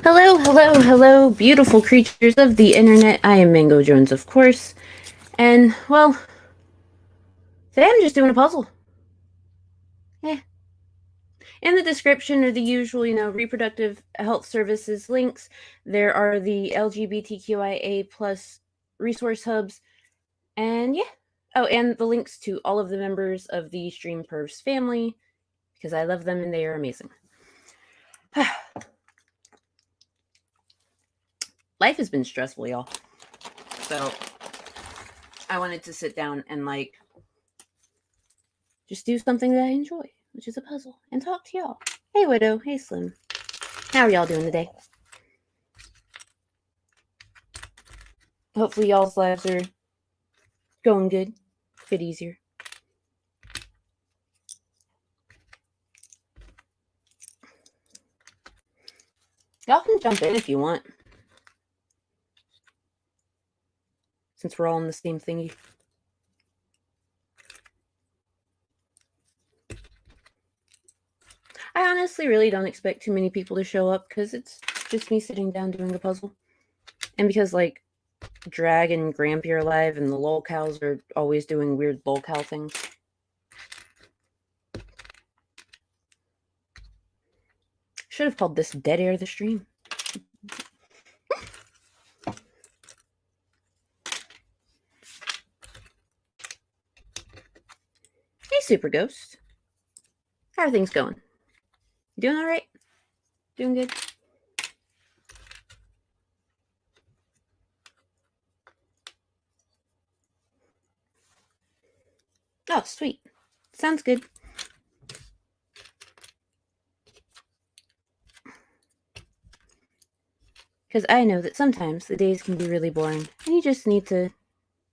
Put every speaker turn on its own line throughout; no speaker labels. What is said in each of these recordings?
Hello, hello, hello, beautiful creatures of the internet. I am Mango Jones, of course. And, well, today I'm just doing a puzzle. Eh. In the description are the usual, reproductive health services links. There are the LGBTQIA plus resource hubs. And yeah. Oh, and the links to all of the members of the Stream Pervs family, because I love them and they are amazing. Life has been stressful, y'all. So I wanted to sit down and just do something that I enjoy, which is a puzzle, and talk to y'all. Hey Widow, hey Slim. How are y'all doing today? Hopefully y'all's lives are going good, a bit easier. Y'all can jump in if you want, since we're all in the same thingy. I honestly really don't expect too many people to show up, because it's just me sitting down doing a puzzle. And because, Drag and Grampy are alive, and the lolcows are always doing weird lolcow things. Should have called this Dead Air the Stream. Hey, Super Ghost. How are things going? You doing all right? Doing good? Oh, sweet. Sounds good. Because I know that sometimes the days can be really boring, and you just need to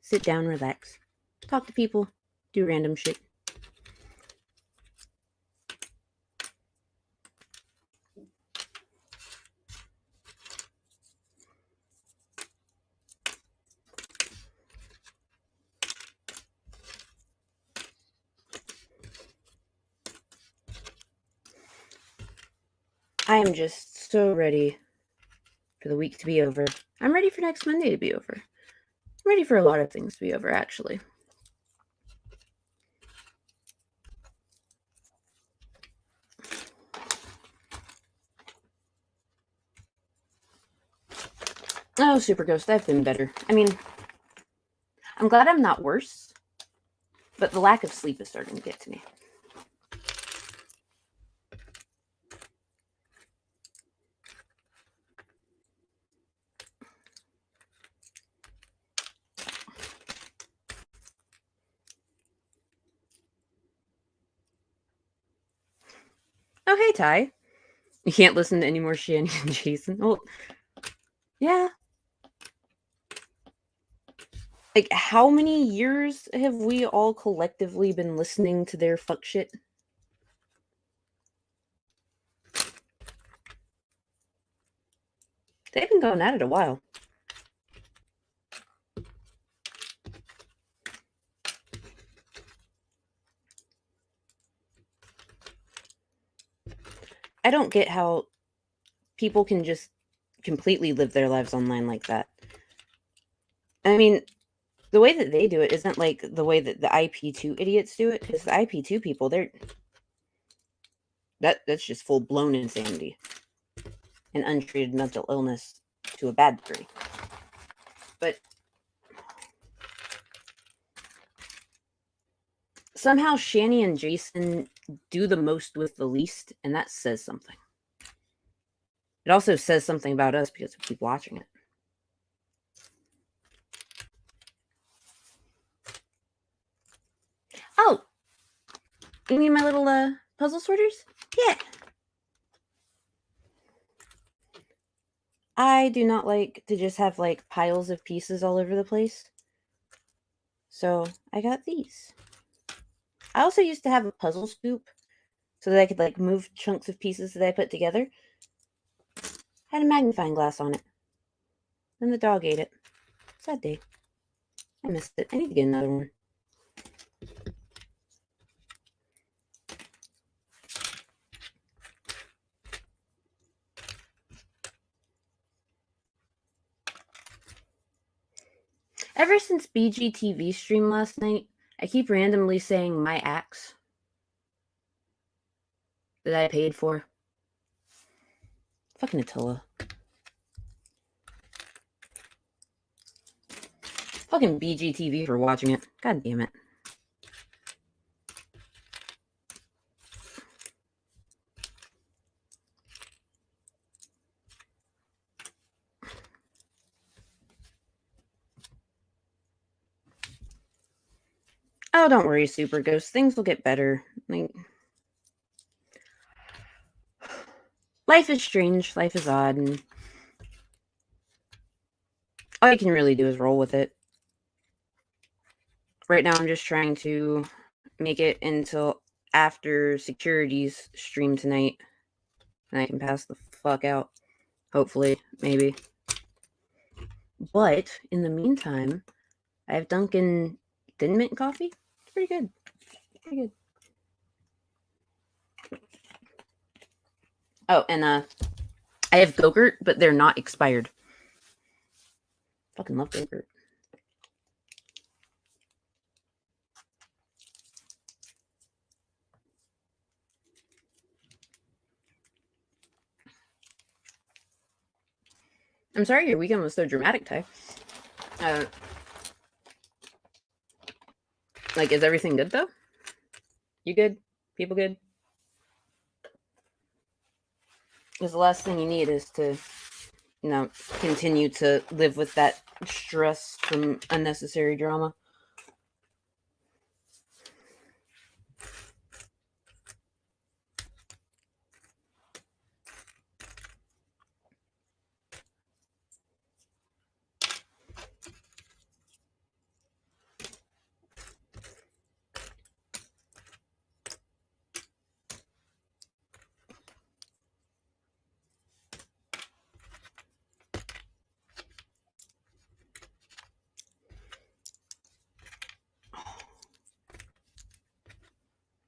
sit down, relax, talk to people, do random shit. I am just so ready for the week to be over. I'm ready for next Monday to be over. I'm ready for a lot of things to be over, actually. Oh, Super Ghost, I've been better. I mean, I'm glad I'm not worse, but the lack of sleep is starting to get to me. Oh, hey, Ty. You can't listen to any more Shanny and Jason. Well, yeah. How many years have we all collectively been listening to their fuck shit? They've been going at it a while. I don't get how people can just completely live their lives online like that. I mean, the way that they do it isn't like the way that the IP2 idiots do it, because the IP2 people, that's just full-blown insanity and untreated mental illness to a bad degree. But somehow Shanny and Jason do the most with the least, and that says something. It also says something about us because we keep watching it. Oh! You mean my little, puzzle sorters? Yeah! I do not like to just have, piles of pieces all over the place. So, I got these. I also used to have a puzzle scoop so that I could, move chunks of pieces that I put together. Had a magnifying glass on it. Then the dog ate it. Sad day. I missed it. I need to get another one. Ever since BGTV stream last night, I keep randomly saying my axe that I paid for. Fucking Attila. Fucking BGTV for watching it. God damn it. Oh, don't worry, Super Ghost. Things will get better. Like, life is strange. Life is odd. And all you can really do is roll with it. Right now, I'm just trying to make it until after Security's stream tonight. And I can pass the fuck out. Hopefully. Maybe. But, in the meantime, I have Dunkin' Thin Mint coffee. It's pretty good. Pretty good. Oh, and I have Go-Gurt, but they're not expired. Fucking love Go-Gurt. I'm sorry your weekend was so dramatic, Ty. Like, is everything good, though? You good? People good? Because the last thing you need is to, continue to live with that stress from unnecessary drama.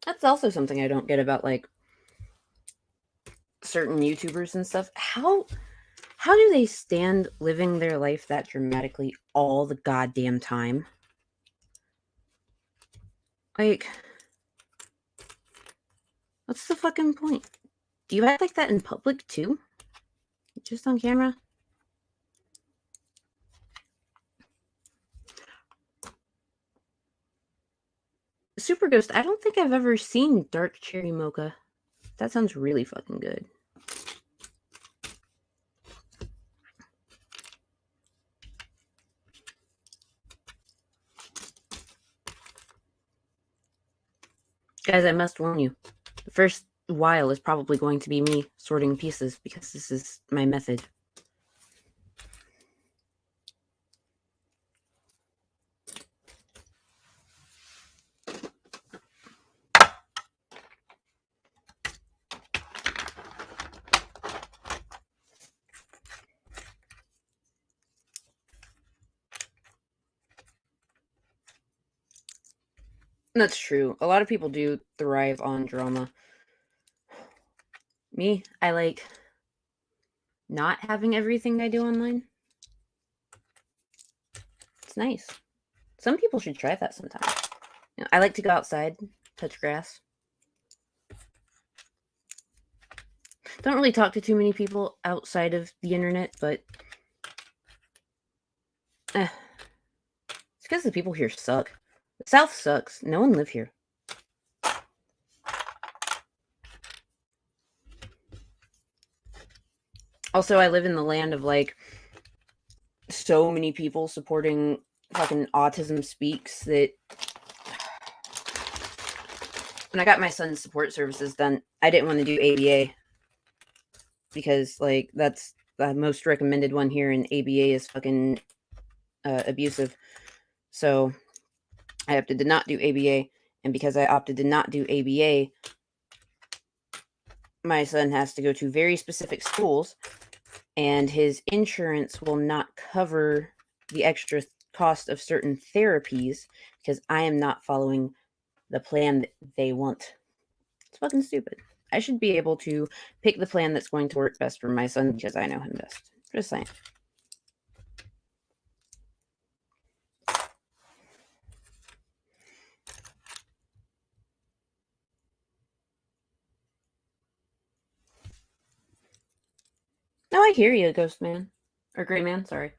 That's also something I don't get about, like, certain YouTubers and stuff. How do they stand living their life that dramatically all the goddamn time? Like, what's the fucking point? Do you act like that in public, too? Just on camera? Super Ghost, I don't think I've ever seen Dark Cherry Mocha. That sounds really fucking good. Guys, I must warn you. The first while is probably going to be me sorting pieces because this is my method. That's true. A lot of people do thrive on drama. Me, I like not having everything I do online. It's nice. Some people should try that sometime. I like to go outside, touch grass. Don't really talk to too many people outside of the internet, but it's because the people here suck. The South sucks. No one live here. Also, I live in the land of, like, so many people supporting fucking Autism Speaks that when I got my son's support services done, I didn't want to do ABA because, like, that's the most recommended one here, and ABA is fucking abusive. So I opted to not do ABA, and because I opted to not do ABA, my son has to go to very specific schools, and his insurance will not cover the extra cost of certain therapies because I am not following the plan that they want. It's fucking stupid. I should be able to pick the plan that's going to work best for my son because I know him best. Just saying. No, I hear you, Ghost Man. Or Gray Man, sorry.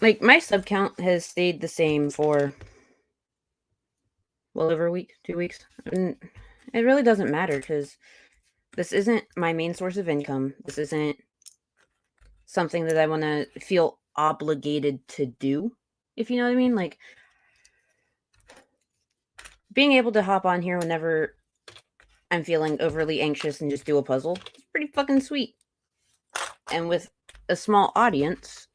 Like, my sub count has stayed the same for well over a week, 2 weeks. And it really doesn't matter because this isn't my main source of income. This isn't something that I want to feel obligated to do, if you know what I mean. Like, being able to hop on here whenever I'm feeling overly anxious and just do a puzzle is pretty fucking sweet. And with a small audience,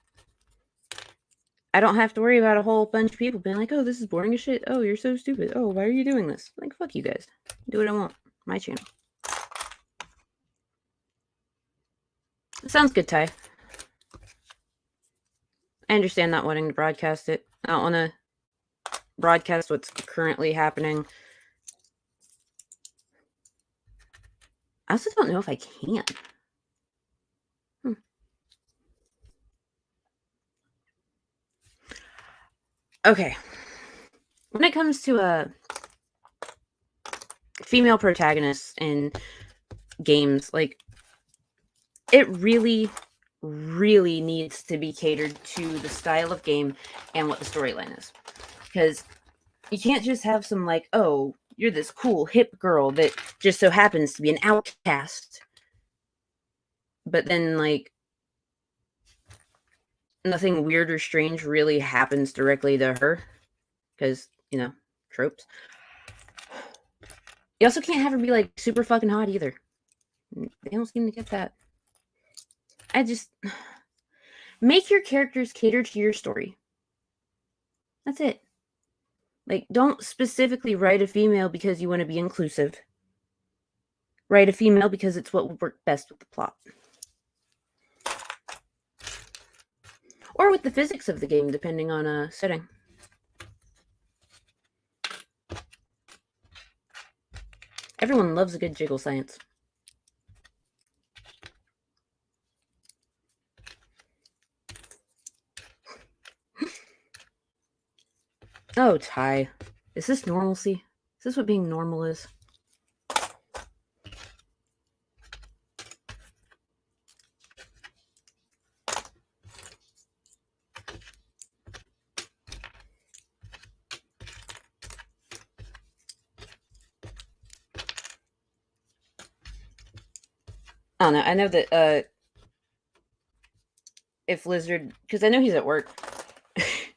I don't have to worry about a whole bunch of people being like, oh, this is boring as shit. Oh, you're so stupid. Oh, why are you doing this? Like, fuck you guys. Do what I want. My channel. Sounds good, Ty. I understand not wanting to broadcast it. I don't want to broadcast what's currently happening. I also don't know if I can. Okay. When it comes to a female protagonist in games, like, it really, really needs to be catered to the style of game and what the storyline is. Because you can't just have some, like, oh, you're this cool, hip girl that just so happens to be an outcast. But then, like, nothing weird or strange really happens directly to her. Because, you know, tropes. You also can't have her be, like, super fucking hot either. They don't seem to get that. I just... Make your characters cater to your story. That's it. Like, don't specifically write a female because you want to be inclusive. Write a female because it's what would work best with the plot. Or with the physics of the game, depending on a setting. Everyone loves a good jiggle science. Oh, Ty. Is this normalcy? Is this what being normal is? I don't know. I know that if Lizard, because I know he's at work,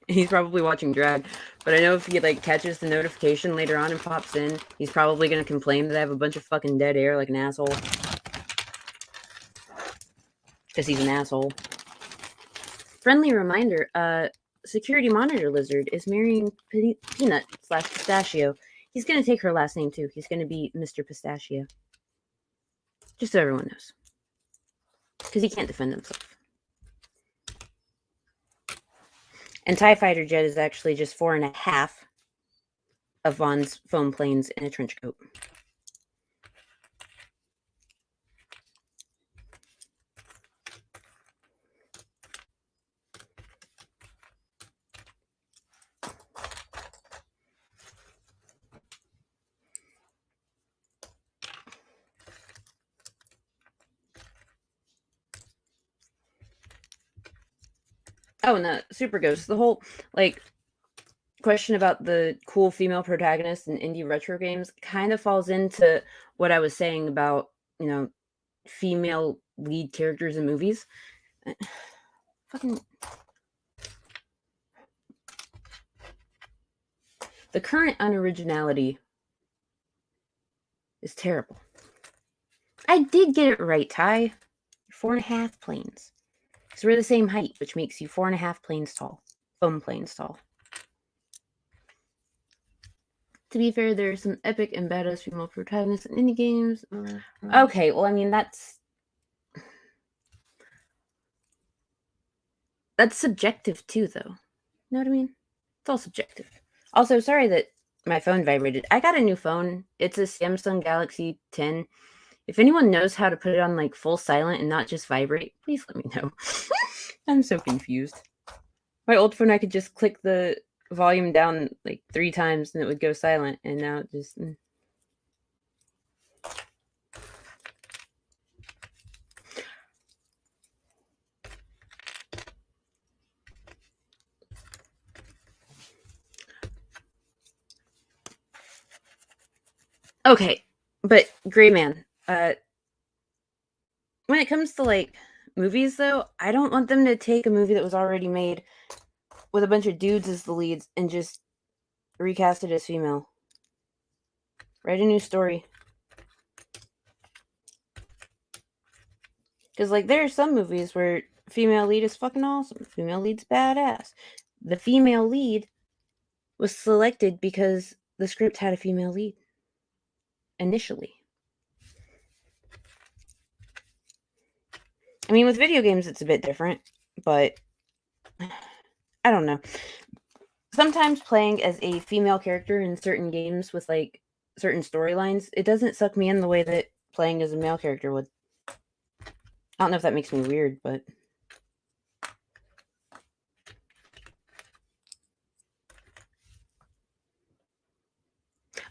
he's probably watching drag, but I know if he like catches the notification later on and pops in, he's probably gonna complain that I have a bunch of fucking dead air like an asshole. Because he's an asshole. Friendly reminder, security monitor Lizard is marrying Peanut / Pistachio. He's gonna take her last name too. He's gonna be Mr. Pistachio. Just so everyone knows. Because he can't defend himself. And TIE Fighter Jet is actually just 4.5 of Vaughn's foam planes in a trench coat. Oh, no, Super Ghost. The whole, like, question about the cool female protagonist in indie retro games kind of falls into what I was saying about, you know, female lead characters in movies. Fucking... The current unoriginality is terrible. I did get it right, Ty. 4.5 planes. Because we're the same height, which makes you 4.5 planes tall. Foam planes tall. To be fair, there are some epic and badass female protagonists in indie games. Okay, well, I mean, that's subjective too, though. You know what I mean? It's all subjective. Also, sorry that my phone vibrated. I got a new phone. It's a Samsung Galaxy 10. If anyone knows how to put it on, like, full silent and not just vibrate, please let me know. I'm so confused. My old phone, I could just click the volume down like 3 times and it would go silent, and now it just. Okay, but Gray Man, when it comes to like movies though, I don't want them to take a movie that was already made with a bunch of dudes as the leads and just recast it as female. Write a new story. Because like there are some movies where female lead is fucking awesome. Female lead's badass. The female lead was selected because the script had a female lead initially. I mean, with video games, it's a bit different, but I don't know. Sometimes playing as a female character in certain games with like certain storylines, it doesn't suck me in the way that playing as a male character would. I don't know if that makes me weird, but.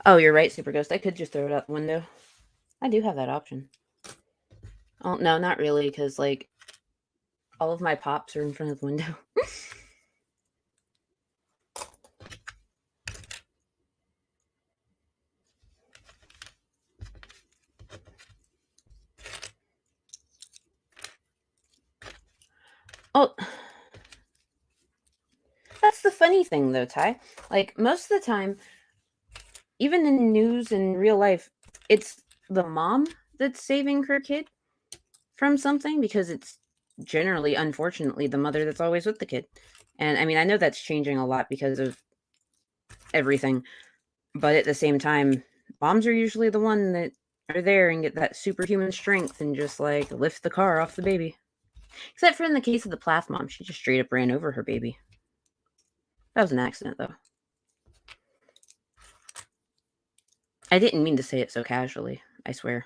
Oh, you're right, Super Ghost. I could just throw it out the window. I do have that option. Oh, no, not really, because, like, all of my pops are in front of the window. Oh, that's the funny thing, though, Ty. Like, most of the time, even in news and real life, it's the mom that's saving her kid from something because it's generally, unfortunately, the mother that's always with the kid. And I mean, I know that's changing a lot because of everything, but at the same time, moms are usually the one that are there and get that superhuman strength and just like lift the car off the baby. Except for in the case of the Plath mom, she just straight up ran over her baby. That was an accident, though. I didn't mean to say it so casually, I swear.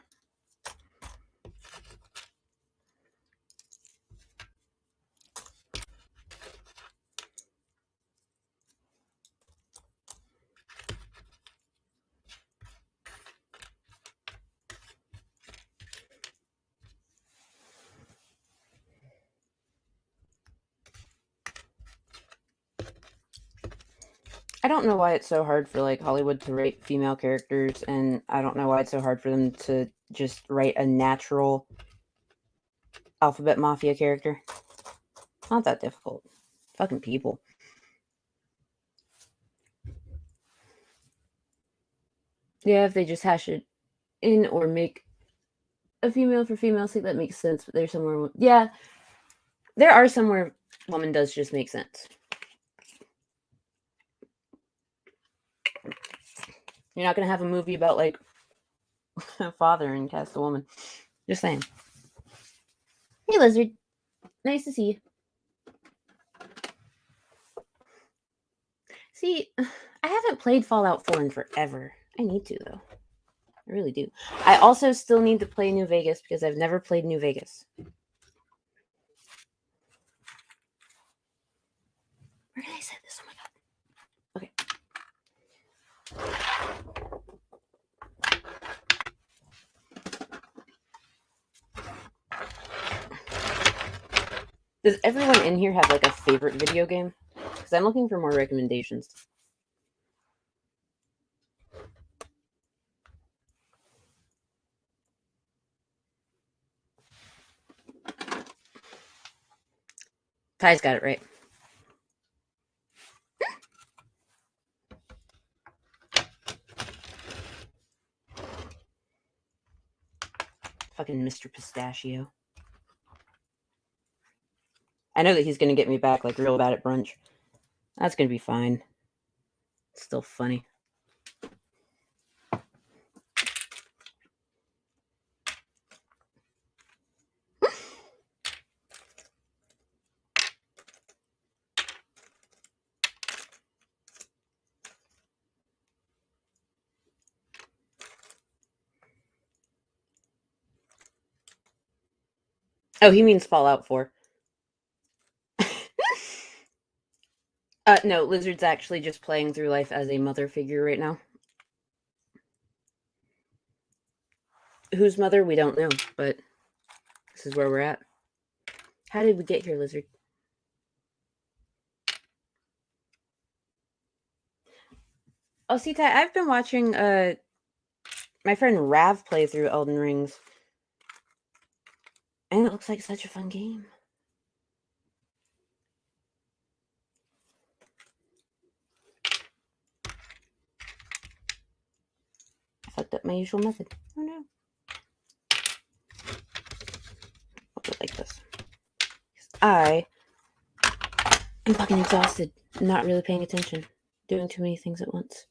I don't know why it's so hard for like Hollywood to write female characters, and I don't know why it's so hard for them to just write a natural Alphabet Mafia character. Not that difficult. Fucking people. Yeah, if they just hash it in or make a female for female sake, that makes sense. But there's somewhere, yeah, there are somewhere woman does just make sense. You're not gonna have a movie about like a father and cast a woman. Just saying. Hey, Lizard. Nice to see you. See, I haven't played Fallout 4 in forever. I need to, though. I really do. I also still need to play New Vegas because I've never played New Vegas. Where did I set this? Oh my god. Okay. Does everyone in here have like a favorite video game? Because I'm looking for more recommendations. Ty's got it right. Fucking Mr. Pistachio. I know that he's gonna get me back like real bad at brunch. That's gonna be fine. It's still funny. Oh, he means Fallout 4. No, Lizard's actually just playing through life as a mother figure right now. Whose mother, we don't know, but this is where we're at. How did we get here, Lizard? Oh, see, Ty, I've been watching my friend Rav play through Elden Rings. And it looks like such a fun game. I fucked up my usual method. Oh no. I'll do it like this. I am fucking exhausted. Not really paying attention. Doing too many things at once.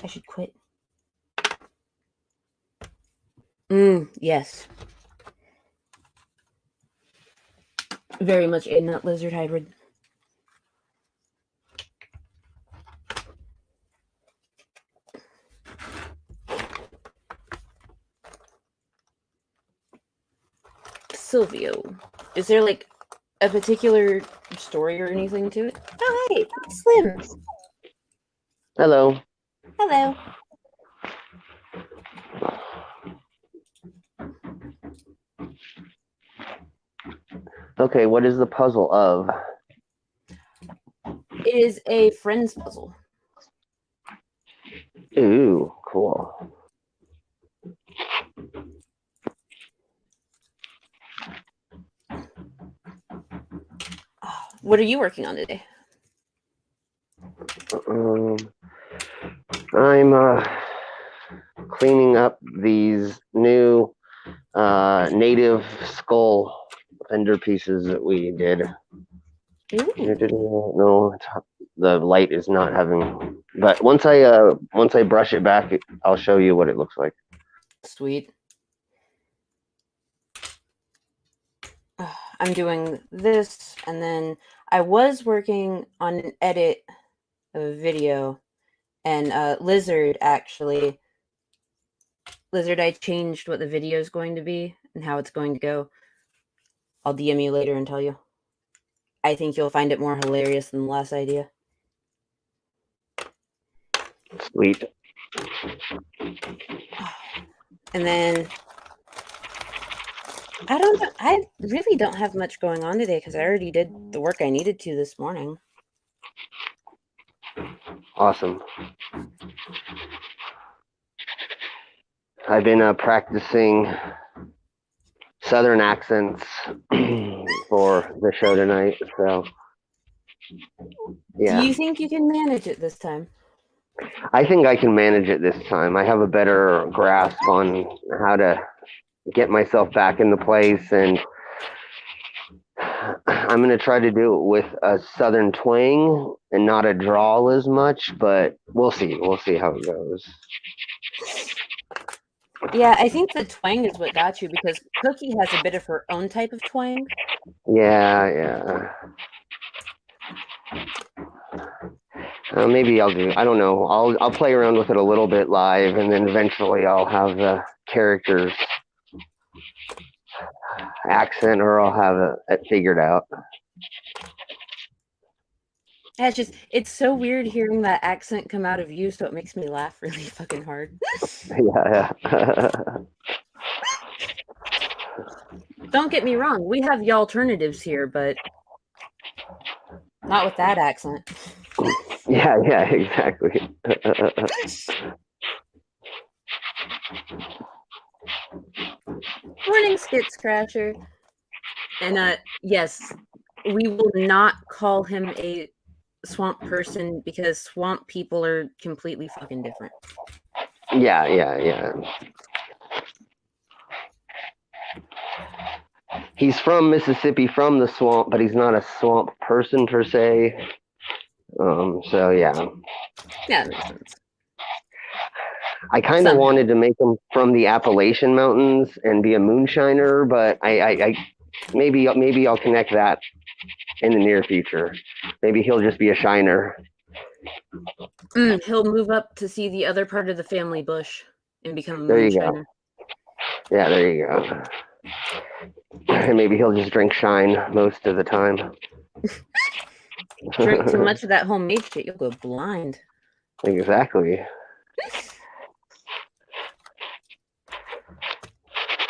I should quit. Yes. Very much a nut lizard hybrid. Silvio, is there like a particular story or anything to it? Oh, hey, Slim.
Hello.
Hello.
Okay, what is the puzzle of?
It is a friends puzzle.
Ooh, cool.
What are you working on today?
I'm cleaning up these new native skull fender pieces that we did. No, the light is not having. But once I brush it back, I'll show you what it looks like.
Sweet. I'm doing this, and then I was working on an edit of a video, and Lizard, I changed what the video is going to be and how it's going to go. I'll DM you later and tell you. I think you'll find it more hilarious than the last idea.
Sweet.
And then I really don't have much going on today because I already did the work I needed to this morning.
Awesome. I've been practicing Southern accents for the show tonight, so yeah.
Do you think you can manage it this time?
I think I can manage it this time. I have a better grasp on how to get myself back into place, and I'm going to try to do it with a Southern twang and not a drawl as much, but we'll see. We'll see how it goes.
Yeah, I think the twang is what got you because Cookie has a bit of her own type of twang.
Yeah. Maybe I'll do. I don't know. I'll play around with it a little bit live, and then eventually I'll have the characters accent, or I'll have it figured out.
Yeah, it's so weird hearing that accent come out of you, so it makes me laugh really fucking hard.
Yeah.
Don't get me wrong, we have the alternatives here, but not with that accent.
Yeah, exactly.
Morning, Skits Crasher. And yes, we will not call him a swamp person because swamp people are completely fucking different.
Yeah. He's from Mississippi, from the swamp, but he's not a swamp person per se. So yeah.
Yeah, that makes sense.
I kind of wanted to make him from the Appalachian Mountains and be a moonshiner, but I maybe I'll connect that in the near future. Maybe he'll just be a shiner.
He'll move up to see the other part of the family bush and become a moonshiner.
There you go. Yeah, there you go. And maybe he'll just drink shine most of the time.
Drink too much of that homemade shit, you'll go blind.
Exactly.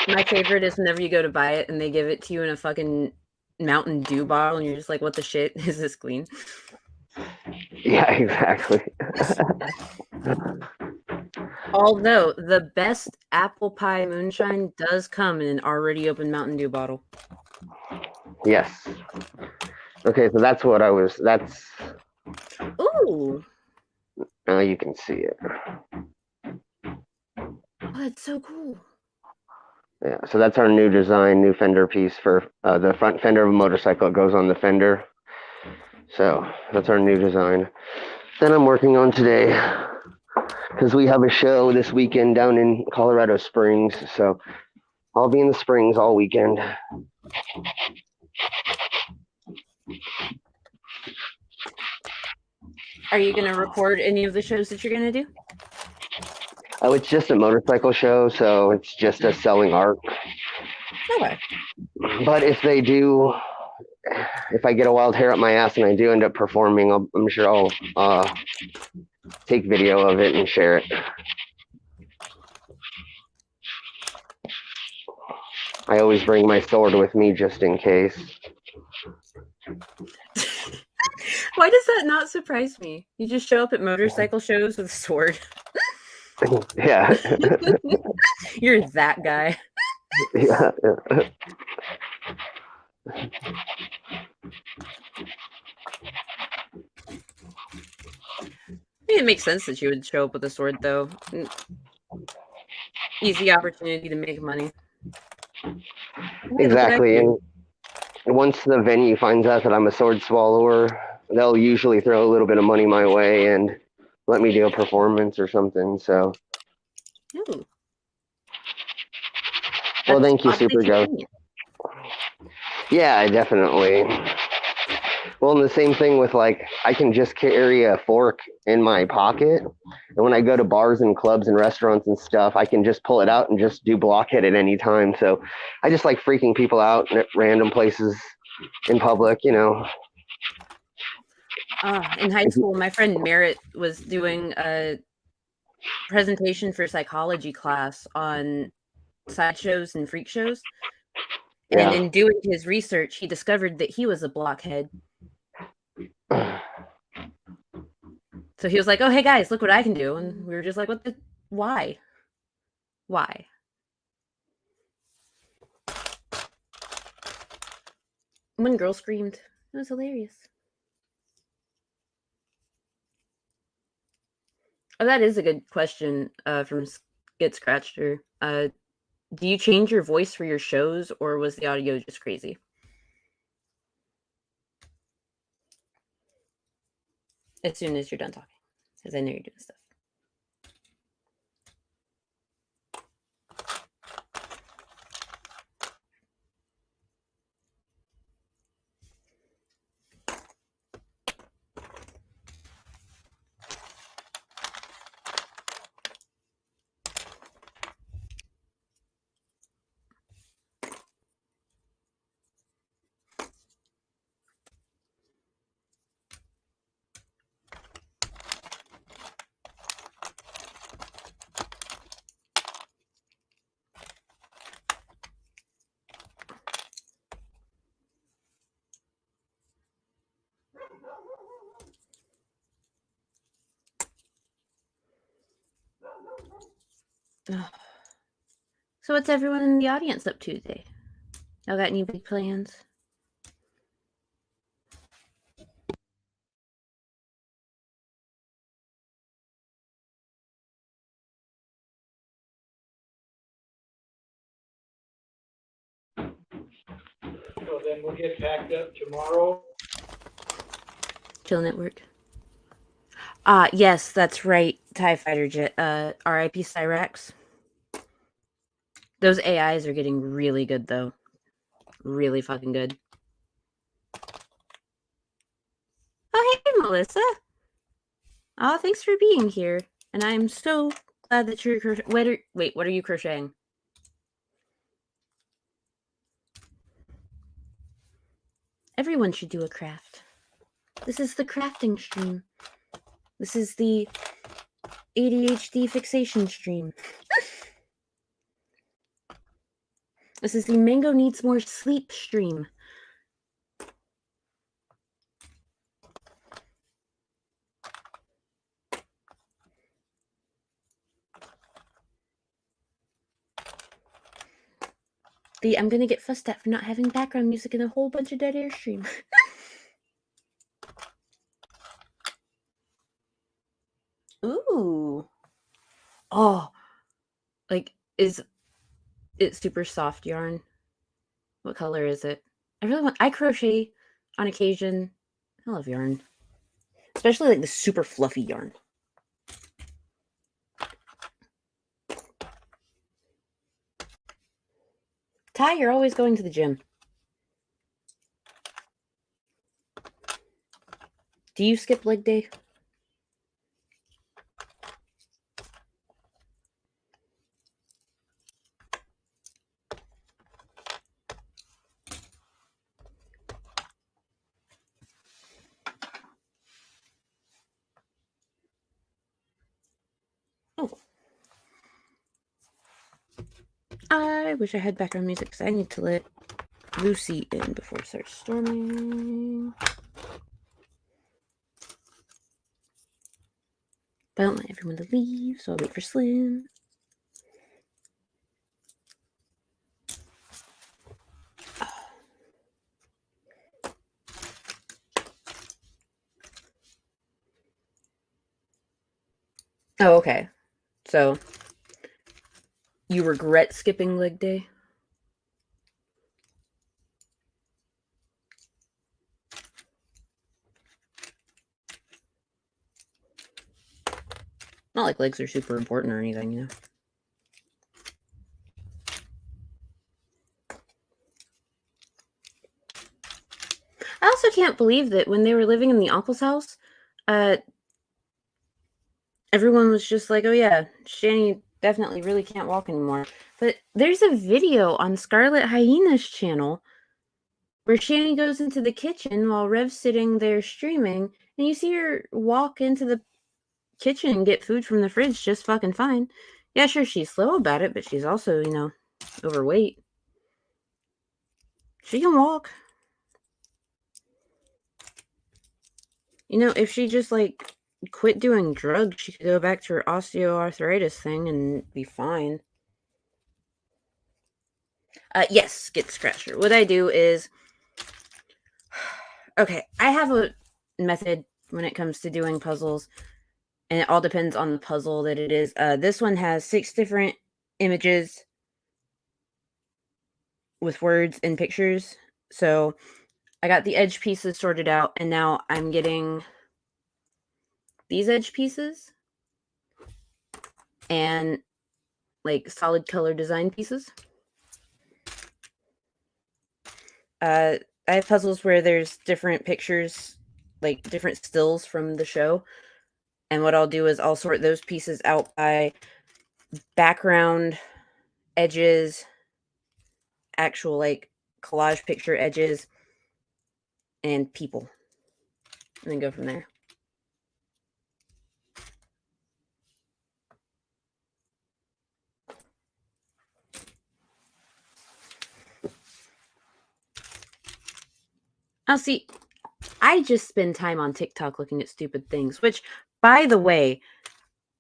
My favorite is whenever you go to buy it and they give it to you in a fucking Mountain Dew bottle and you're just like, what the shit? Is this clean?
Yeah, exactly.
Although the best apple pie moonshine does come in an already open Mountain Dew bottle.
Yes. Okay, so that's what I was. That's.
Ooh.
Now you can see it.
Oh, that's so cool.
Yeah, so that's our new design, new fender piece for the front fender of a motorcycle. It goes on the fender. So that's our new design. Then I'm working on today because we have a show this weekend down in Colorado Springs. So I'll be in the Springs all weekend.
Are you going to record any of the shows that you're going to do?
Oh, it's just a motorcycle show, so it's just us selling art.
Okay.
But if they do, if I get a wild hair up my ass and I do end up performing, I'm sure I'll take video of it and share it. I always bring my sword with me just in case.
Why does that not surprise me? You just show up at motorcycle shows with a sword.
Yeah.
You're that guy.
Yeah.
It makes sense that you would show up with a sword, though. Easy opportunity to make money.
Exactly. And once the venue finds out that I'm a sword swallower, they'll usually throw a little bit of money my way and let me do a performance or something. So.
Ooh.
Well, thank you, Super Joe. Yeah, definitely. Well, and the same thing with I can just carry a fork in my pocket. And when I go to bars and clubs and restaurants and stuff, I can just pull it out and just do blockhead at any time. So I just like freaking people out at random places in public,
in high school, my friend Merritt was doing a presentation for psychology class on sideshows and freak shows. And in doing his research, he discovered that he was a blockhead. So he was like, oh, hey, guys, look what I can do. And we were just like, what the? Why? Why? One girl screamed. It was hilarious. Oh, that is a good question from Get Scratcher. Do you change your voice for your shows, or was the audio just crazy? As soon as you're done talking, because I know you're doing stuff. So what's everyone in the audience up to today? Y'all got any big plans?
So then we'll get packed up tomorrow.
Chill Network. Yes, that's right. TIE Fighter Jet. RIP Cyrax. Those AIs are getting really good, though. Really fucking good. Oh, hey, Melissa. Oh, thanks for being here. And I'm so glad that you're wait, what are you crocheting? Everyone should do a craft. This is the crafting stream. This is the ADHD fixation stream. This is the Mango needs more sleep stream. The I'm gonna get fussed at for not having background music and a whole bunch of dead air stream. Ooh. Oh. Like, is it super soft yarn? What color is it? I crochet on occasion. I love yarn. Especially like the super fluffy yarn. Ty, you're always going to the gym. Do you skip leg day? Oh. I wish I had background music because I need to let Lucy in before it starts storming. But I don't want everyone to leave, so I'll wait for Slim. Oh, okay. So, you regret skipping leg day? Not like legs are super important or anything, you know. I also can't believe that when they were living in the uncle's house, everyone was just like, oh yeah, Shani definitely really can't walk anymore. But there's a video on Scarlet Hyena's channel where Shani goes into the kitchen while Rev's sitting there streaming, and you see her walk into the kitchen and get food from the fridge just fucking fine. Yeah, sure, she's slow about it, but she's also, you know, overweight. She can walk. You know, if she just, like, quit doing drugs, she could go back to her osteoarthritis thing and be fine. Yes, get Scratcher. What I do is... Okay, I have a method when it comes to doing puzzles, and it all depends on the puzzle that it is. This one has 6 different images with words and pictures. So I got the edge pieces sorted out, and now I'm getting these edge pieces and like solid color design pieces. I have puzzles where there's different pictures, like different stills from the show. And what I'll do is I'll sort those pieces out by background, edges, actual like collage picture edges, and people. And then go from there. I'll see. I just spend time on TikTok looking at stupid things, which, by the way,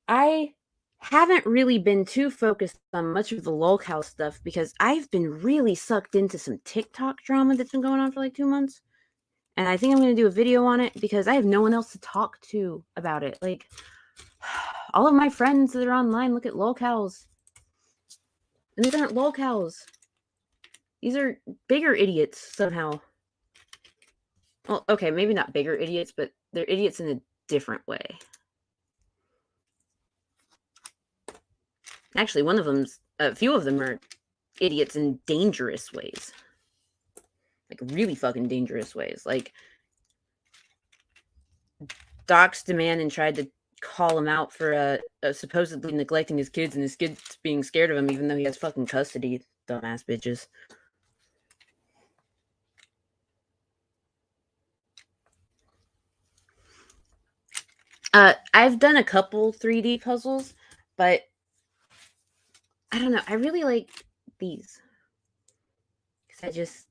I haven't really been too focused on much of the lolcow stuff because I've been really sucked into some TikTok drama that's been going on for like 2 months. And I think I'm going to do a video on it because I have no one else to talk to about it. Like, all of my friends that are online look at lolcows. And these aren't lolcows. These are bigger idiots somehow. Well, okay, maybe not bigger idiots, but they're idiots in a different way. Actually, a few of them are idiots in dangerous ways. Like, really fucking dangerous ways. Like, doxed a man and tried to call him out for supposedly neglecting his kids and his kids being scared of him even though he has fucking custody. Dumbass bitches. I've done a couple 3D puzzles, but I don't know. I really like these. Because I just...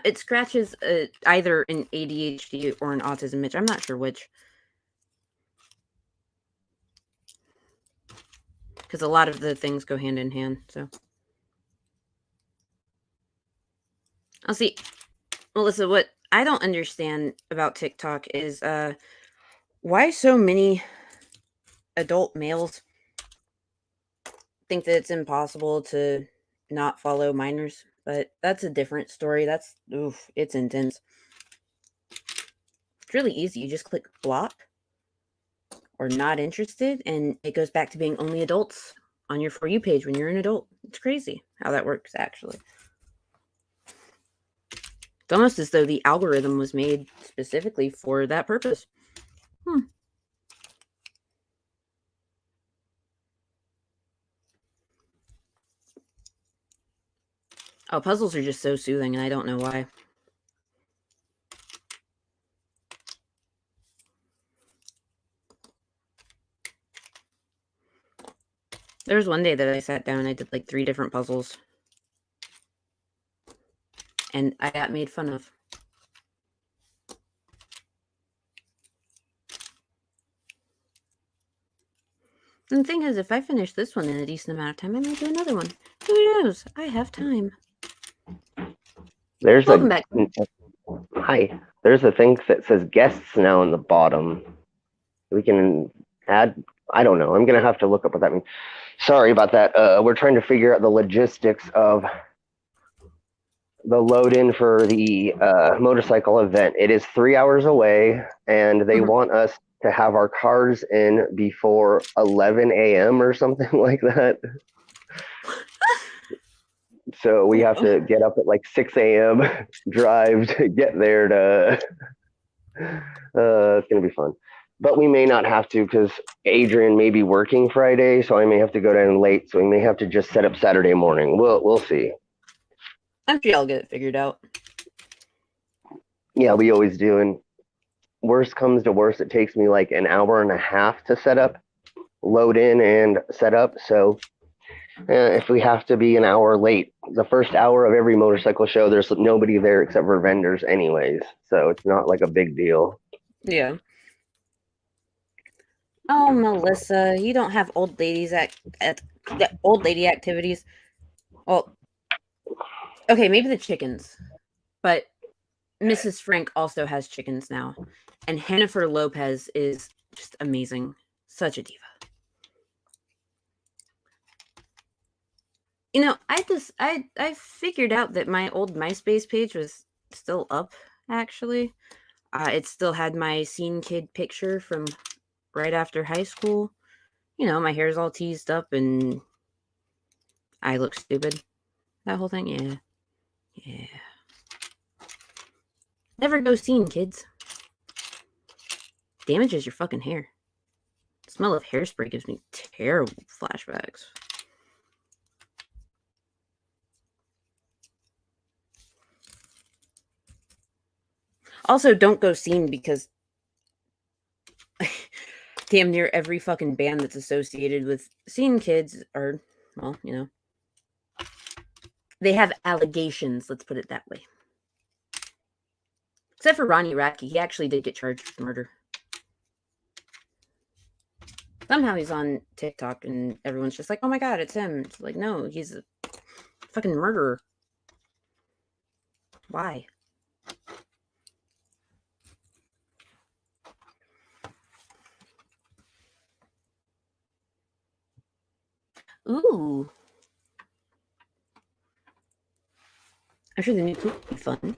it scratches either an ADHD or an autism itch. I'm not sure which. Because a lot of the things go hand in hand, so... I'll see. Melissa, what I don't understand about TikTok is why so many adult males think that it's impossible to not follow minors, but that's a different story. It's intense. It's really easy. You just click block or not interested, and it goes back to being only adults on your For You page when you're an adult. It's crazy how that works, actually. It's almost as though the algorithm was made specifically for that purpose. Oh, puzzles are just so soothing, and I don't know why. There was one day that I sat down and I did like 3 different puzzles. And I got made fun of. And the thing is, if I finish this one in a decent amount of time, I might do another one. Who knows? I have time. Welcome back.
Hi. There's a thing that says guests now in the bottom. We can add... I don't know. I'm going to have to look up what that means. Sorry about that. We're trying to figure out the logistics of the load-in for the motorcycle event. It is 3 hours away, and they want us to have our cars in before 11 a.m. or something like that. So we have to get up at like 6 a.m., drive to get there to... it's going to be fun. But we may not have to because Adrian may be working Friday, so I may have to go down late. So we may have to just set up Saturday morning. We'll see.
I'm sure I'll get it figured out.
Yeah, we always do. And worst comes to worst, it takes me like an hour and a half to set up, load in, and set up. So if we have to be an hour late, the first hour of every motorcycle show, there's nobody there except for vendors anyways. So it's not like a big deal.
Yeah. Oh, Melissa, you don't have old ladies old lady activities. Well, okay, maybe the chickens, but Mrs. Frank also has chickens now, and Jennifer Lopez is just amazing, such a diva. You know, I figured out that my old MySpace page was still up. Actually, it still had my scene kid picture from right after high school. You know, my hair's all teased up and I look stupid. That whole thing, yeah. Yeah. Never go scene, kids. Damages your fucking hair. The smell of hairspray gives me terrible flashbacks. Also, don't go scene because damn near every fucking band that's associated with scene kids are, well, you know, they have allegations, let's put it that way. Except for Ronnie Radke, he actually did get charged with murder. Somehow he's on TikTok and everyone's just like, oh my god, it's him. It's like, no, he's a fucking murderer. Why? Ooh. I'm sure the new cook will be fun.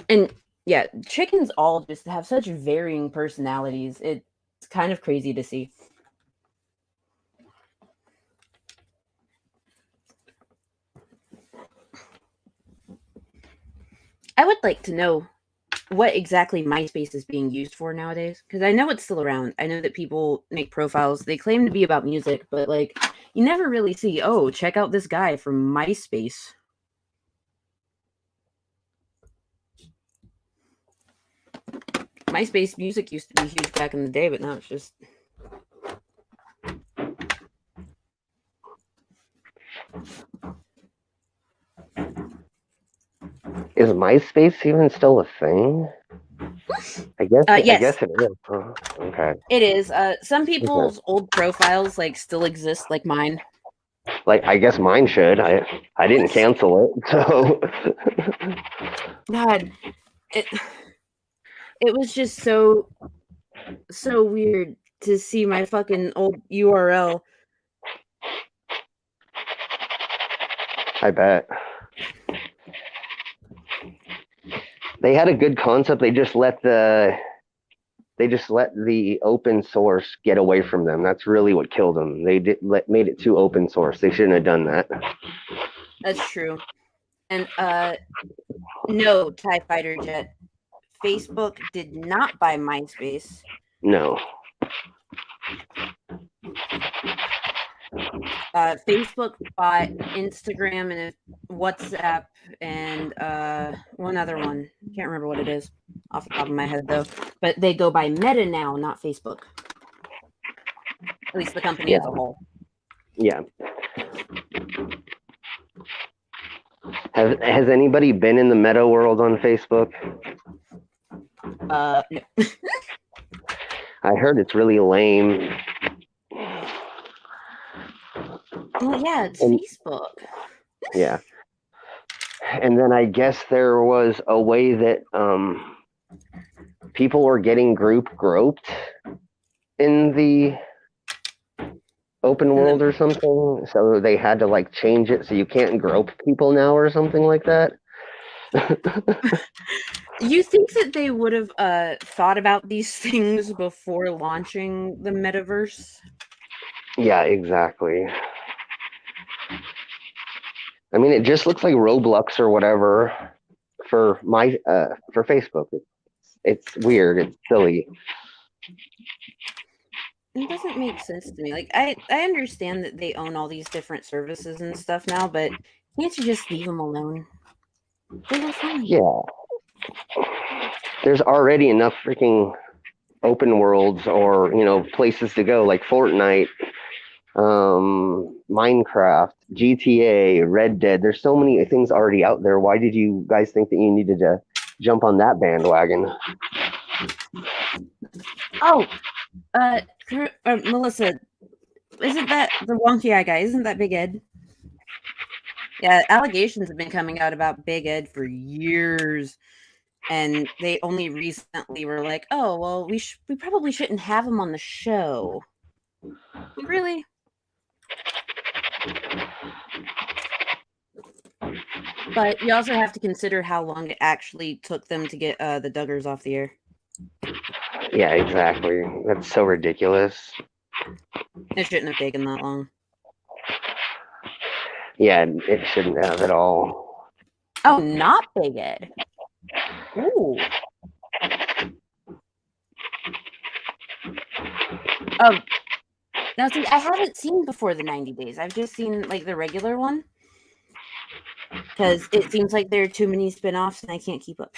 And yeah, chickens all just have such varying personalities. It's kind of crazy to see. I would like to know what exactly MySpace is being used for nowadays, because I know it's still around. I know that people make profiles. They claim to be about music, but like you never really see, oh, check out this guy from MySpace. MySpace music used to be huge back in the day, but now it's just.
Is MySpace even still a thing? I guess
Yes,
it is. Huh? Okay.
it is. Some
Okay.
people's old profiles like still exist, like mine.
Like, I guess mine should. I didn't cancel it, so.
God, it was just so weird to see my fucking old URL.
I bet. They had a good concept. They just let the open source get away from them. That's really what killed them. They made it too open source. They shouldn't have done that.
That's true. And no, TIE Fighter Jet. Facebook did not buy MySpace.
No.
Facebook bought Instagram and WhatsApp and one other one. Can't remember what it is off the top of my head though. But they go by Meta now, not Facebook. At least the company as a whole.
Yeah. Has anybody been in the meta world on Facebook?
No.
I heard it's really lame.
Well, yeah, it's Facebook.
Yeah. And then I guess there was a way that people were getting group groped in the open world or something. So they had to like change it so you can't grope people now or something like that.
You think that they would have thought about these things before launching the metaverse?
Yeah, exactly. I mean, it just looks like Roblox or whatever for Facebook. It's weird. It's silly.
It doesn't make sense to me. Like, I understand that they own all these different services and stuff now, but can't you just leave them alone? They were fine.
Yeah. There's already enough freaking open worlds or, places to go like Fortnite, Minecraft, GTA, Red Dead. There's so many things already out there. Why did you guys think that you needed to jump on that bandwagon?
Oh, Melissa, isn't that the wonky eye guy? Isn't that Big Ed? Yeah, allegations have been coming out about Big Ed for years, and they only recently were like, "Oh, well, we probably shouldn't have him on the show." Really? But you also have to consider how long it actually took them to get the Duggars off the air.
Yeah, exactly. That's so ridiculous.
It shouldn't have taken that long.
Yeah, it shouldn't have at all.
Oh, not Big Ed. Ooh. Now see, I haven't seen Before the 90 Days. I've just seen like the regular one. Because it seems like there are too many spin-offs and I can't keep up.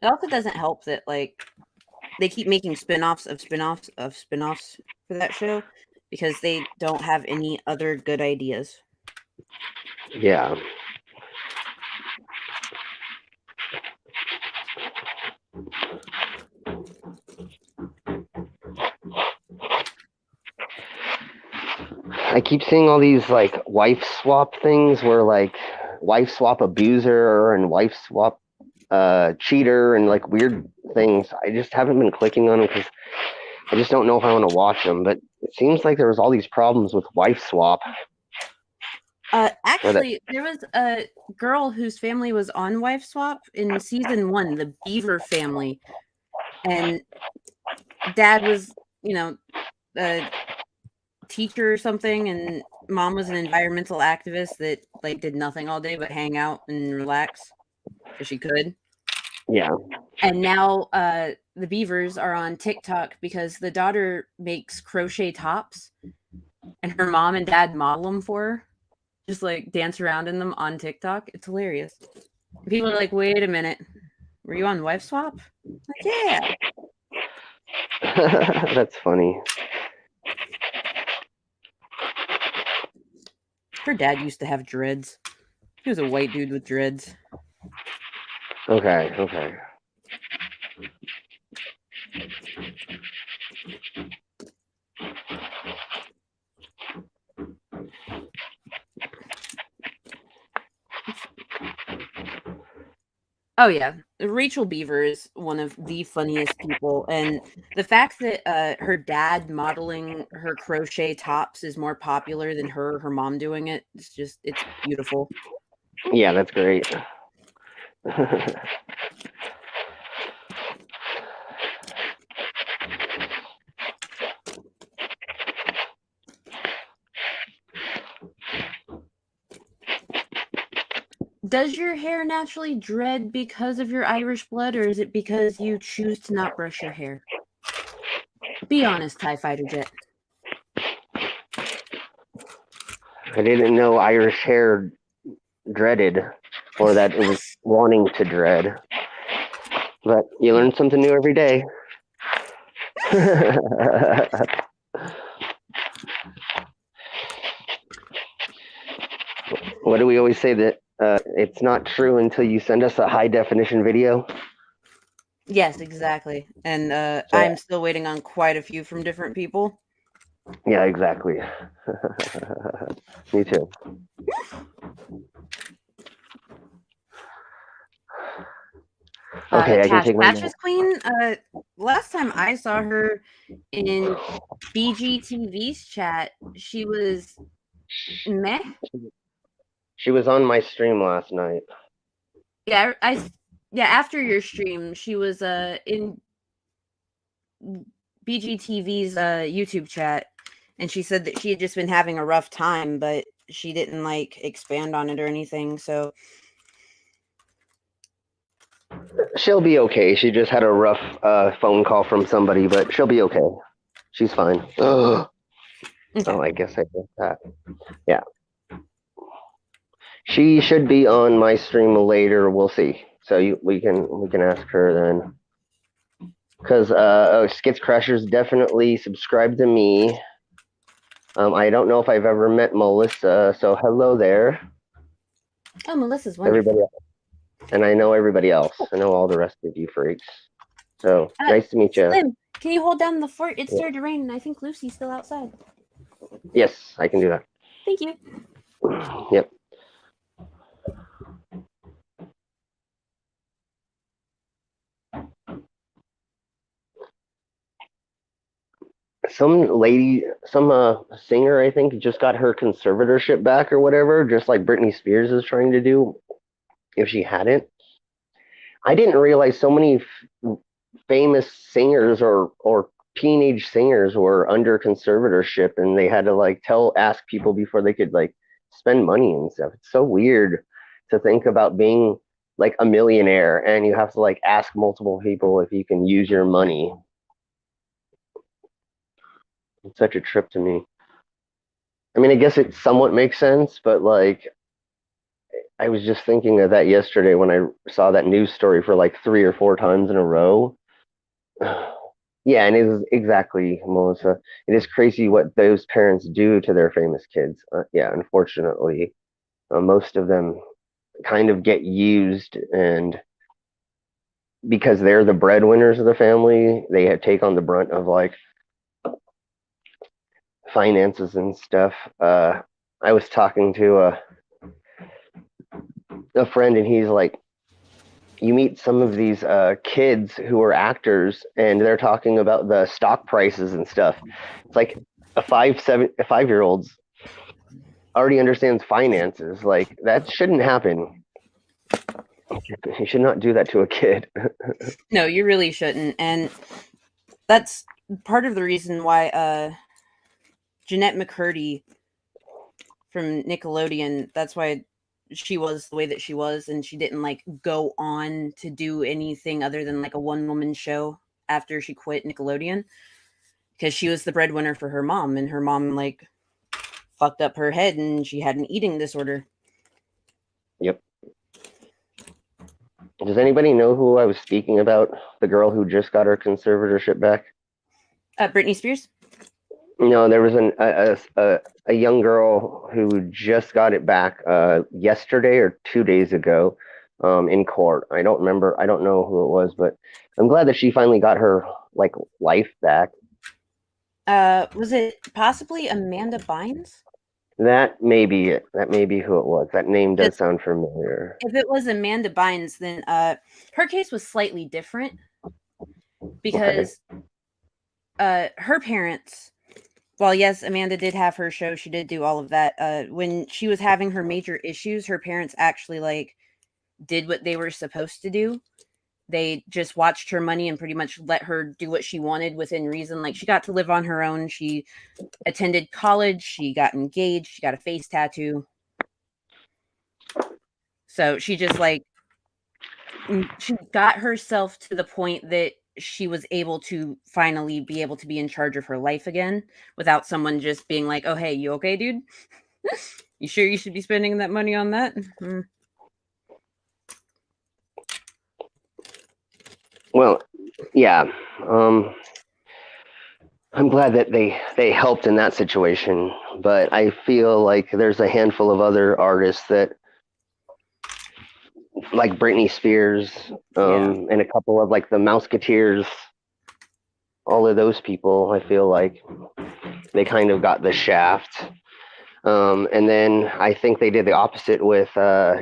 It also doesn't help that like they keep making spin-offs of spin-offs of spin-offs for that show because they don't have any other good ideas.
Yeah. I keep seeing all these like wife swap things where like wife swap abuser and wife swap cheater and like weird things. I just haven't been clicking on them because I just don't know if I want to watch them. But it seems like there was all these problems with wife swap.
Actually, there was a girl whose family was on Wife Swap in season 1, the Beaver family, and dad was, a teacher or something, and mom was an environmental activist that like did nothing all day but hang out and relax because she could.
Yeah.
And now the Beavers are on TikTok because the daughter makes crochet tops and her mom and dad model them for her, just like dance around in them on TikTok. It's hilarious. People are like, wait a minute, were you on Wife Swap? Like, yeah.
That's funny.
Her dad used to have dreads. He was a white dude with dreads.
Okay, okay.
Oh yeah, Rachel Beaver is one of the funniest people, and the fact that her dad modeling her crochet tops is more popular than her mom doing it, it's beautiful.
Yeah, that's great.
Does your hair naturally dread because of your Irish blood, or is it because you choose to not brush your hair? Be honest, TIE Fighter Jet.
I didn't know Irish hair dreaded, or that it was wanting to dread. But you learn something new every day. What do we always say, that it's not true until you send us a high definition video?
Yes, exactly. And I'm still waiting on quite a few from different people.
Yeah, exactly. Me too. Okay, I can
Cash
take my
Patches Queen, last time I saw her in BGTV's chat, she was meh.
She was on my stream last night.
Yeah, yeah, after your stream, she was in BGTV's YouTube chat, and she said that she had just been having a rough time, but she didn't like expand on it or anything. So
She'll be okay. She just had a rough phone call from somebody, but she'll be okay. She's fine. Ugh.
okay.
Oh, I guess I did that. Yeah. She should be on my stream later. We'll see. So we can ask her then. Because Skits Crashers definitely subscribe to me. I don't know if I've ever met Melissa, so hello there.
Oh, Melissa's wonderful.
Everybody else. And I know everybody else. I know all the rest of you freaks. So nice to meet you.
Slim, can you hold down the fort? It started to rain, and I think Lucy's still outside.
Yes, I can do that.
Thank you.
Yep. Some lady, some singer, I think, just got her conservatorship back or whatever, just like Britney Spears is trying to do if she hadn't. I didn't realize so many famous singers or teenage singers were under conservatorship, and they had to like ask people before they could like spend money and stuff. It's so weird to think about being like a millionaire and you have to like ask multiple people if you can use your money. It's such a trip to me. I mean, I guess it somewhat makes sense, but like I was just thinking of that yesterday when I saw that news story for like 3 or 4 times in a row. Yeah, and it is exactly, Melissa. It is crazy what those parents do to their famous kids. Yeah, unfortunately, most of them kind of get used, and because they're the breadwinners of the family, they take on the brunt of like finances and stuff. I was talking to a friend, and he's like, you meet some of these kids who are actors, and they're talking about the stock prices and stuff. It's like a 5-year-old's already understands finances. Like that shouldn't happen. You should not do that to a kid.
No, you really shouldn't, and that's part of the reason why Jeanette McCurdy from Nickelodeon, that's why she was the way that she was, and she didn't like go on to do anything other than like a one-woman show after she quit Nickelodeon, because she was the breadwinner for her mom, and her mom like fucked up her head and she had an eating disorder.
Yep. Does anybody know who I was speaking about? The girl who just got her conservatorship back?
Britney Spears?
No, there was a young girl who just got it back yesterday or 2 days ago in court. I don't remember. I don't know who it was, but I'm glad that she finally got her like life back.
Was it possibly Amanda Bynes?
That may be it. That may be who it was. That name does sound familiar.
If it was Amanda Bynes, then her case was slightly different because her parents, well, yes, Amanda did have her show. She did do all of that. When she was having her major issues, her parents actually like did what they were supposed to do. They just watched her money and pretty much let her do what she wanted within reason. Like she got to live on her own. She attended college. She got engaged. She got a face tattoo. So she just like, she got herself to the point that she was able to finally be able to be in charge of her life again without someone just being like, oh, hey, you okay, dude? You sure you should be spending that money on that? Mm-hmm.
Well, yeah. I'm glad that they helped in that situation, but I feel like there's a handful of other artists that, like Britney Spears, and a couple of like the Mouseketeers, all of those people, I feel like they kind of got the shaft. And then I think they did the opposite with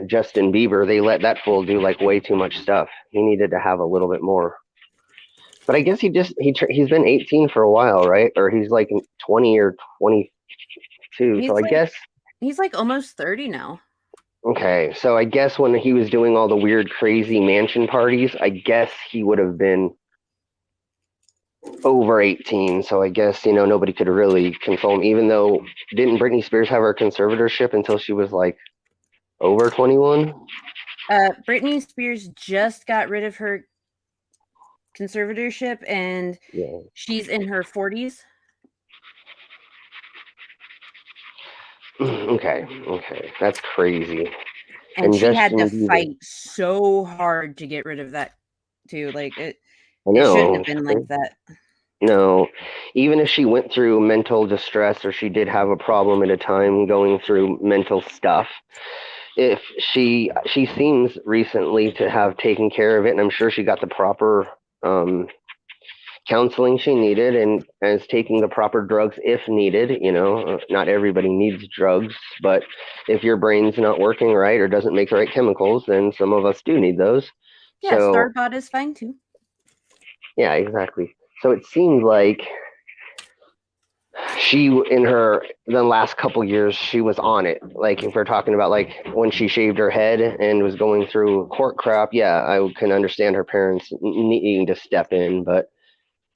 Justin Bieber. They let that fool do like way too much stuff. He needed to have a little bit more. But I guess he's been 18 for a while, right? Or he's like 20 or 22. So I guess
he's like almost 30 now.
Okay, so I guess when he was doing all the weird, crazy mansion parties, I guess he would have been over 18. So I guess, nobody could really control him, even though didn't Britney Spears have her conservatorship until she was like over 21?
Britney Spears just got rid of her conservatorship and she's in her 40s.
Okay. That's crazy.
And she had to fight so hard to get rid of that too. Like it shouldn't have been like that.
No, even if she went through mental distress or she did have a problem at a time going through mental stuff, if she seems recently to have taken care of it, and I'm sure she got the proper counseling she needed and is taking the proper drugs if needed. Not everybody needs drugs, but if your brain's not working right or doesn't make the right chemicals, then some of us do need those.
Yeah, so, Starbot is fine too.
Yeah, exactly. So it seems like she, in the last couple years, she was on it. Like if we're talking about like when she shaved her head and was going through court crap, yeah, I can understand her parents needing to step in, but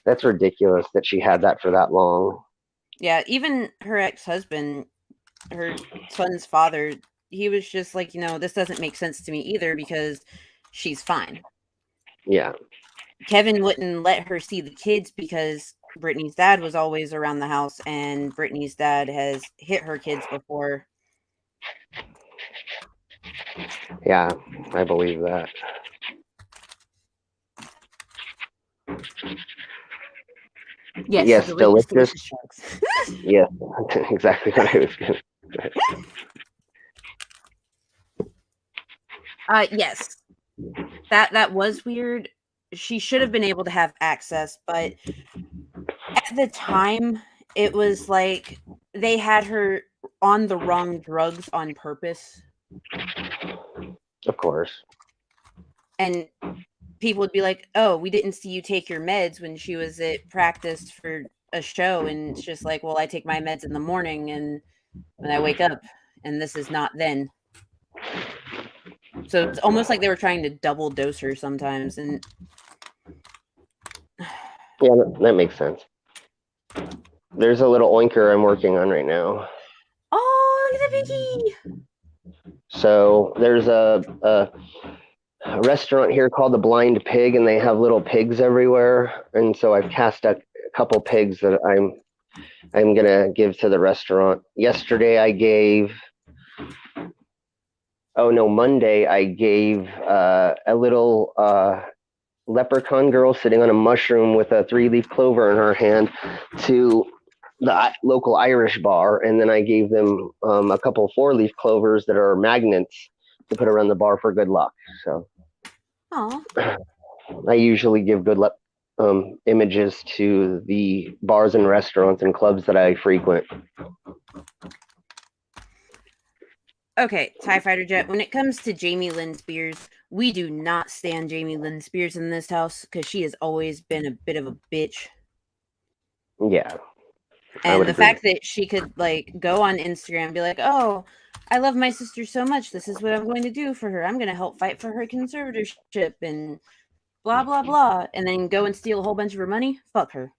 that's ridiculous that she had that for that long.
Yeah, even her ex-husband, her son's father, he was just like, this doesn't make sense to me either because she's fine.
Yeah.
Kevin wouldn't let her see the kids because Brittany's dad was always around the house and Brittany's dad has hit her kids before.
Yeah, I believe that.
Yes, delicious
sharks. Yeah, exactly what I was going to say.
Yes. That was weird. She should have been able to have access, but at the time, it was like they had her on the wrong drugs on purpose.
Of course.
And people would be like, oh, we didn't see you take your meds when she was at practice for a show. And it's just like, well, I take my meds in the morning and when I wake up, and this is not then. So it's almost like they were trying to double dose her sometimes. And
yeah, that makes sense. There's a little oinker I'm working on right now.
Oh, look at the piggy!
So there's a restaurant here called the Blind Pig, and they have little pigs everywhere. And so I've cast a couple pigs that I'm I'm gonna give to the restaurant. Yesterday I gave. Oh no, Monday I gave a little leprechaun girl sitting on a mushroom with a 3-leaf clover in her hand to the local Irish bar, and then I gave them a couple 4-leaf clovers that are magnets to put around the bar for good luck. So,
Oh,
I usually give good luck images to the bars and restaurants and clubs that I frequent.
okay, TIE Fighter Jet. When it comes to Jamie Lynn Spears, we do not stand Jamie Lynn Spears in this house because she has always been a bit of a bitch.
Yeah,
And the
agree.
fact that she could like go on Instagram and be like, "Oh, I love my sister so much. This is what I'm going to do for her. I'm going to help fight for her conservatorship and blah blah blah," and then go and steal a whole bunch of her money. Fuck her.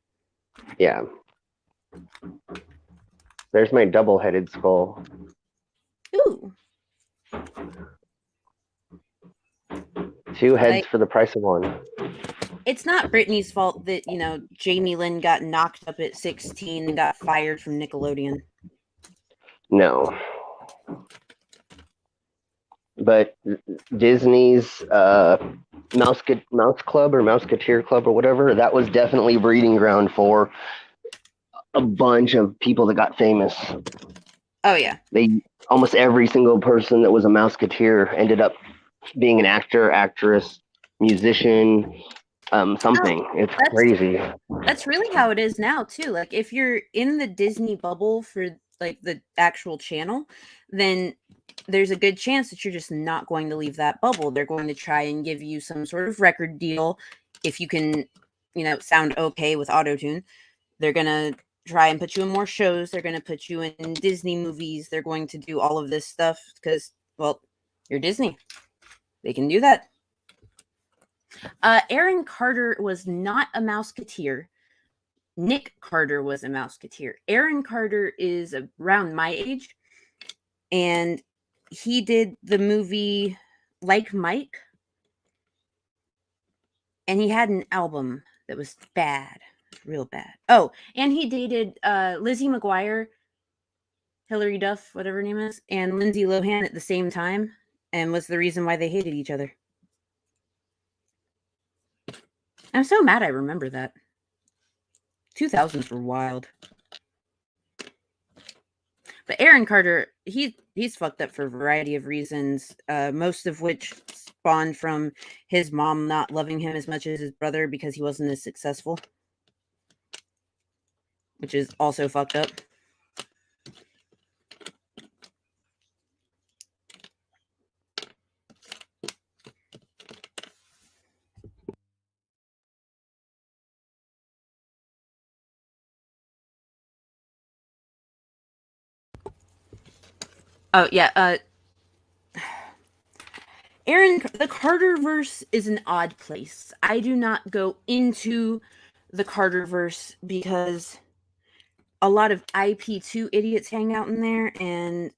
Yeah. There's my double-headed skull.
Ooh.
2 heads for the price of 1.
It's not Britney's fault that, Jamie Lynn got knocked up at 16 and got fired from Nickelodeon.
No. But Disney's Mouse Club or Mouseketeer Club or whatever, that was definitely breeding ground for a bunch of people that got famous.
Oh, yeah.
Almost every single person that was a Mouseketeer ended up being an actor, actress, musician, something. It's crazy.
That's really how it is now, too. Like, if you're in the Disney bubble for, like, the actual channel, then there's a good chance that you're just not going to leave that bubble. They're going to try and give you some sort of record deal. If you can, sound okay with autotune, they're going to try and put you in more shows. They're going to put you in Disney movies. They're going to do all of this stuff because, well, you're Disney. They can do that. Aaron Carter was not a Mouseketeer. Nick Carter was a Mouseketeer. Aaron Carter is around my age, and he did the movie Like Mike, and he had an album that was bad, real bad. Oh, and he dated Lizzie McGuire, Hilary Duff, whatever her name is, and Lindsay Lohan at the same time, and was the reason why they hated each other. I'm so mad I remember that. 2000s were wild. But Aaron Carter, he's fucked up for a variety of reasons, most of which spawned from his mom not loving him as much as his brother because he wasn't as successful, which is also fucked up. Oh, yeah, the Carterverse is an odd place. I do not go into the Carterverse because a lot of IP2 idiots hang out in there, and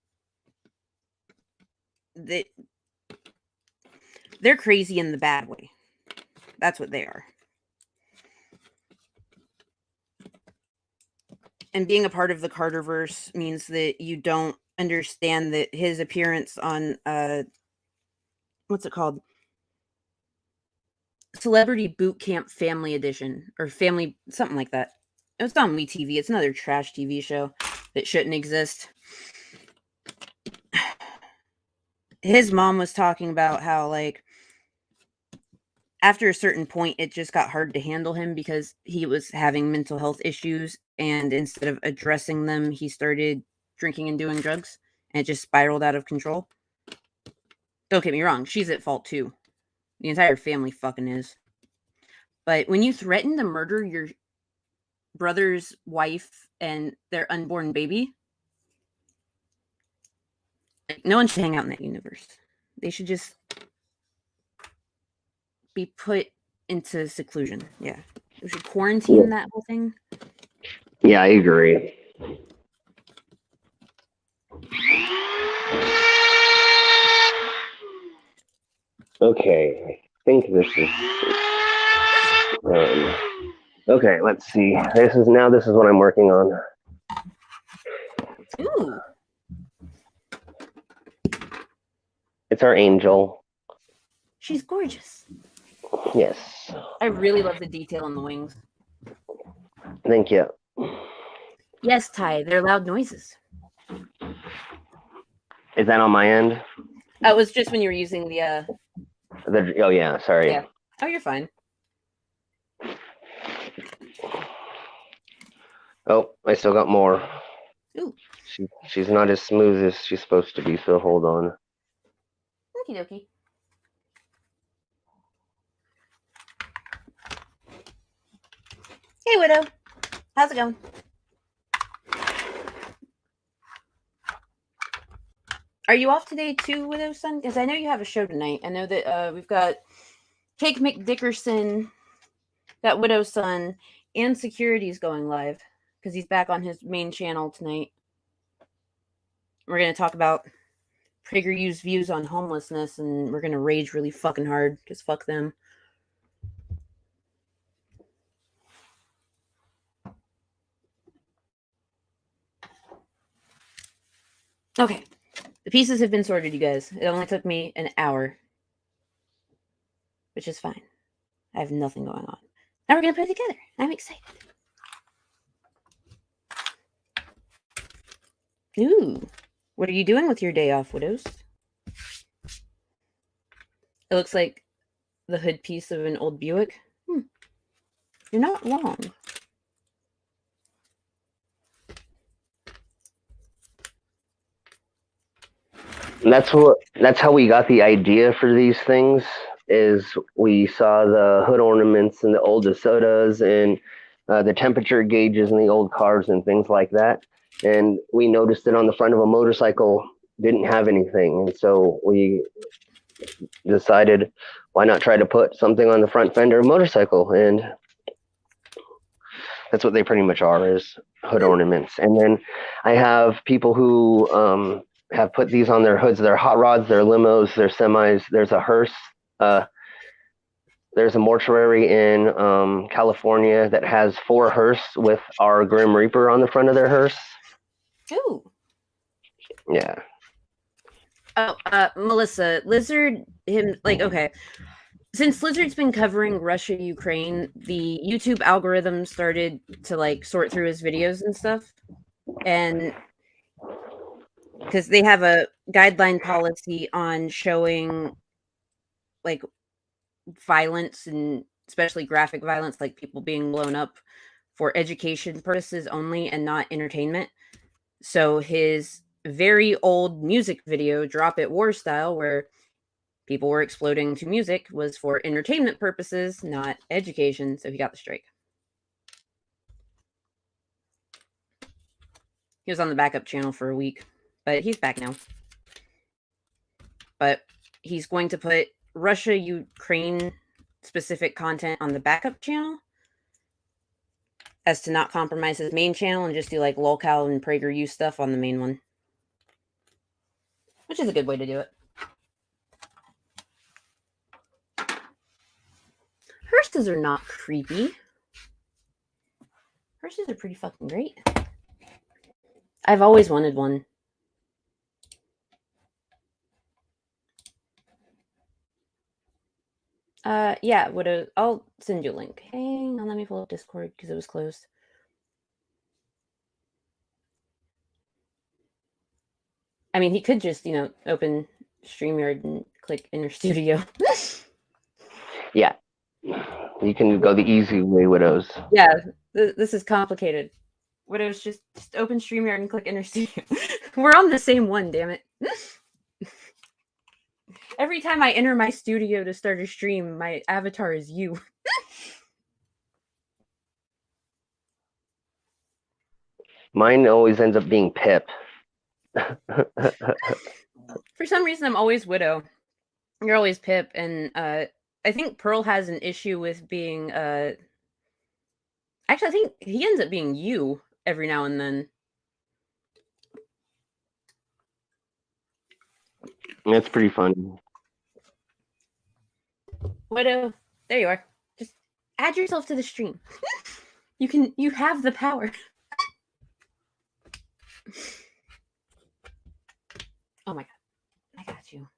they're crazy in the bad way. That's what they are. And being a part of the Carterverse means that you don't understand that his appearance on what's it called? Celebrity Boot Camp Family Edition or Family something like that. It's on WeTV. It's another trash TV show that shouldn't exist. His mom was talking about how, like, after a certain point, it just got hard to handle him because he was having mental health issues, and instead of addressing them, he started drinking and doing drugs, and it just spiraled out of control. Don't get me wrong, she's at fault too. The entire family fucking is. But when you threaten to murder your brother's wife and their unborn baby, no one should hang out in that universe. They should just be put into seclusion. Yeah. We should quarantine that whole thing.
Yeah, I agree. Okay, I think this is Okay, let's see. This is what I'm working on.
Ooh.
It's our angel.
She's gorgeous.
Yes.
I really love the detail on the wings.
Thank you.
Yes, Ty, they're loud noises.
Is that on my end?
It was just when you were using the
Oh yeah, sorry.
Yeah. Oh, you're fine.
Oh, I still got more.
Ooh.
She's not as smooth as she's supposed to be, so hold on.
Okie dokie. Hey, Widow. How's it going? Are you off today too, Widow's son? Because I know you have a show tonight. I know that we've got Cake McDickerson, got Widow's son, and Security's going live because he's back on his main channel tonight. We're going to talk about PragerU's views on homelessness, and we're going to rage really fucking hard because fuck them. Okay. The pieces have been sorted, you guys. It only took me an hour, which is fine. I have nothing going on. Now we're going to put it together. I'm excited. Ooh. What are you doing with your day off, Widows? It looks like the hood piece of an old Buick. You're not wrong.
That's how we got the idea for these things. Is we saw the hood ornaments and the old DeSotas and the temperature gauges in the old cars and things like that, and we noticed it on the front of a motorcycle didn't have anything, and so we decided why not try to put something on the front fender of a motorcycle, and that's what they pretty much are, is hood ornaments. And then I have people who have put these on their hoods, their hot rods, their limos, their semis. There's a hearse. There's a mortuary in California that has 4 hearse with our Grim Reaper on the front of their hearse.
Ooh.
Yeah.
Oh, Melissa, Lizard, okay. Since Lizard's been covering Russia, Ukraine, the YouTube algorithm started to sort through his videos and stuff. And because they have a guideline policy on showing violence, and especially graphic violence, like people being blown up, for education purposes only and not entertainment. So his very old music video, Drop It War Style, where people were exploding to music, was for entertainment purposes, not education. So he got the strike. He was on the backup channel for a week, but he's back now. But he's going to put Russia, Ukraine specific content on the backup channel as to not compromise his main channel, and just do lolcow and PragerU stuff on the main one, which is a good way to do it. Hearses are not creepy. Hearses are pretty fucking great. I've always wanted one. Yeah, I'll send you a link. Hang on, let me pull up Discord because it was closed. I mean, he could just, open StreamYard and click Inner Studio.
Yeah. You can go the easy way, Widows.
Yeah, this is complicated. Widows, just open StreamYard and click Inner Studio. We're on the same one, damn it. Every time I enter my studio to start a stream, my avatar is you.
Mine always ends up being Pip.
For some reason, I'm always Widow. You're always Pip, and I think Pearl has an issue with being actually, I think he ends up being you every now and then.
It's pretty funny.
Widow, there you are. Just add yourself to the stream. You have the power. Oh my god. I got you.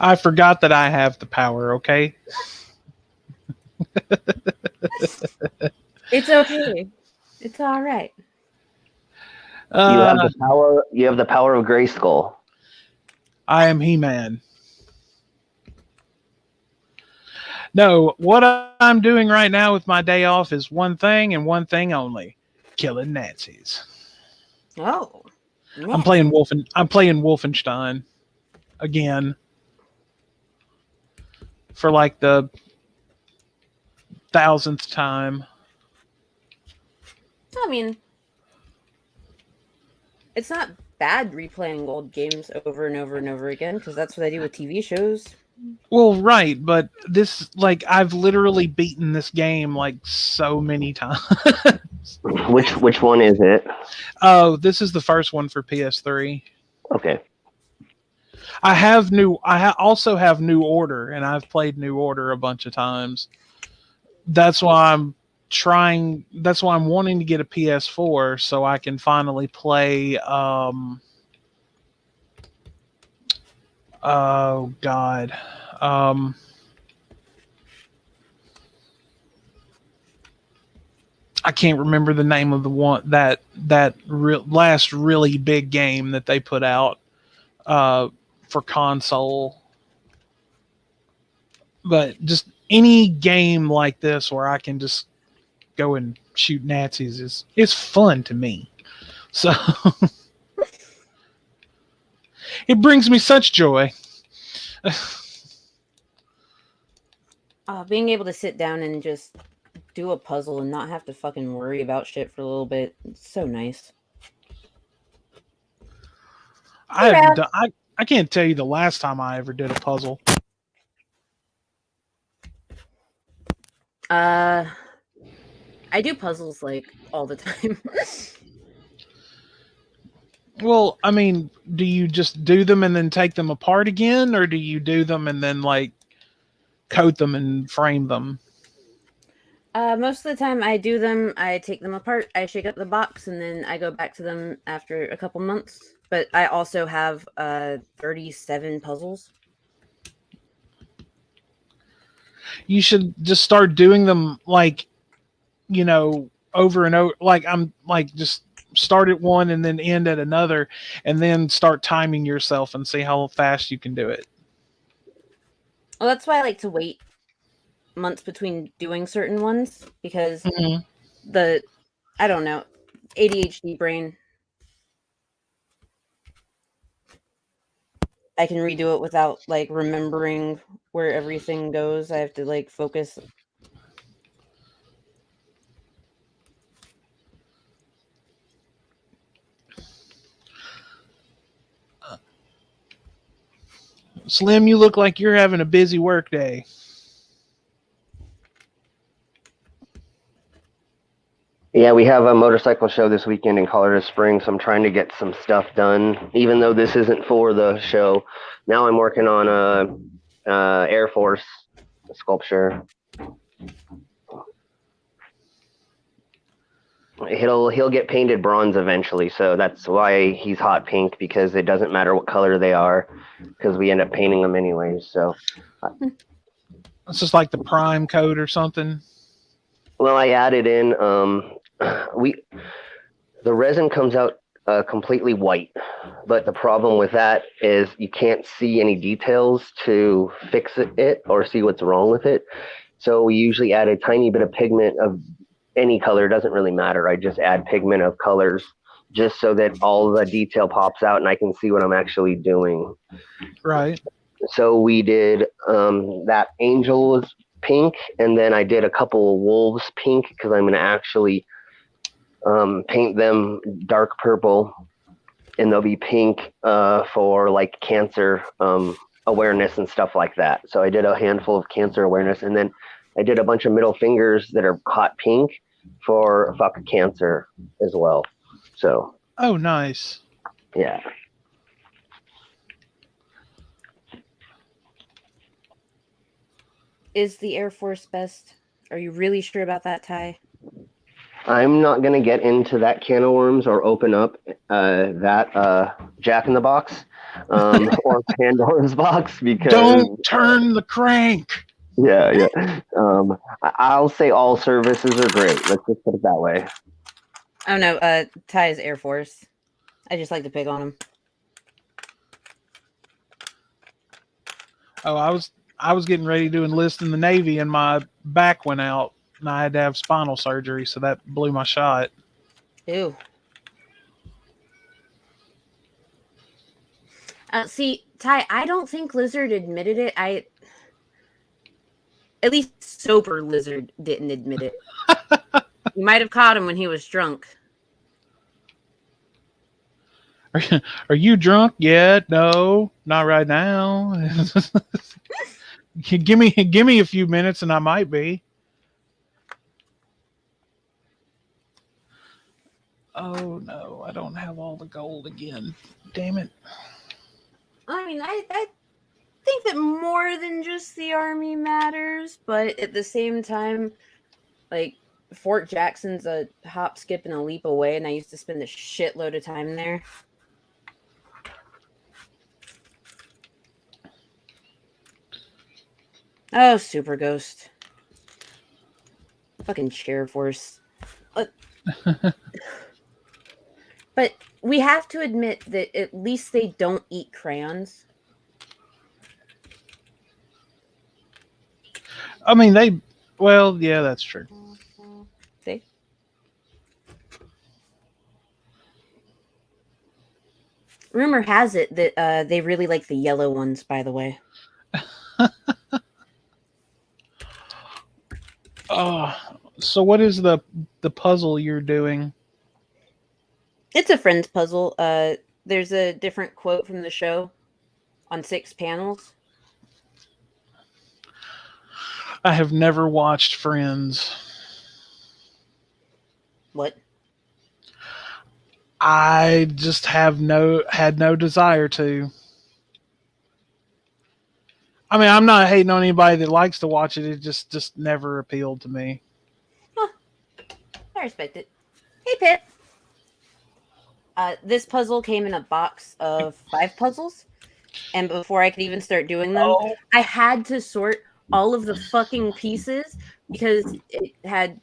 I forgot that I have the power, okay?
It's okay. It's all right.
You have the power. You have the power of Grayskull.
I am He-Man. No, what I'm doing right now with my day off is one thing and one thing only: killing Nazis.
Oh.
I'm playing Wolfenstein again for like the 1000th time.
I mean, it's not bad replaying old games over and over and over again, because that's what I do with TV shows.
Well, right, but this, like, I've literally beaten this game like so many times.
Which one is it?
Oh, this is the first one for PS3.
Okay.
I also have New Order, and I've played New Order a bunch of times. That's why I'm wanting to get a PS4 so I can finally play oh god. I can't remember the name of the one last really big game that they put out for console. But just any game like this where I can just go and shoot Nazis is fun to me. So it brings me such joy.
Being able to sit down and just do a puzzle and not have to fucking worry about shit for a little bit, it's so nice.
I can't tell you the last time I ever did a puzzle.
I do puzzles like all the time.
Well, I mean, do you just do them and then take them apart again, or do you do them and then like coat them and frame them?
Most of the time I do them, I take them apart, I shake up the box, and then I go back to them after a couple months. But I also have 37 puzzles.
You should just start doing them like, over and over. Like I'm like just start at one and then end at another, and then start timing yourself and see how fast you can do it.
Well, that's why I like to wait months between doing certain ones, because I don't know, ADHD brain. I can redo it without like remembering where everything goes. I have to like focus.
Slim, you look like you're having a busy work day.
Yeah, we have a motorcycle show this weekend in Colorado Springs. So I'm trying to get some stuff done, even though this isn't for the show. Now I'm working on a Air Force sculpture. He'll get painted bronze eventually, so that's why he's hot pink, because it doesn't matter what color they are, because we end up painting them anyways. So
It's just like the prime coat or something.
well, I added in the resin comes out completely white, but the problem with that is you can't see any details to fix it or see what's wrong with it. So we usually add a tiny bit of pigment of any color. It doesn't really matter. I just add pigment of colors just so that all the detail pops out and I can see what I'm actually doing.
Right.
So we did that angel was pink, and then I did a couple of wolves pink because I'm going to actually paint them dark purple, and they'll be pink for like cancer awareness and stuff like that. So I did a handful of cancer awareness, and then I did a bunch of middle fingers that are hot pink for fuck cancer as well. So
oh, nice.
Yeah.
is the Air Force best? Are you really sure about that, Ty?
I'm not going to get into that can of worms or open up that Jack in the Box or Pandora's box because,
Don't turn the crank.
yeah. I'll say all services are great. Let's just put it that way.
Oh no, Ty's Air Force. I just like to pick on him.
Oh, I was getting ready to enlist in the Navy, and my back went out, and I had to have spinal surgery, so that blew my shot.
Ew. See, Ty, I don't think Lizard admitted it. At least sober Lizard didn't admit it. You might have caught him when he was drunk.
Are you drunk yet? No, not right now. give me a few minutes, and I might be. Oh no, I don't have all the gold again. Damn it.
I mean, I think that more than just the Army matters, but at the same time, like, Fort Jackson's a hop, skip, and a leap away, and I used to spend a shitload of time there. Oh, Super Ghost. Fucking Chair Force. But we have to admit that at least they don't eat crayons.
I mean, well, yeah, that's true.
See? Rumor has it that they really like the yellow ones, by the way.
So what is the puzzle you're doing?
It's a friend's puzzle. There's a different quote from the show on 6 panels.
I have never watched Friends.
What?
I just had no desire to. I mean, I'm not hating on anybody that likes to watch it. It just never appealed to me.
Huh. I respect it. Hey, Pip. This puzzle came in a box of 5 puzzles, and before I could even start doing them, I had to sort all of the fucking pieces because it had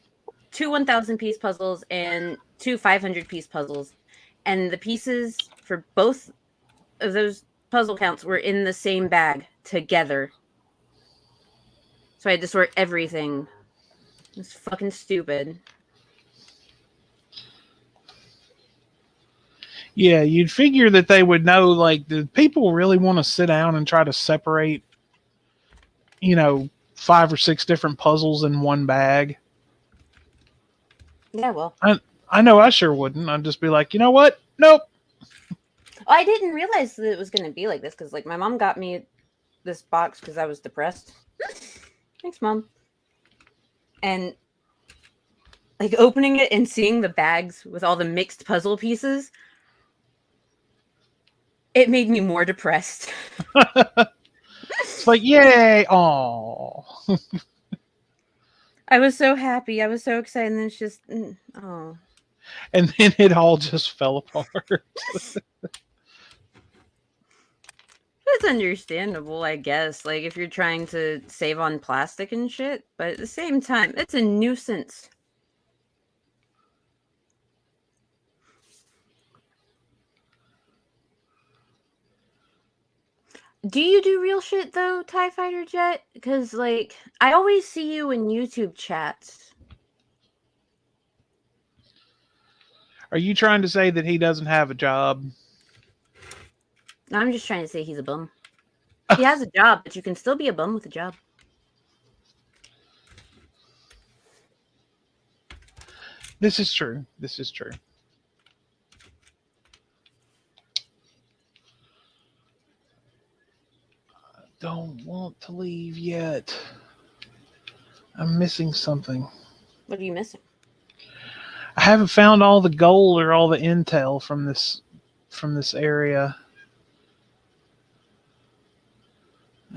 2 1,000 piece puzzles and 2 500 piece puzzles, and the pieces for both of those puzzle counts were in the same bag together. So I had to sort everything. It's fucking stupid.
Yeah, you'd figure that they would know, like, do people really want to sit down and try to separate, 5 or 6 different puzzles in one bag?
Yeah, well.
I know I sure wouldn't. I'd just be like, you know what? Nope.
I didn't realize that it was going to be like this because, like, my mom got me this box because I was depressed. Thanks, Mom. And, like, opening it and seeing the bags with all the mixed puzzle pieces, it made me more depressed.
It's like, yay! Aw.
I was so happy. I was so excited. And then it's just, oh.
And then it all just fell apart.
It's understandable, I guess. Like, if you're trying to save on plastic and shit. But at the same time, it's a nuisance. Do you do real shit, though, TIE Fighter Jet? Because, like, I always see you in YouTube chats.
Are you trying to say that he doesn't have a job?
No, I'm just trying to say he's a bum. He has a job, but you can still be a bum with a job.
This is true. This is true. I don't want to leave yet. I'm missing something.
What are you missing?
I haven't found all the gold or all the intel from this area.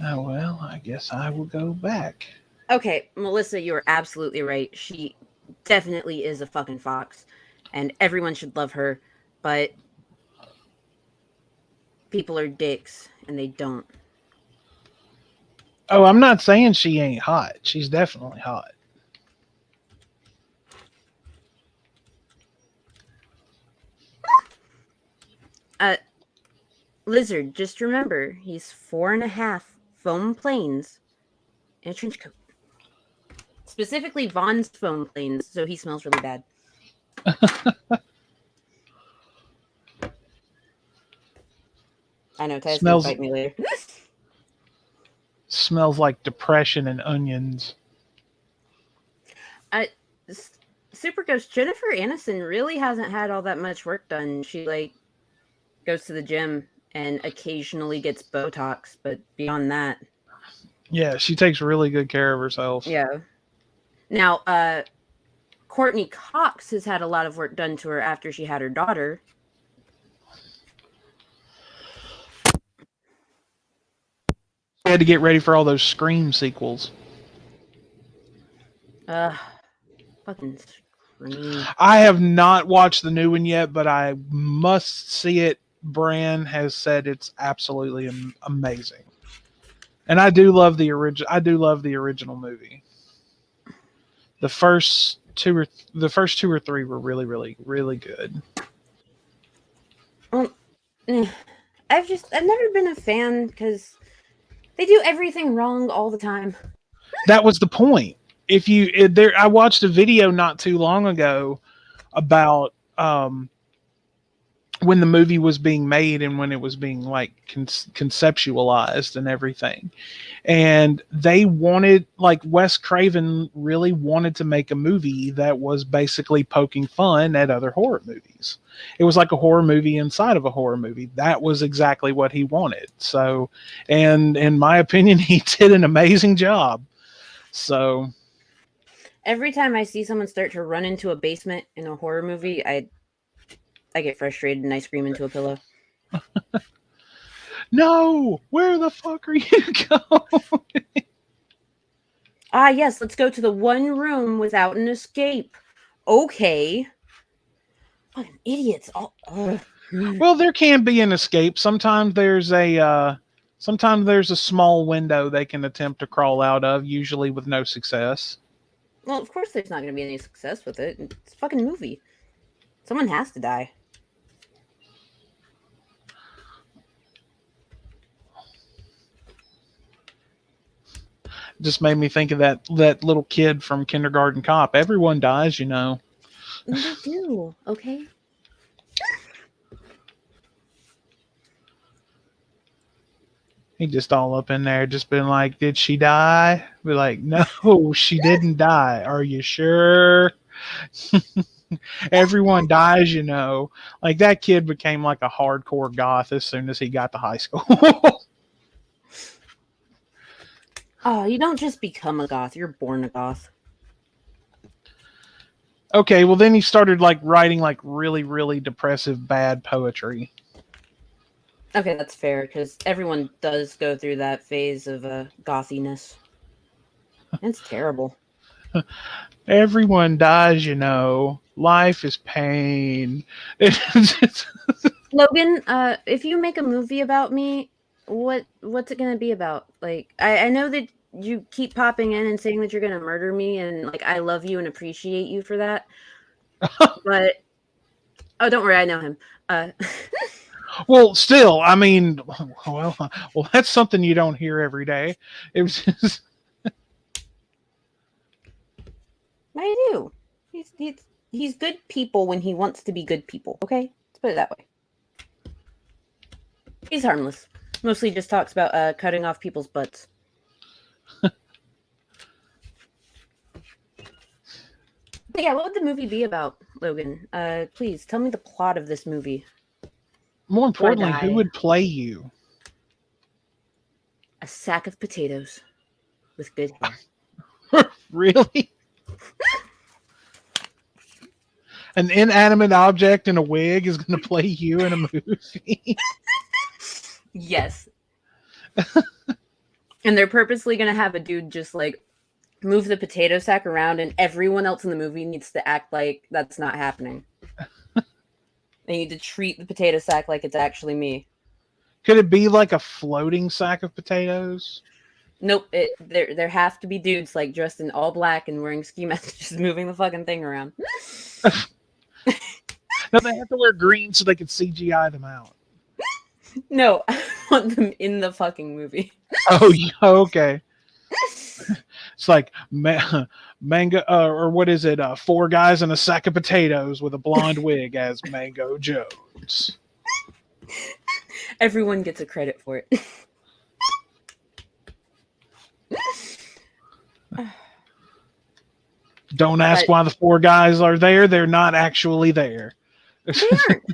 Oh well, I guess I will go back.
Okay, Melissa, you are absolutely right. She definitely is a fucking fox, and everyone should love her, but people are dicks, and they don't.
Oh, I'm not saying she ain't hot. She's definitely hot.
Uh, Lizard, just remember, he's 4.5 foam planes in a trench coat. Specifically Vaughn's foam planes, so he smells really bad. I know, Ty's gonna
Smells
fight me later.
smells like depression and onions.
I, Super Ghost Jennifer Aniston really hasn't had all that much work done. She like goes to the gym and occasionally gets Botox, but beyond that,
Yeah, she takes really good care of herself.
yeah. Now, Courtney Cox has had a lot of work done to her after she had her daughter.
She had to get ready for all those Scream sequels.
Fucking Scream.
I have not watched the new one yet, but I must see it. Bran has said it's absolutely amazing, and I do love the original. I do love the original movie. The first two or three were really, really, really good.
Well, I've never been a fan because they do everything wrong all the time.
That was the point. I watched a video not too long ago about when the movie was being made and when it was being like conceptualized and everything. And they wanted, like, Wes Craven really wanted to make a movie that was basically poking fun at other horror movies. It was like a horror movie inside of a horror movie. That was exactly what he wanted. So, and in my opinion, he did an amazing job. So
Every time I see someone start to run into a basement in a horror movie, I get frustrated and I scream into a pillow.
no, where the fuck are you going?
Yes, let's go to the one room without an escape. Okay. Fucking idiots.
Well, there can be an escape. Sometimes there's a small window they can attempt to crawl out of, usually with no success.
Well, of course there's not going to be any success with it. It's a fucking movie. Someone has to die.
Just made me think of that little kid from Kindergarten Cop. Everyone dies, you know.
They do, okay?
He just all up in there, just been like, "Did she die?" Be like, "No, she didn't die. Are you sure?" Everyone dies, you know. Like, that kid became like a hardcore goth as soon as he got to high school.
Oh, you don't just become a goth. You're born a goth.
Okay, well then he started like writing like really, really depressive, bad poetry.
Okay, that's fair, because everyone does go through that phase of gothiness. It's terrible.
Everyone dies, you know. Life is pain.
Logan, if you make a movie about me, what's it gonna be about? Like, I know that you keep popping in and saying that you're gonna murder me, and like I love you and appreciate you for that. But don't worry, I know him.
Well, still, I mean, well, that's something you don't hear every day. It was just,
I do. He's good people when he wants to be good people. Okay, let's put it that way. He's harmless. Mostly just talks about cutting off people's butts. But yeah, what would the movie be about, Logan? Please tell me the plot of this movie.
more importantly,
die.
who would play you?
A sack of potatoes with good hair.
Really? An inanimate object in a wig is going to play you in a movie?
Yes. And they're purposely going to have a dude just like move the potato sack around, and everyone else in the movie needs to act like that's not happening. They need to treat the potato sack like it's actually me.
Could it be like a floating sack of potatoes?
Nope. There have to be dudes like dressed in all black and wearing ski masks, just moving the fucking thing around.
No, they have to wear green so they can CGI them out.
No, I want them in the fucking movie.
Oh, yeah, okay. It's like Mango, or what is it? 4 guys in a sack of potatoes with a blonde wig as Mango Jones.
Everyone gets a credit for it.
Don't ask why the 4 guys are there. They're not actually there.
They aren't.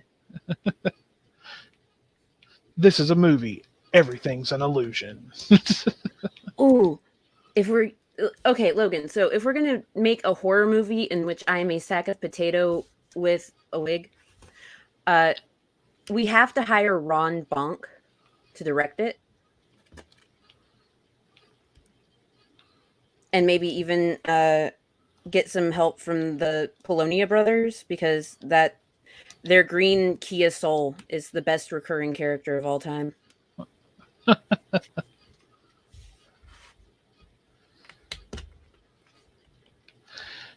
This is a movie. Everything's an illusion.
Ooh, if we're okay, Logan. So if we're gonna make a horror movie in which I am a sack of potato with a wig, we have to hire Ron Bonk to direct it, and maybe even get some help from the Polonia brothers, because their green Kia Soul is the best recurring character of all time.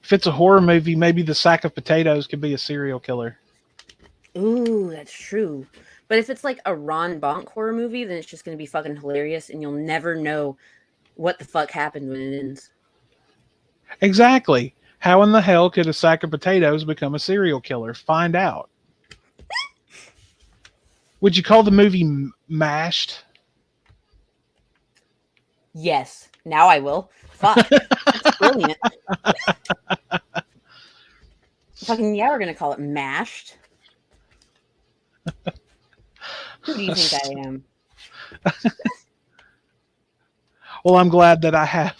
If it's a horror movie, maybe the sack of potatoes could be a serial killer.
Ooh, that's true. But if it's like a Ron Bonk horror movie, then it's just going to be fucking hilarious, and you'll never know what the fuck happened when it ends.
Exactly. How in the hell could a sack of potatoes become a serial killer? Find out. Would you call the movie Mashed?
Yes. Now I will. Fuck. That's brilliant. Fucking yeah, we're going to call it Mashed. Who do you think I am?
Well, I'm glad that I have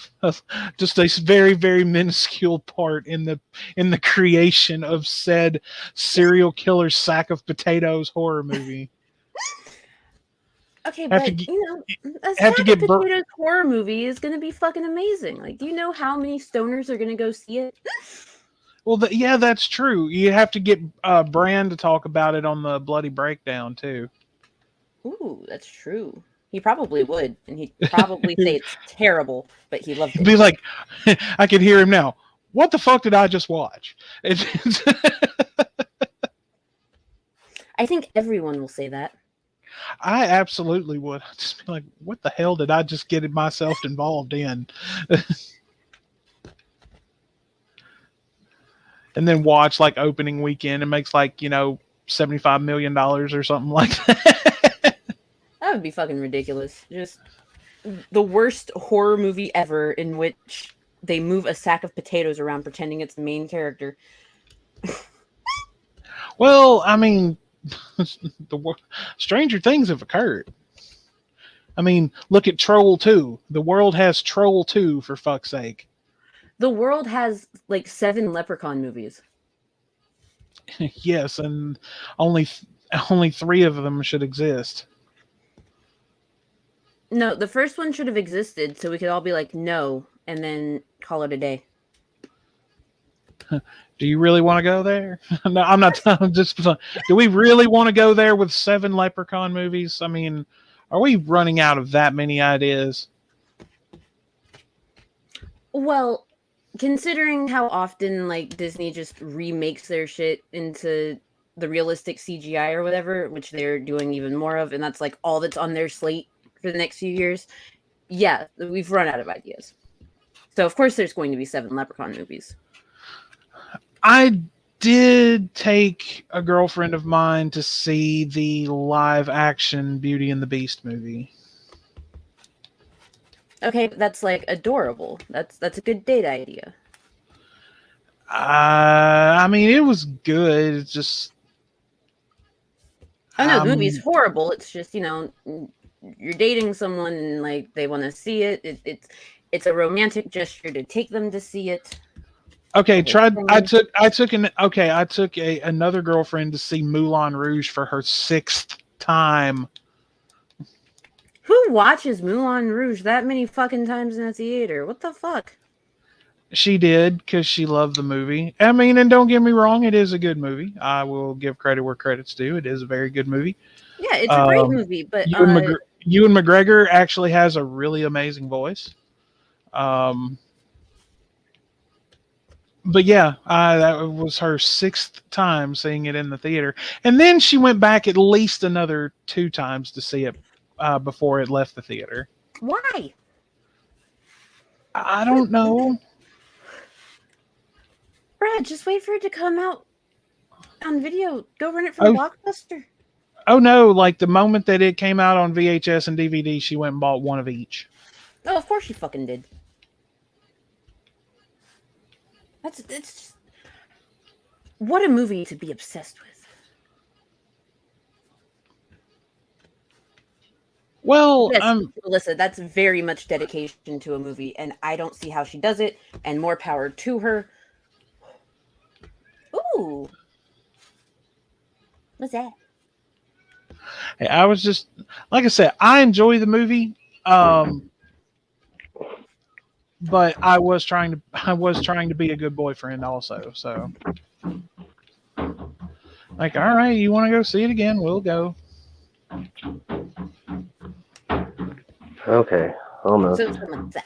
just a very, very minuscule part in the creation of said serial killer sack of potatoes horror movie.
Okay, but a sack of potatoes horror movie is going to be fucking amazing. Like, do you know how many stoners are going to go see it?
Well, yeah, that's true. You have to get Brand to talk about it on the Bloody Breakdown too.
Ooh, that's true. He probably would, and he'd probably say it's terrible, but he loved it.
He'd be like, I can hear him now. What the fuck did I just watch?
I think everyone will say that.
I absolutely would. I'd just be like, what the hell did I just get myself involved in? And then watch like opening weekend and makes like, $75 million or something like that.
That would be fucking ridiculous. Just the worst horror movie ever in which they move a sack of potatoes around pretending it's the main character.
Well, I mean, stranger things have occurred. I mean, look at Troll 2. The world has Troll 2, for fuck's sake.
The world has like 7 Leprechaun movies.
Yes, and only 3 of them should exist.
No, the first one should have existed so we could all be like, no, and then call it a day.
Do you really want to go there? No, I'm not. I'm just. Do we really want to go there with 7 Leprechaun movies? I mean, are we running out of that many ideas?
Well, considering how often like Disney just remakes their shit into the realistic CGI or whatever, which they're doing even more of, and that's like all that's on their slate for the next few years. Yeah, we've run out of ideas. So of course there's going to be 7 Leprechaun movies.
I did take a girlfriend of mine to see the live action Beauty and the Beast movie.
Okay, that's like adorable. That's a good date idea.
I mean, it was good. It's just.
Oh no, the movie's horrible. It's just, you're dating someone and like they want to see it. It's a romantic gesture to take them to see it.
Okay, I took another girlfriend to see Moulin Rouge for her 6th time.
Who watches Moulin Rouge that many fucking times in a theater? What the fuck?
She did because she loved the movie. I mean, and don't get me wrong, it is a good movie. I will give credit where credit's due. It is a very good movie.
Yeah, it's a great movie, but
Ewan McGregor actually has a really amazing voice. But yeah, that was her 6th time seeing it in the theater, and then she went back at least another 2 times to see it before it left the theater.
why?
I don't know.
Brad, just wait for it to come out on video. Go rent it from Blockbuster.
Oh no! Like the moment that it came out on VHS and DVD, she went and bought one of each.
Oh, of course she fucking did. It's just, what a movie to be obsessed with.
Well,
yes, Alyssa, that's very much dedication to a movie, and I don't see how she does it. And more power to her. Ooh, what's that?
I was just like I said, I enjoy the movie. But I was trying to be a good boyfriend also. So, like, all right, you want to go see it again? We'll go.
Okay, almost.
So what's that?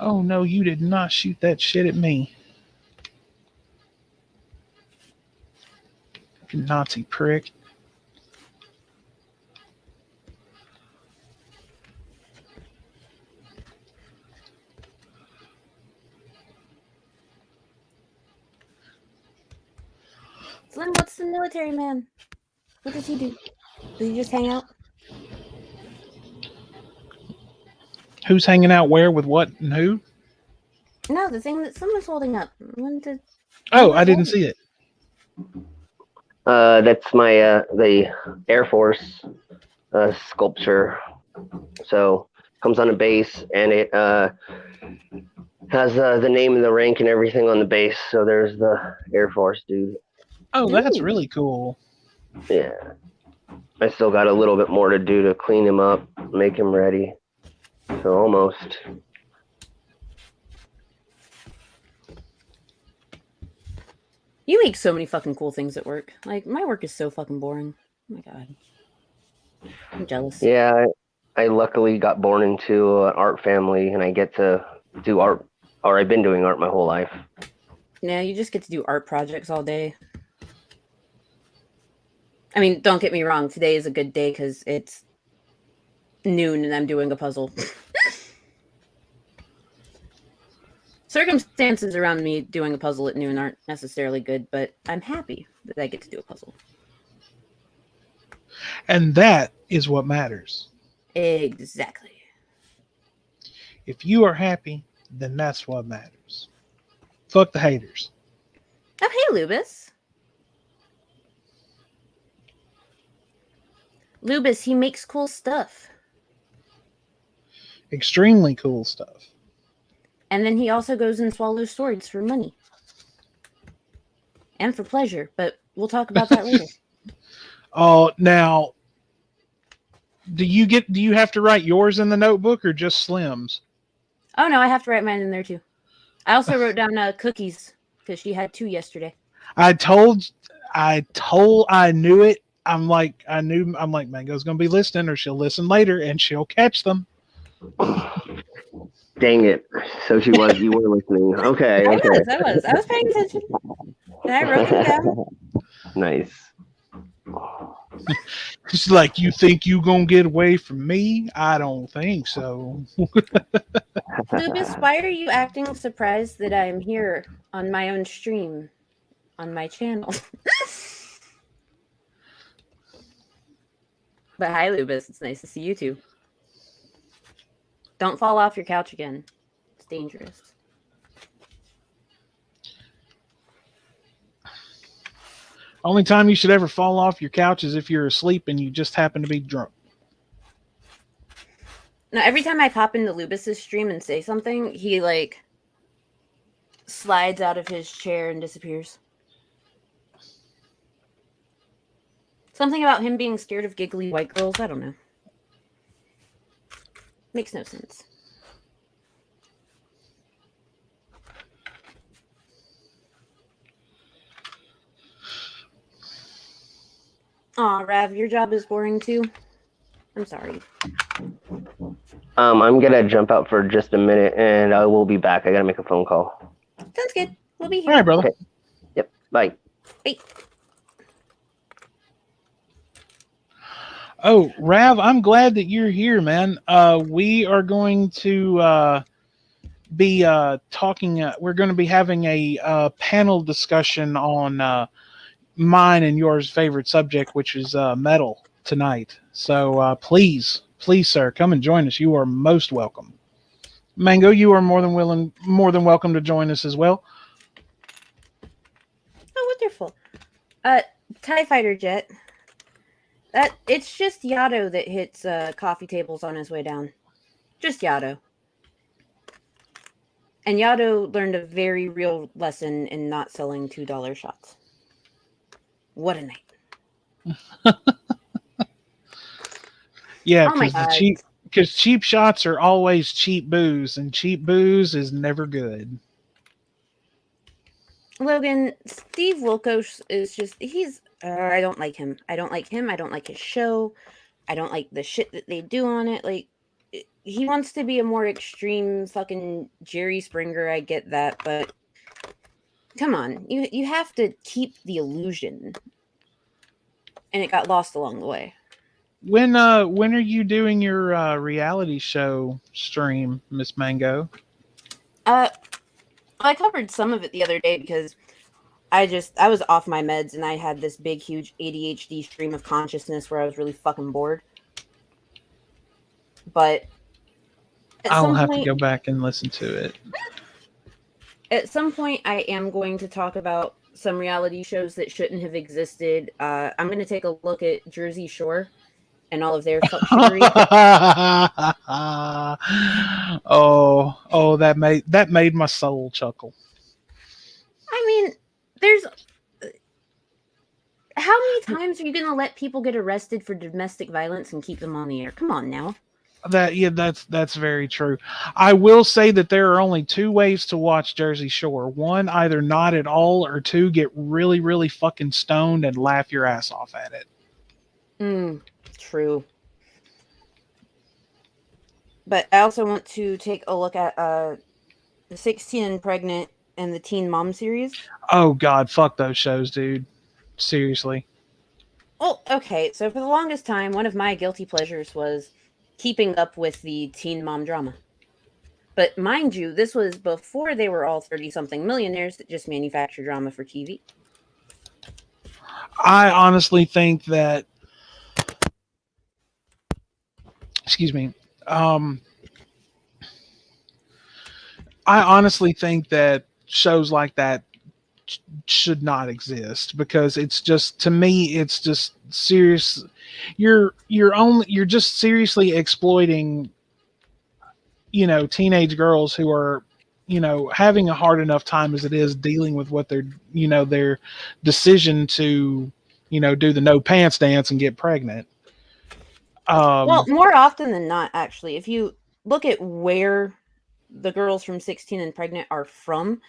Oh no, you did not shoot that shit at me. You Nazi prick.
Slim, what's the military man? What does he do? Does he just hang out?
Who's hanging out where with what and who?
No, the thing that someone's holding up.
I didn't see it.
That's my the Air Force sculpture. So comes on a base, and it has the name and the rank and everything on the base. So there's the Air Force dude.
Oh, that's really cool.
Yeah. I still got a little bit more to do to clean him up, make him ready. So almost.
You make so many fucking cool things at work. Like, my work is so fucking boring. Oh my god. I'm jealous.
Yeah, I luckily got born into an art family, and I get to do art, or I've been doing art my whole life.
Yeah, you just get to do art projects all day. I mean, don't get me wrong. Today is a good day because it's noon and I'm doing a puzzle. Circumstances around me doing a puzzle at noon aren't necessarily good, but I'm happy that I get to do a puzzle.
And that is what matters.
Exactly.
If you are happy, then that's what matters. Fuck the haters.
Oh, hey, Lubis. Lubis, he makes cool stuff.
Extremely cool stuff.
And then he also goes and swallows swords for money. And for pleasure, but we'll talk about that later.
Oh, now, do you have to write yours in the notebook or just Slim's?
Oh, no, I have to write mine in there, too. I also wrote down cookies, because she had 2 yesterday.
I knew it. I'm like, Mango's going to be listening, or she'll listen later, and she'll catch them.
Dang it. So you were listening. Okay.
I was paying attention. And I wrote them down.
Nice.
It's like, you think you going to get away from me? I don't think so.
Lucas, why are you acting surprised that I'm here on my own stream on my channel? But hi, Lubis. It's nice to see you too. Don't fall off your couch again. It's dangerous.
Only time you should ever fall off your couch is if you're asleep and you just happen to be drunk.
Now, every time I pop into Lubis's stream and say something, he like slides out of his chair and disappears. Something about him being scared of giggly white girls. I don't know. Makes no sense. Aw, Rav, your job is boring too. I'm sorry.
I'm gonna jump out for just a minute, and I will be back. I gotta make a phone call.
Sounds good. We'll be
All
here.
right, brother.
Okay. Yep. Bye.
Bye.
Oh, Rav, I'm glad that you're here, man. We are going to be talking. We're going to be having a panel discussion on mine and yours favorite subject, which is metal tonight. So please, sir, come and join us. You are most welcome. Mango, you are more than welcome to join us as well.
Oh, wonderful. TIE Fighter Jet. It's just Yato that hits coffee tables on his way down. Just Yato. And Yato learned a very real lesson in not selling $2 shots. What a night.
Yeah,
Oh my God.
because cheap shots are always cheap booze, and cheap booze is never good.
Logan, Steve Wilkos is just, I don't like him. I don't like him. I don't like his show. I don't like the shit that they do on it. Like, he wants to be a more extreme fucking Jerry Springer. I get that, but come on. You have to keep the illusion. And it got lost along the way.
When are you doing your reality show stream, Miss Mango?
I covered some of it the other day because I was off my meds and I had this big, huge ADHD stream of consciousness where I was really fucking bored. But
I'll have to go back and listen to it.
At some point, I am going to talk about some reality shows that shouldn't have existed. I'm going to take a look at Jersey Shore and all of their fuckshittery.
oh, that made my soul chuckle.
I mean, there's how many times are you going to let people get arrested for domestic violence and keep them on the air? Come on now.
That's very true. I will say that there are only two ways to watch Jersey Shore. One, either not at all, or two, get really, really fucking stoned and laugh your ass off at it.
True. But I also want to take a look at the 16 and Pregnant and the Teen Mom series.
Oh God, fuck those shows, dude. Seriously.
Oh, okay. So for the longest time, one of my guilty pleasures was keeping up with the teen mom drama. But mind you, this was before they were all 30-something millionaires that just manufacture drama for TV.
I honestly think that... Excuse me. I honestly think that shows like that should not exist, because it's just, to me, it's just serious. You're just seriously exploiting, teenage girls who are, having a hard enough time as it is dealing with what their decision to, do the no pants dance and get pregnant.
Well, more often than not, actually, if you look at where the girls from 16 and Pregnant are from,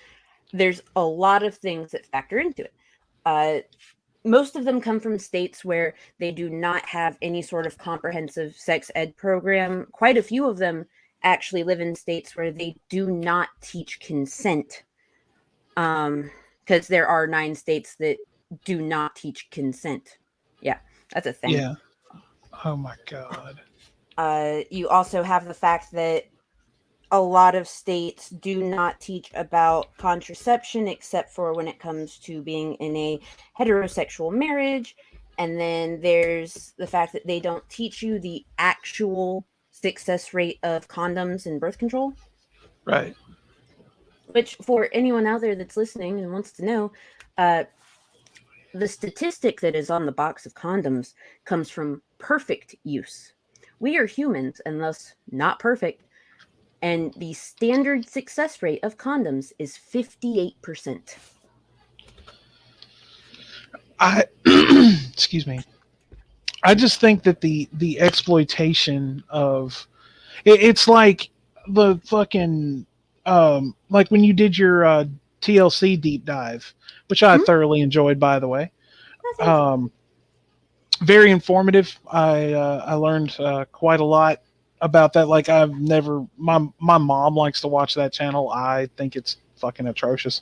there's a lot of things that factor into it. Most of them come from states where they do not have any sort of comprehensive sex ed program. Quite a few of them actually live in states where they do not teach consent. Because there are 9 states that do not teach consent. Yeah, that's a thing.
Yeah. Oh my God.
You also have the fact that a lot of states do not teach about contraception except for when it comes to being in a heterosexual marriage. And then there's the fact that they don't teach you the actual success rate of condoms and birth control.
Right.
Which, for anyone out there that's listening and wants to know, the statistic that is on the box of condoms comes from perfect use. We are humans and thus not perfect. And the standard success rate of condoms is 58%.
Excuse me. I just think that the exploitation of, It's like the fucking like when you did your TLC deep dive, which I
Hmm?
thoroughly enjoyed, by the way.
Oh, thank you.
Very informative. I learned quite a lot about that. Like I've never my mom likes to watch that channel. I think it's fucking atrocious.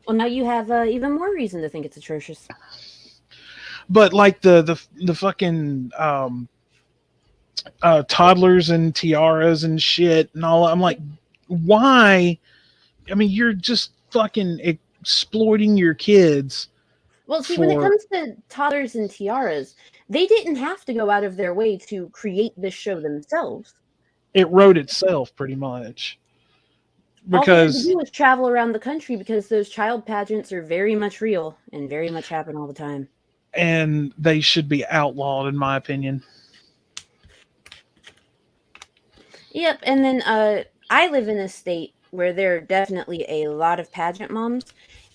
Well, now you have even more reason to think it's atrocious.
But like the fucking toddlers and tiaras and shit and all. I'm like, why? I mean, you're just fucking exploiting your kids
Well, see, when it
for
comes to toddlers and tiaras, they didn't have to go out of their way to create this show themselves.
it wrote itself pretty much
All they had to
because
do was travel around the country because those child pageants are very much real and very much happen all the time.
and they should be outlawed in my opinion.
Yep, and then I live in a state where there are definitely a lot of pageant moms,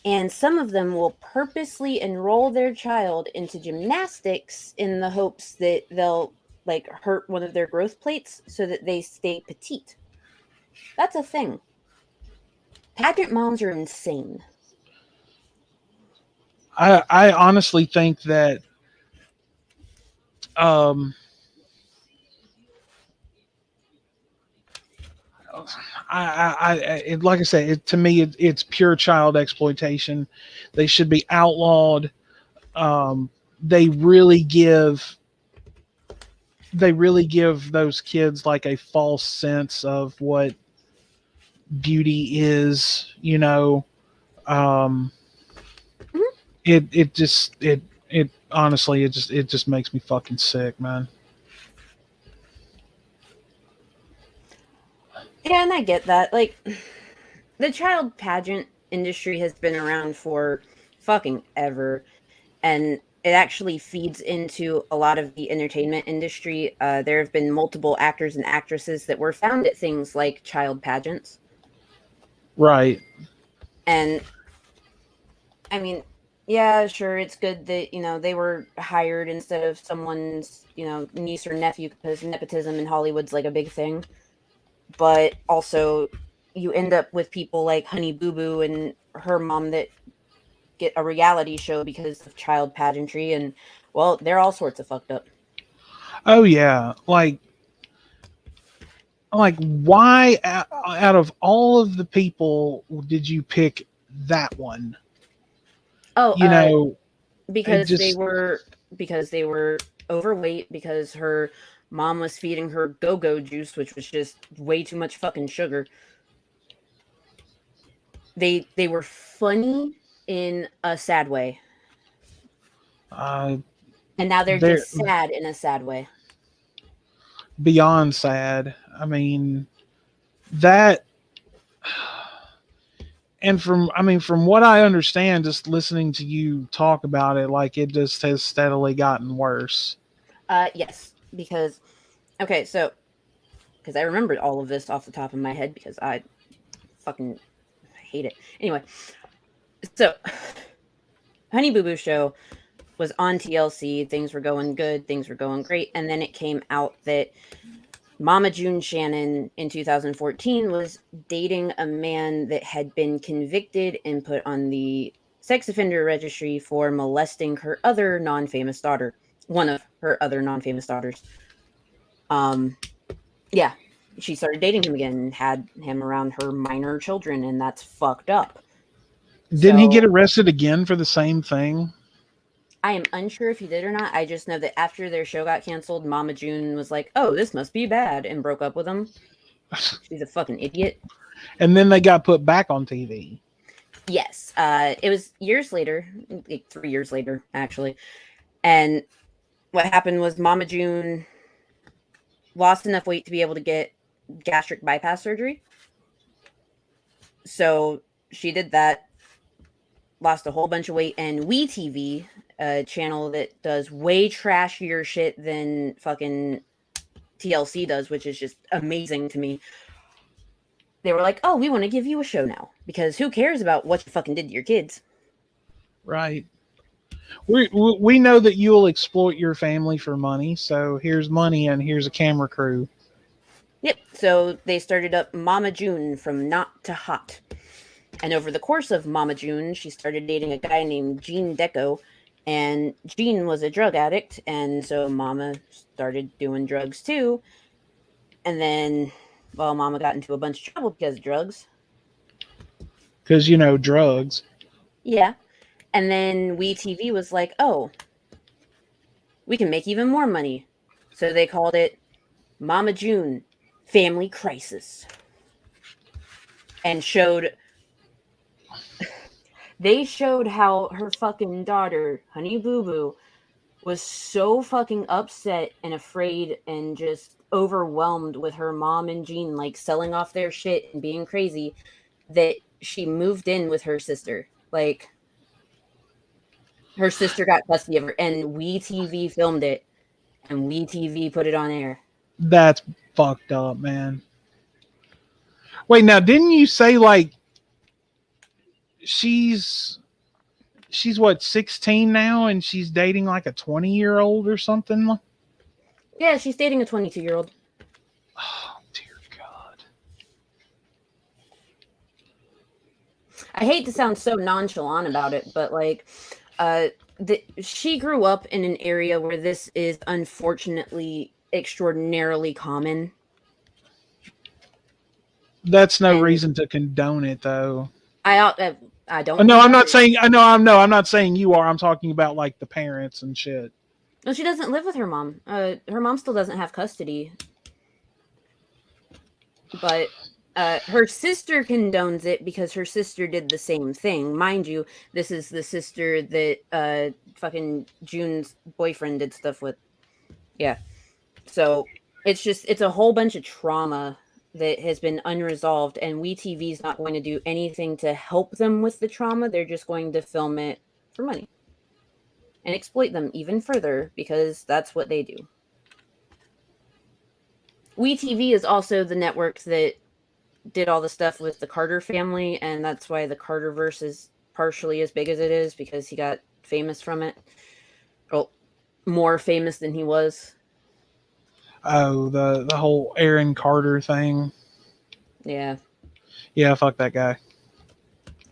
and some of them will purposely enroll their child into gymnastics in the hopes that they'll like hurt one of their growth plates so that they stay petite. That's a thing. Pageant moms are insane.
I honestly think that um like I said, to me, it's pure child exploitation. They should be outlawed. Um, they really give those kids like a false sense of what beauty is. You know, um,
Mhm.
it honestly it just makes me fucking sick, man.
Yeah, and I get that. Like, the child pageant industry has been around for fucking ever, and it actually feeds into a lot of the entertainment industry. There have been multiple actors and actresses that were found at things like child pageants.
Right.
And I mean, yeah, sure, it's good that, they were hired instead of someone's, niece or nephew because nepotism in Hollywood's like a big thing. But also, you end up with people like Honey Boo Boo and her mom that get a reality show because of child pageantry. And, well, they're all sorts of fucked up.
Oh yeah. Like why out of all of the people did you pick that one?
Oh,
You know, it
because they
just
were because they were overweight because her mom was feeding her go-go juice, which was just way too much fucking sugar. They were funny in a sad way,
uh
and now they're
they're
just sad in a sad way.
beyond sad. I mean, that and from what I understand, just listening to you talk about it, like it just has steadily gotten worse.
Yes, because okay, so because I remembered all of this off the top of my head because I fucking hate it. Anyway, so Honey Boo Boo show was on TLC. Things were going good. Things were going great. And then it came out that Mama June Shannon in 2014 was dating a man that had been convicted and put on the sex offender registry for molesting her other non-famous daughter, one of her other non-famous daughters. Um, yeah, she started dating him again and had him around her minor children, and that's fucked up.
Didn't he get
So
arrested again for the same thing?
I am unsure if he did or not. I just know that after their show got canceled, Mama June was like, "Oh, this must be bad," and broke up with him. She's a fucking idiot.
And then they got put back on TV.
Yes, it was years later, like 3 years later, actually. And what happened was Mama June lost enough weight to be able to get gastric bypass surgery. So she did that, lost a whole bunch of weight, and WeTV, a channel that does way trashier shit than fucking TLC does, which is just amazing to me. They were like, "Oh, we want to give you a show now because who cares about what you fucking did to your kids?"
Right. We know that you'll exploit your family for money, so here's money and here's a camera crew.
Yep. So they started up Mama June from not to hot. And over the course of Mama June, she started dating a guy named Gene Deco. And Gene was a drug addict. And so Mama started doing drugs too. And then, well, Mama got into a bunch of trouble because of drugs.
Because, drugs.
Yeah. And then WeTV was like, oh, we can make even more money. So they called it Mama June Family Crisis. And they showed how her fucking daughter, Honey Boo Boo, was so fucking upset and afraid and just overwhelmed with her mom and Jean like selling off their shit and being crazy that she moved in with her sister. Like, her sister got custody of her, and WeTV filmed it, and WeTV put it on air.
That's fucked up, man. Wait, now didn't you say like she's what, 16 now and she's dating like a 20-year-old or something?
Yeah, she's dating a 22-year-old.
Oh, dear God.
I hate to sound so nonchalant about it, but like she grew up in an area where this is unfortunately extraordinarily common.
That's no
And
reason to condone it, though.
I don't.
No, I'm not saying. I know. I'm not saying you are. I'm talking about like the parents and shit.
No, she doesn't live with her mom. Her mom still doesn't have custody, but her sister condones it because her sister did the same thing. Mind you, this is the sister that fucking June's boyfriend did stuff with. Yeah. So it's a whole bunch of trauma that has been unresolved, and WeTV is not going to do anything to help them with the trauma. They're just going to film it for money and exploit them even further because that's what they do. WeTV is also the network that did all the stuff with the Carter family, and that's why the Carterverse is partially as big as it is, because he got famous from it. Well, more famous than he was.
Oh, the whole Aaron Carter thing.
Yeah.
Yeah, fuck that guy.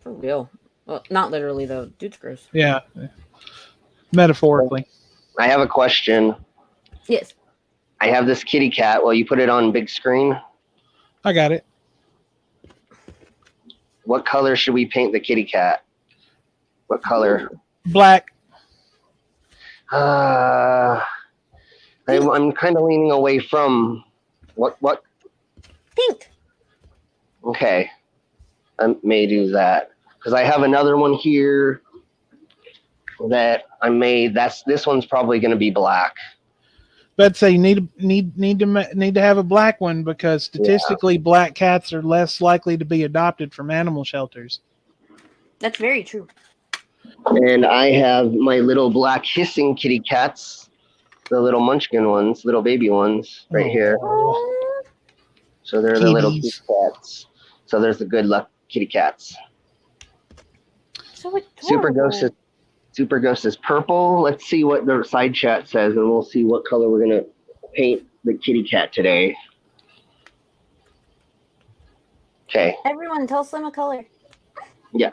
For real. Well, not literally though. Dude's gross.
Yeah. Metaphorically.
I have a question.
Yes.
I have this kitty cat. Will you put it on big screen?
I got it.
What color should we paint the kitty cat? What color?
Black.
I'm kind of leaning away from what?
Pink.
Okay, I may do that because I have another one here that I made. This one's probably going to be black.
But say need to have a black one because statistically black cats are less likely to be adopted from animal shelters.
That's very true.
And I have my little black hissing kitty cats, the little munchkin ones, little baby ones right here. So they're the little kitty cats. So there's the good luck kitty cats.
So adorable.
Super Ghost is purple. Let's see what the side chat says, and we'll see what color we're gonna paint the kitty cat today. Okay.
Everyone, tell Slim a color.
Yeah.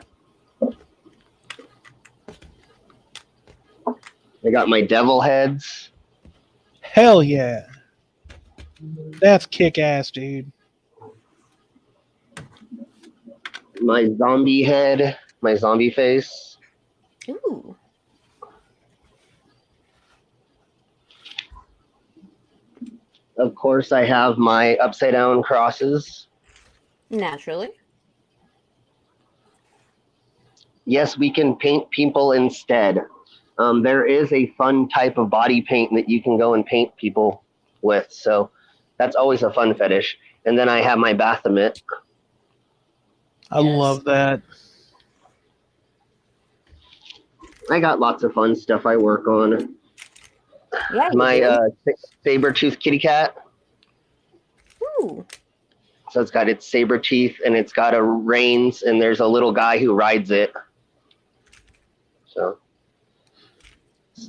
I got my devil heads.
Hell yeah. That's kick ass, dude.
My zombie head, my zombie face.
Ooh.
Of course, I have my upside down crosses.
Naturally.
Yes, we can paint people instead. There is a fun type of body paint that you can go and paint people with. So that's always a fun fetish. And then I have my Baphomet.
I love that.
I got lots of fun stuff I work on.
Yeah.
My saber-tooth kitty cat.
Ooh.
So it's got its saber teeth and it's got a reins and there's a little guy who rides it. So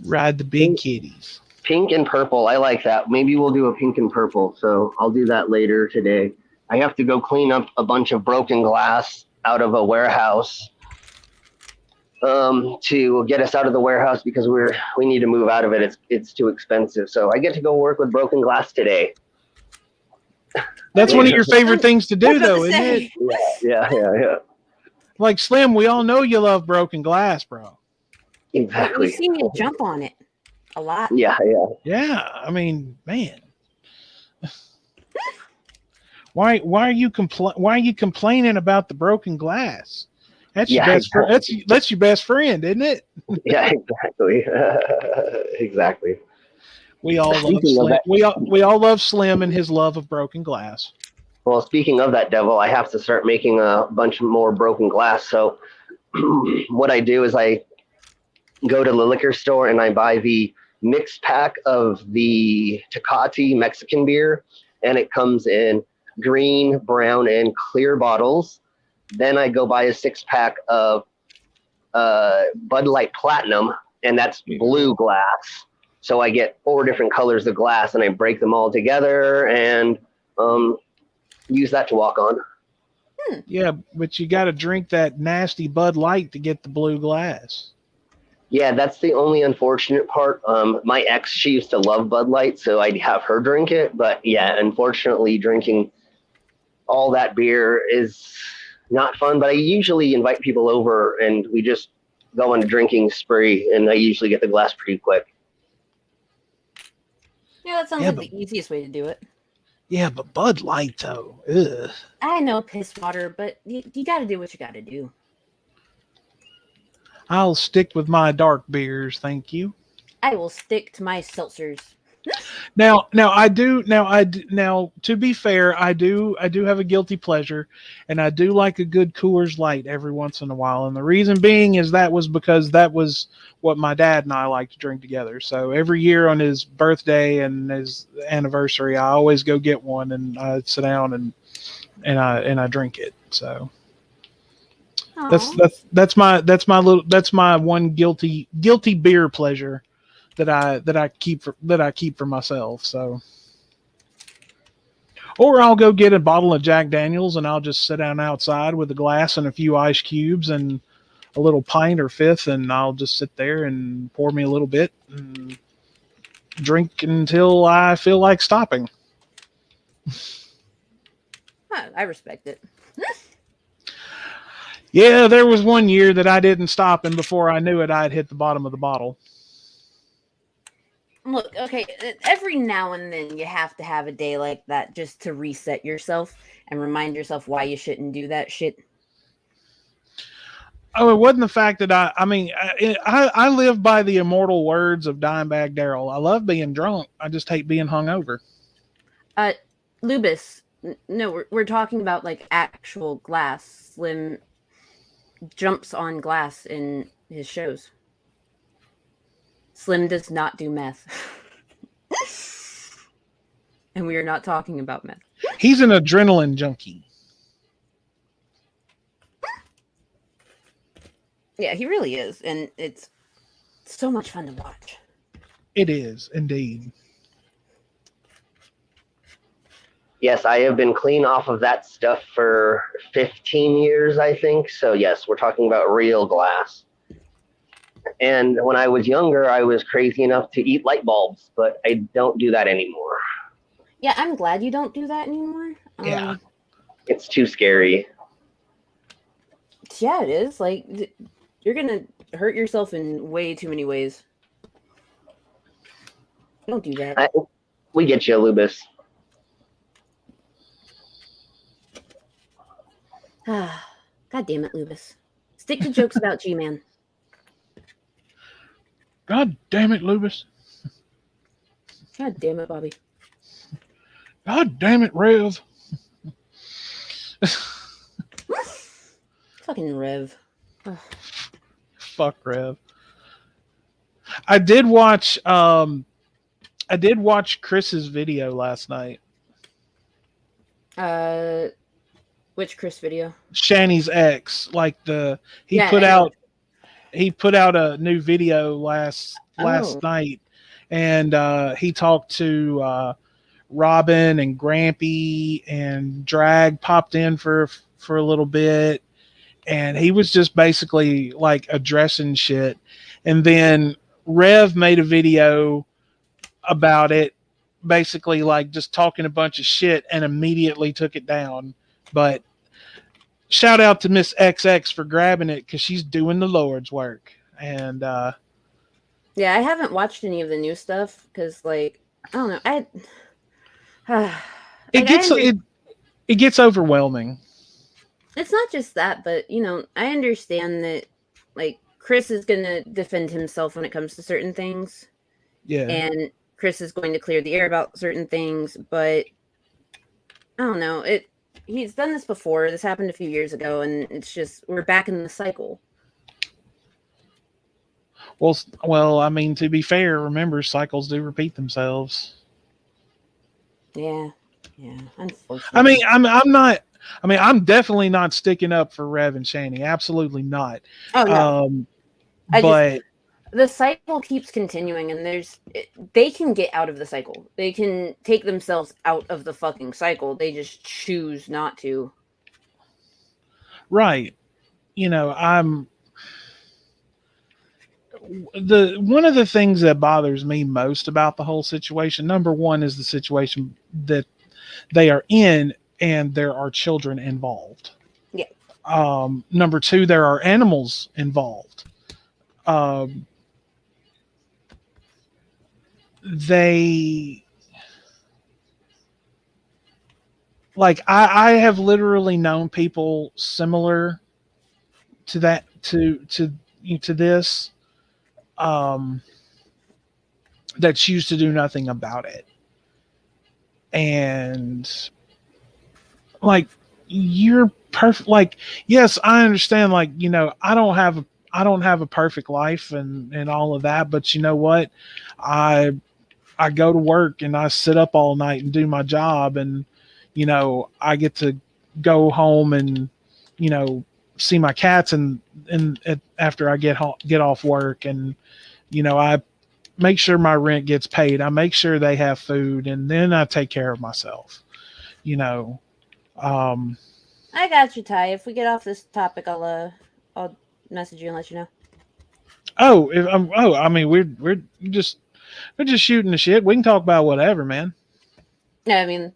ride the big kitties.
Pink and purple. I like that. Maybe we'll do a pink and purple. So I'll do that later today. I have to go clean up a bunch of broken glass out of a warehouse to get us out of the warehouse because we need to move out of it. It's too expensive. So I get to go work with broken glass today.
That's one of your favorite things to do, though, isn't it?
Yeah.
Like Slim, we all know you love broken glass, bro.
Exactly.
We've seen you jump on it a lot.
Yeah.
Yeah, I mean, man. Why are you complaining about the broken glass? That's your best friend. That's your best friend, isn't it?
Yeah, exactly. Exactly.
We all love Slim. We all love Slim and his love of broken glass.
Well, speaking of that, Devil, I have to start making a bunch more broken glass. So what I do is I go to the liquor store and I buy the mixed pack of the Tecate Mexican beer, and it comes in green, brown, and clear bottles. Then I go buy a 6-pack of Bud Light Platinum, and that's blue glass. So I get 4 different colors of glass, and I break them all together and use that to walk on.
Yeah, but you got to drink that nasty Bud Light to get the blue glass.
Yeah, that's the only unfortunate part. My ex, she used to love Bud Light, so I'd have her drink it. But yeah, unfortunately, drinking all that beer is not fun. But I usually invite people over, and we just go on a drinking spree, and I usually get the glass pretty quick.
Yeah, that sounds like the easiest way to do it.
Yeah, but Bud Light, though. Ugh.
I know piss water, but you got to do what you got to do.
I'll stick with my dark beers, thank you.
I will stick to my seltzers.
Now, to be fair, I do have a guilty pleasure, and I do like a good Coors Light every once in a while. And the reason being is because that was what my dad and I like to drink together. So every year on his birthday and his anniversary, I always go get one, and I sit down and I drink it. So that's my one guilty beer pleasure that I keep for myself. So, or I'll go get a bottle of Jack Daniels and I'll just sit down outside with a glass and a few ice cubes and a little pint or fifth, and I'll just sit there and pour me a little bit and drink until I feel like stopping.
I respect it.
Yeah, there was one year that I didn't stop, and before I knew it, I'd hit the bottom of the bottle.
Look, okay, every now and then you have to have a day like that just to reset yourself and remind yourself why you shouldn't do that shit.
Oh, it wasn't the fact that I live by the immortal words of Dimebag Darrell. I love being drunk. I just hate being hungover.
Lubis, no, we're talking about like actual glass. Slim jumps on glass in his shows. Slim does not do meth. And we are not talking about meth.
He's an adrenaline junkie.
Yeah, he really is. And it's so much fun to watch.
It is, indeed.
Yes, I have been clean off of that stuff for 15 years, I think. So yes, we're talking about real glass. And when I was younger, I was crazy enough to eat light bulbs, but I don't do that anymore.
Yeah, I'm glad you don't do that anymore.
Yeah.
It's too scary.
Yeah, it is. Like, you're going to hurt yourself in way too many ways. Don't do that.
We get you, Lubis.
God damn it, Lubis. Stick to jokes about G-Man.
God damn it, Lubis.
God damn it, Bobby.
God damn it, Rev.
Fucking Rev. Ugh.
Fuck Rev. I did watch Chris's video last night.
Which Chris video?
Shani's ex. Like he put out a new video last night, and he talked to Robin and Grampy, and Drag popped in for a little bit, and he was just basically like addressing shit. And then Rev made a video about it, basically like just talking a bunch of shit, and immediately took it down. But shout out to Miss XX for grabbing it, because she's doing the Lord's work. And
Yeah, I haven't watched any of the new stuff because, like, I don't know.
it
Like,
gets it gets overwhelming.
it's not just that, but you know, I understand that, like, Chris is gonna defend himself when it comes to certain things,
Yeah.
and Chris is going to clear the air about certain things, but I don't know. He's done this before. This happened a few years ago, and it's just we're back in the cycle.
Well, I mean, to be fair, remember, cycles do repeat themselves.
Yeah, unfortunately.
I mean, I'm not. I mean, I'm definitely not sticking up for Rev and Shani. Absolutely not.
Oh no.
But
The cycle keeps continuing, and they can get out of the cycle. They can take themselves out of the fucking cycle. They just choose not to.
right, you know, one of the things that bothers me most about the whole situation. Number one is the situation that they are in, and there are children involved.
Yeah.
Number two, there are animals involved. They like I have literally known people similar to that to this that choose to do nothing about it. And like, you're perfect. Like, yes, I understand, like, you know, I don't have a perfect life and all of that, but you know what? I go to work and I sit up all night and do my job, and you know, I get to go home and, you know, see my cats and after I get off work, and you know, I make sure my rent gets paid. I make sure they have food, and then I take care of myself. You know,
I got you, Ty. If we get off this topic, I'll message you and let you know.
I mean, we're just shooting the shit. We can talk about whatever, man.
No, I mean,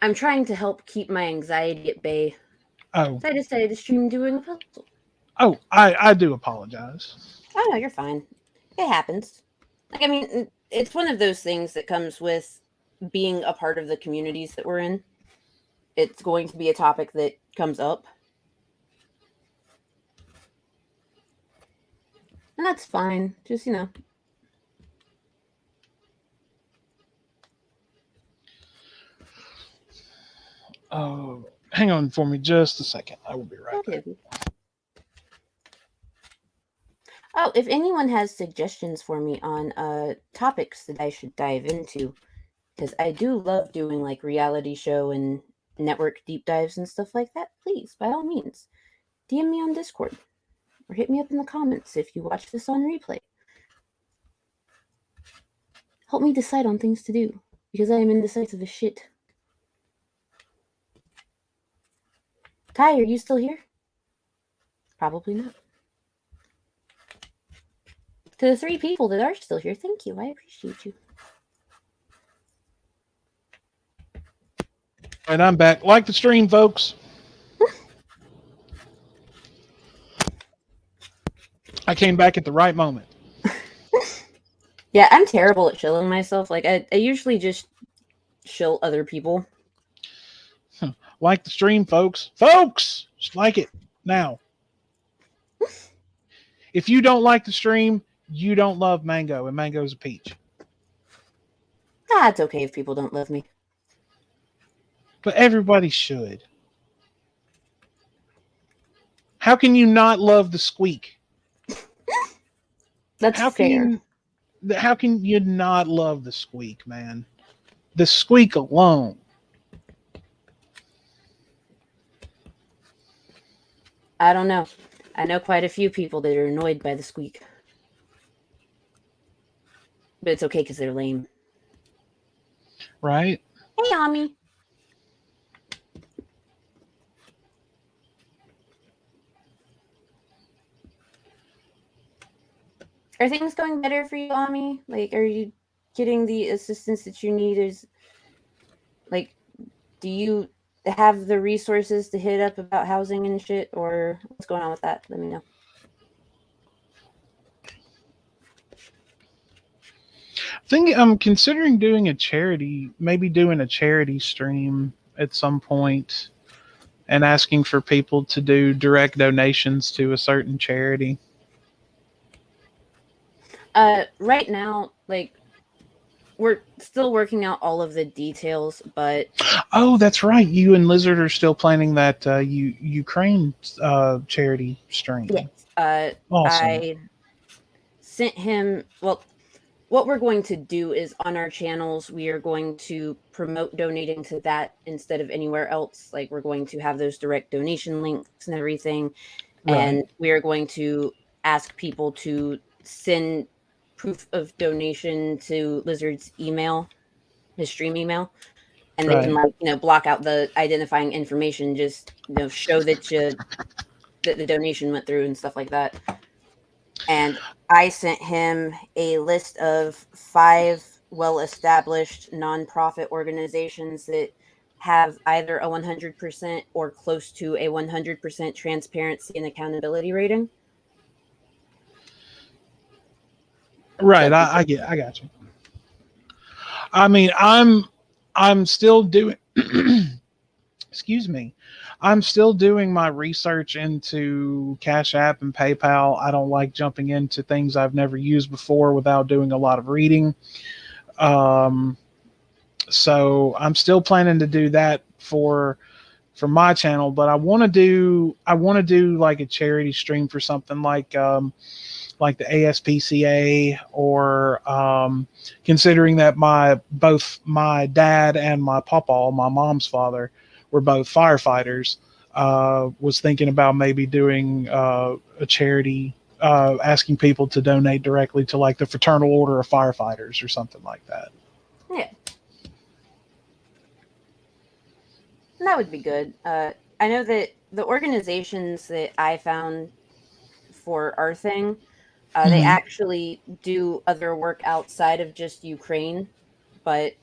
I'm trying to help keep my anxiety at bay.
Oh,
So I decided to stream doing a puzzle.
I do apologize.
Oh no, you're fine. It happens. Like, I mean, it's one of those things that comes with being a part of the communities that we're in. It's going to be a topic that comes up. And that's fine. Just, you know.
Oh, hang on for me just a second. I will be right back.
Oh, if anyone has suggestions for me on topics that I should dive into, because I do love doing like reality show and network deep dives and stuff like that, please, by all means, DM me on Discord or hit me up in the comments if you watch this on replay. Help me decide on things to do, because I am indecisive as shit. Ty, are you still here? Probably not. To the 3 people that are still here, thank you. I appreciate you.
And I'm back. Like the stream, folks. I came back at the right moment.
Yeah, I'm terrible at shilling myself. Like, I usually just shill other people.
Like the stream, folks. Folks! Just like it now. If you don't like the stream, you don't love Mango, and Mango's a peach.
Ah, it's okay if people don't love me.
But everybody should. How can you not love the squeak?
That's fair.
How can you not love the squeak, man? The squeak alone.
I don't know. I know quite a few people that are annoyed by the squeak. but it's okay because they're lame.
Right?
Hey, Ami. Are things going better for you, Ami? Like, are you getting the assistance that you need? Is like, do you have the resources to hit up about housing and shit, or what's going on with that? Let me know.
I'm considering doing maybe doing a charity stream at some point and asking for people to do direct donations to a certain charity.
Right now, like, we're still working out all of the details, but
Oh, that's right. You and Lizard are still planning that Ukraine charity stream.
yes,
Awesome.
I sent him. Well, what we're going to do is on our channels, we are going to promote donating to that instead of anywhere else. Like, we're going to have those direct donation links and everything,
Right.
and we are going to ask people to send proof of donation to Lizard's email, his stream email, and they can,
Right.
like, block out the identifying information, just show that the donation went through and stuff like that. And I sent him a list of 5 well-established nonprofit organizations that have either a 100% or close to a 100% transparency and accountability rating.
Right.
So,
I got you. I mean, I'm still doing excuse me. I'm still doing my research into Cash App and PayPal. I don't like jumping into things I've never used before without doing a lot of reading. Um, so I'm still planning to do that for my channel, but I want to do like a charity stream for something like the ASPCA, or considering that both my dad and my papa, my mom's father, were both firefighters. Was thinking about maybe doing a charity, asking people to donate directly to like the Fraternal Order of Firefighters or something like that.
yeah, that would be good. I know that the organizations that I found for our thing, they
Mm-hmm.
actually do other work outside of just Ukraine, but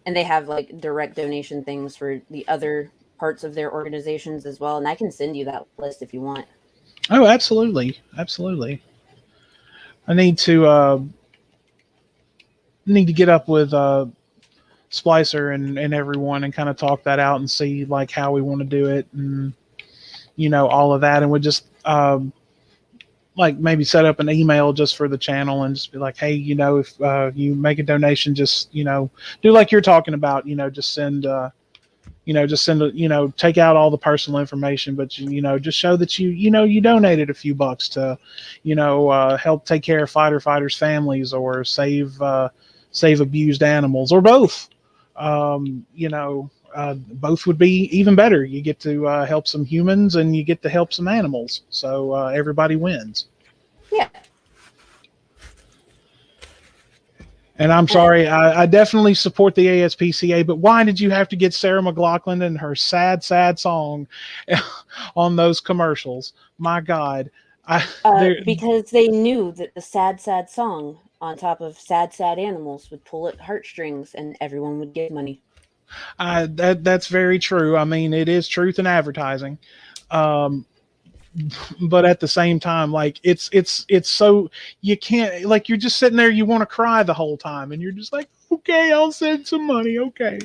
and they have like direct donation things for the other parts of their organizations as well. And I can send you that list if you want.
Oh, absolutely, absolutely. I need to get up with Splicer and everyone and kind of talk that out and see like how we want to do it, and all of that, and we just like maybe set up an email just for the channel and just be like, hey, if you make a donation, just do like you're talking about, just send take out all the personal information, but just show that you donated a few bucks to help take care of fighters families, or save abused animals, or both. Both would be even better. You get to help some humans and you get to help some animals. So everybody wins.
Yeah.
And I'm sorry, I definitely support the ASPCA, but why did you have to get Sarah McLachlan and her sad, sad song on those commercials? My God.
Because they knew that the sad, sad song on top of sad, sad animals would pull at heartstrings and everyone would get money.
That's very true. I mean, it is truth in advertising. But at the same time, like it's so, you can't, like, you're just sitting there, you want to cry the whole time, and you're just like, okay, I'll send some money. Okay.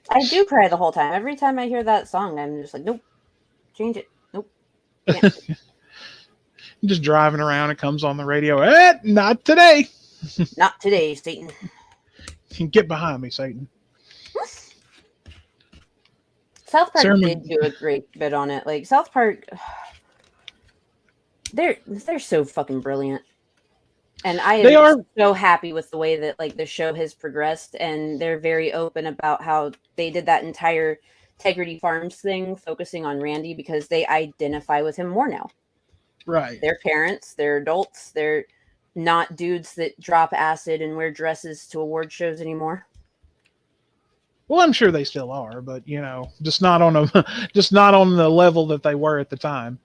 I do cry the whole time. Every time I hear that song, I'm just like, nope, change it. Nope. Can't.
Just driving around, it comes on the radio. Not today.
Not today, Satan.
Get behind me, Satan.
South Park did do a great bit on it. Like, South Park, they're so fucking brilliant. And I am so happy with the way that like the show has progressed, and they're very open about how they did that entire Integrity Farms thing, focusing on Randy because they identify with him more now.
Right.
They're parents, they're adults, they're not dudes that drop acid and wear dresses to award shows anymore.
Well, I'm sure they still are, but just not on a, just not on the level that they were at the time.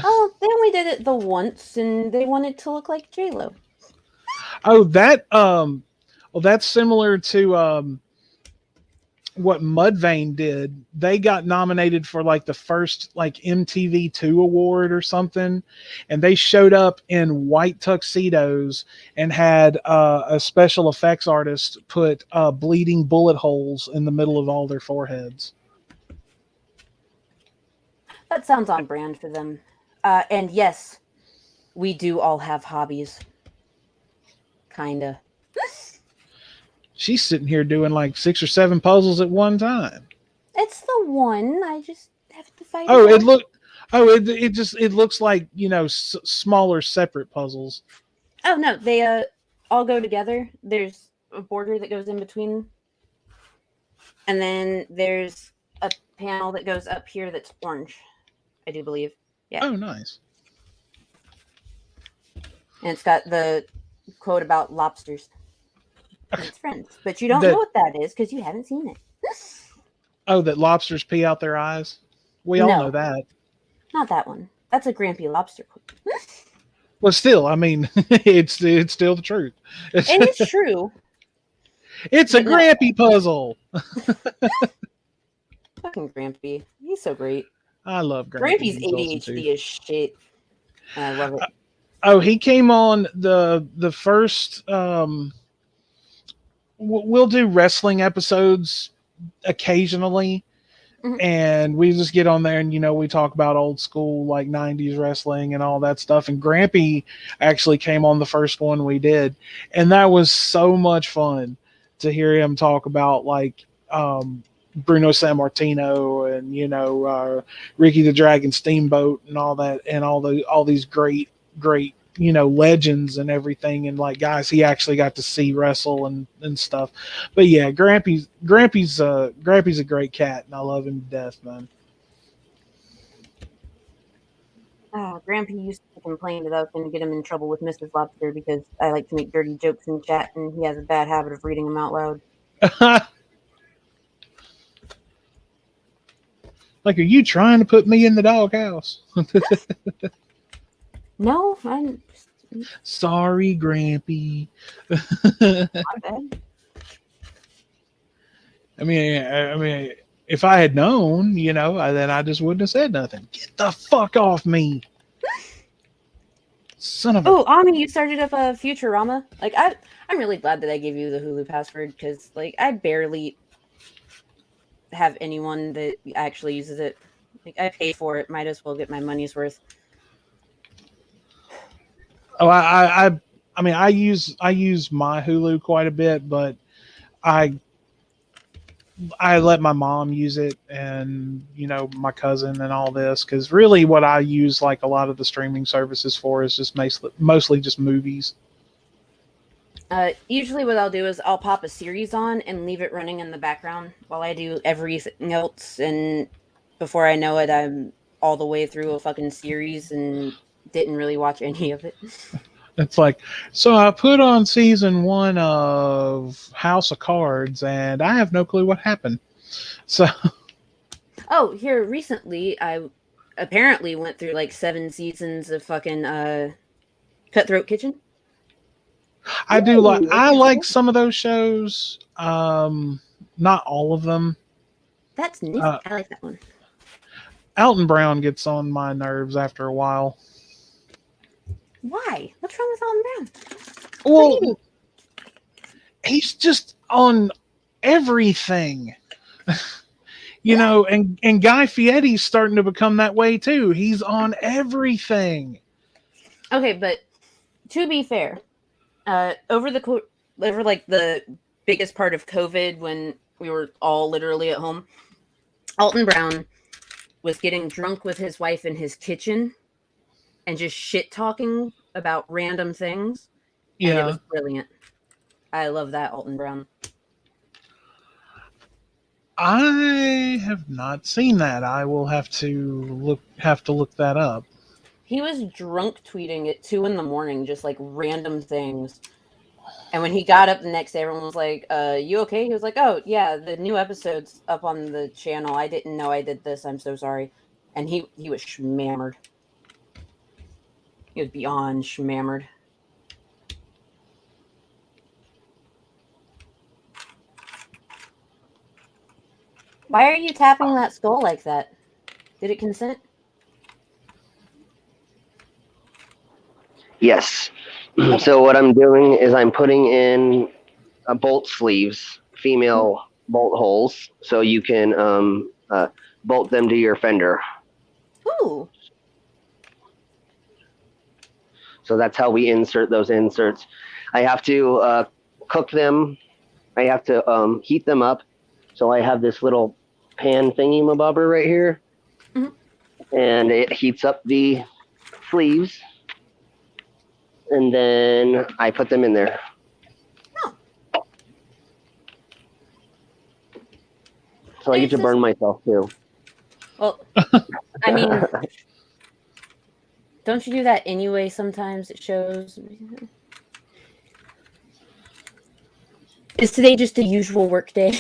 Oh, they only did it the once, and they wanted to look like J-Lo.
Oh, well, that's similar to what Mudvayne did. They got nominated for like the first like MTV2 award or something, and they showed up in white tuxedos and had a special effects artist put bleeding bullet holes in the middle of all their foreheads.
That sounds on brand for them. And yes, we do all have hobbies. Kinda.
She's sitting here doing like 6 or 7 puzzles at one time.
It's the one. I just have to fight.
Oh, it looks like smaller separate puzzles.
Oh no, they all go together. There's a border that goes in between, and then there's a panel that goes up here that's orange. I do believe. Yeah.
Oh, nice.
And it's got the quote about lobsters and its friends, but you don't know what that is because you haven't seen it.
Oh, that lobsters pee out their eyes? We all know that.
Not that one. That's a Grampy lobster quote.
Well, still, I mean, it's still the truth.
And it's true.
It's a Grampy puzzle.
Fucking Grampy. He's so great.
I love Grampy.
Grampy's ADHD as shit. And I love it.
Oh, he came on the first. We'll do wrestling episodes occasionally, and we just get on there and we talk about old school like 90s wrestling and all that stuff. And Grampy actually came on the first one we did, and that was so much fun to hear him talk about like Bruno Sammartino and Ricky the Dragon Steamboat and all that, and all these great legends and everything, and like guys he actually got to see wrestle and stuff. But yeah, Grampy's a great cat, and I love him to death, man.
Grampy used to complain that I was going to get him in trouble with Mrs. Lobster because I like to make dirty jokes in chat, and he has a bad habit of reading them out loud.
Like, are you trying to put me in the doghouse?
No, I'm
sorry, Grampy.
not bad.
I mean, if I had known, then I just wouldn't have said nothing. Get the fuck off me, son of a.
Oh, Ami, you started up a Futurama. Like, I'm really glad that I gave you the Hulu password because, like, I barely have anyone that actually uses it. Like, I pay for it. Might as well get my money's worth.
Oh, I mean, I use my Hulu quite a bit, but I let my mom use it, and my cousin and all this, because really what I use like a lot of the streaming services for is just mostly just movies.
Usually what I'll do is I'll pop a series on and leave it running in the background while I do everything else, and before I know it, I'm all the way through a fucking series and didn't really watch any of it.
It's like, so I put on season 1 of House of Cards, and I have no clue what happened. So,
oh, here recently, I apparently went through like 7 seasons of fucking Cutthroat Kitchen.
I like some of those shows. Not all of them.
That's neat. I like that one.
Alton Brown gets on my nerves after a while.
Why? What's wrong with Alton Brown?
Well, he's just on everything. And Guy Fieri's starting to become that way too. He's on everything.
Okay, but to be fair, over like the biggest part of COVID, when we were all literally at home, Alton Brown was getting drunk with his wife in his kitchen and just shit talking about random things. Yeah. And it was brilliant. I love that, Alton Brown.
I have not seen that. I will have to look that up.
He was drunk tweeting at 2 a.m, just like random things. And when he got up the next day, everyone was like, you okay? He was like, oh, yeah, the new episode's up on the channel. I didn't know I did this. I'm so sorry. And he was schmammered. He was beyond schmammered. Why are you tapping that skull like that? Did it consent?
Yes.
Okay.
So what I'm doing is I'm putting in bolt sleeves, female bolt holes, so you can bolt them to your fender.
Ooh.
So that's how we insert those inserts. I have to cook them. I have to heat them up. So I have this little pan thingy-mabobber right here.
Mm-hmm.
And it heats up the sleeves. And then I put them in there.
Oh.
So I get to burn myself too.
Well, I mean, don't you do that anyway sometimes? It shows. Is today just a usual work day?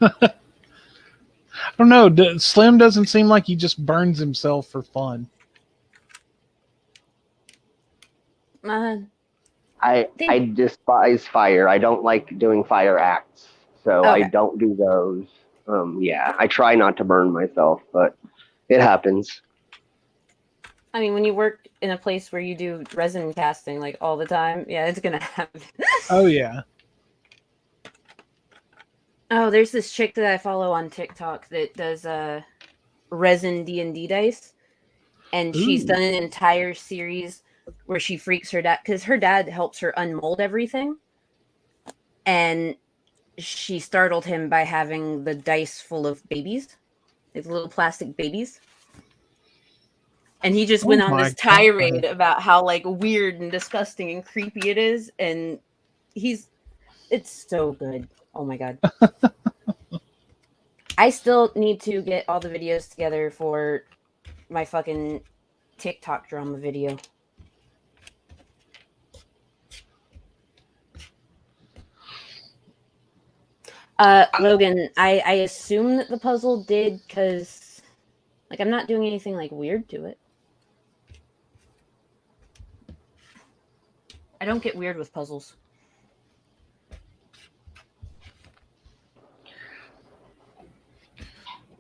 I don't know. Slim doesn't seem like he just burns himself for fun.
I despise fire. I don't like doing fire acts, so
Okay.
I don't do those. Yeah, I try not to burn myself, but it happens.
I mean, when you work in a place where you do resin casting like all the time, yeah, it's gonna happen.
Oh yeah.
Oh, there's this chick that I follow on TikTok that does resin D&D dice, and she's
Ooh.
done an entire series where she freaks her dad because her dad helps her unmold everything, and she startled him by having the dice full of babies, like little plastic babies. And he just went on this tirade about how like weird and disgusting and creepy it is, and it's so good. Oh my god. I still need to get all the videos together for my fucking TikTok drama video. Logan, I assume that the puzzle did because, like, I'm not doing anything like weird to it. I don't get weird with puzzles.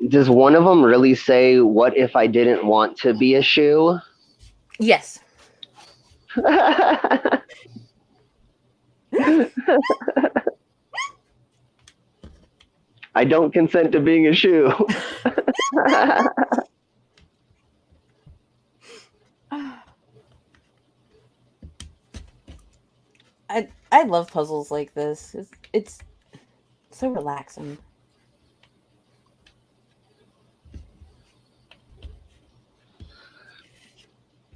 Does one of them really say, "What if I didn't want to be a shoe"?
Yes.
I don't consent to being a shoe.
I love puzzles like this. It's so relaxing.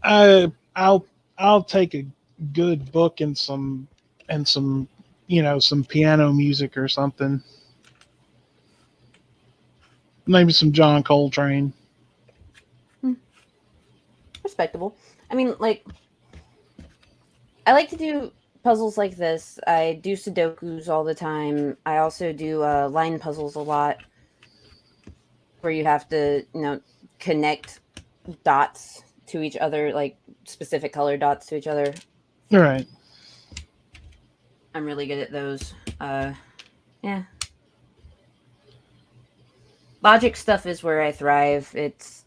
I'll take a good book and some some piano music or something. Maybe some John Coltrane.
Respectable. I mean, like, I like to do puzzles like this. I do Sudokus all the time. I also do line puzzles a lot, where you have to, connect dots to each other, like specific color dots to each other.
All right.
I'm really good at those. Yeah. Logic stuff is where I thrive. It's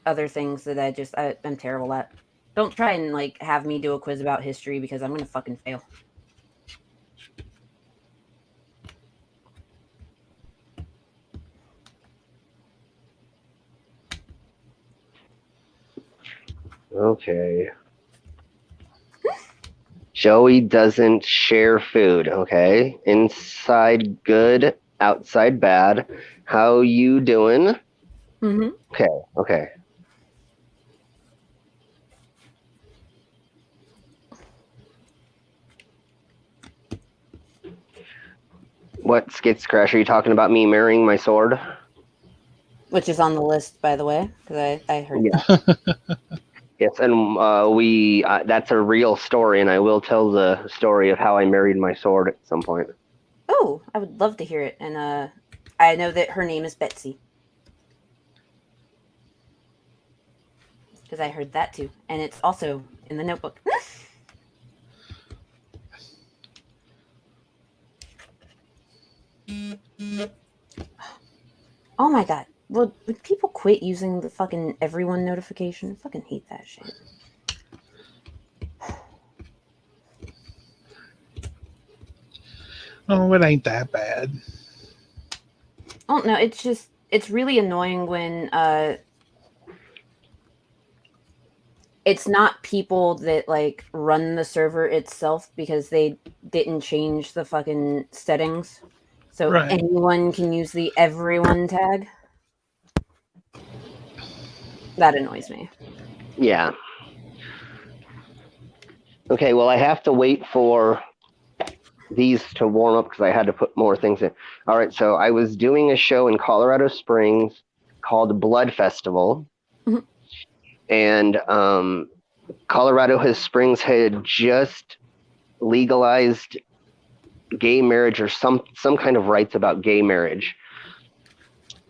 other things that I'm terrible at. Don't try and like have me do a quiz about history because I'm gonna fucking fail.
Okay. Joey doesn't share food, okay? Inside good, outside bad. How you doing?
Mm-hmm.
Okay. What skits crash? Are you talking about me marrying my sword?
Which is on the list, by the way, because I heard that.
Yes, and that's a real story, and I will tell the story of how I married my sword at some point.
Oh, I would love to hear it. And I know that her name is Betsy. Because I heard that too. And it's also in the notebook. Oh my god. Would people quit using the fucking everyone notification? I fucking hate that shit.
Oh, it ain't that bad.
Oh no, it's really annoying when it's not people that like run the server itself because they didn't change the fucking settings. So
Right.
anyone can use the everyone tag. That annoys me.
Yeah. Okay, well, I have to wait for these to warm up because I had to put more things in. All right, so I was doing a show in Colorado Springs called Blood Festival.
Mhm.
And Colorado Springs had just legalized gay marriage or some kind of rights about gay marriage.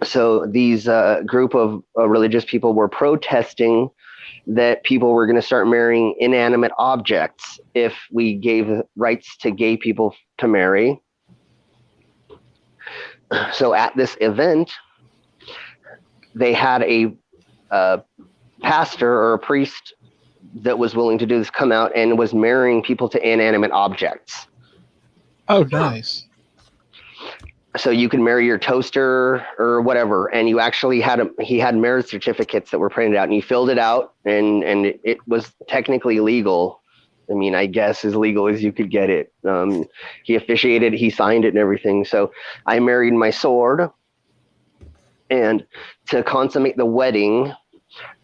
So these group of religious people were protesting that people were going to start marrying inanimate objects if we gave rights to gay people to marry. So at this event, they had a pastor or a priest that was willing to do this come out and was marrying people to inanimate objects.
Oh, nice.
So you could marry your toaster or whatever, and you actually he had marriage certificates that were printed out, and you filled it out, and it was technically legal. I mean, I guess as legal as you could get it. He officiated, he signed it and everything. So I married my sword, and to consummate the wedding,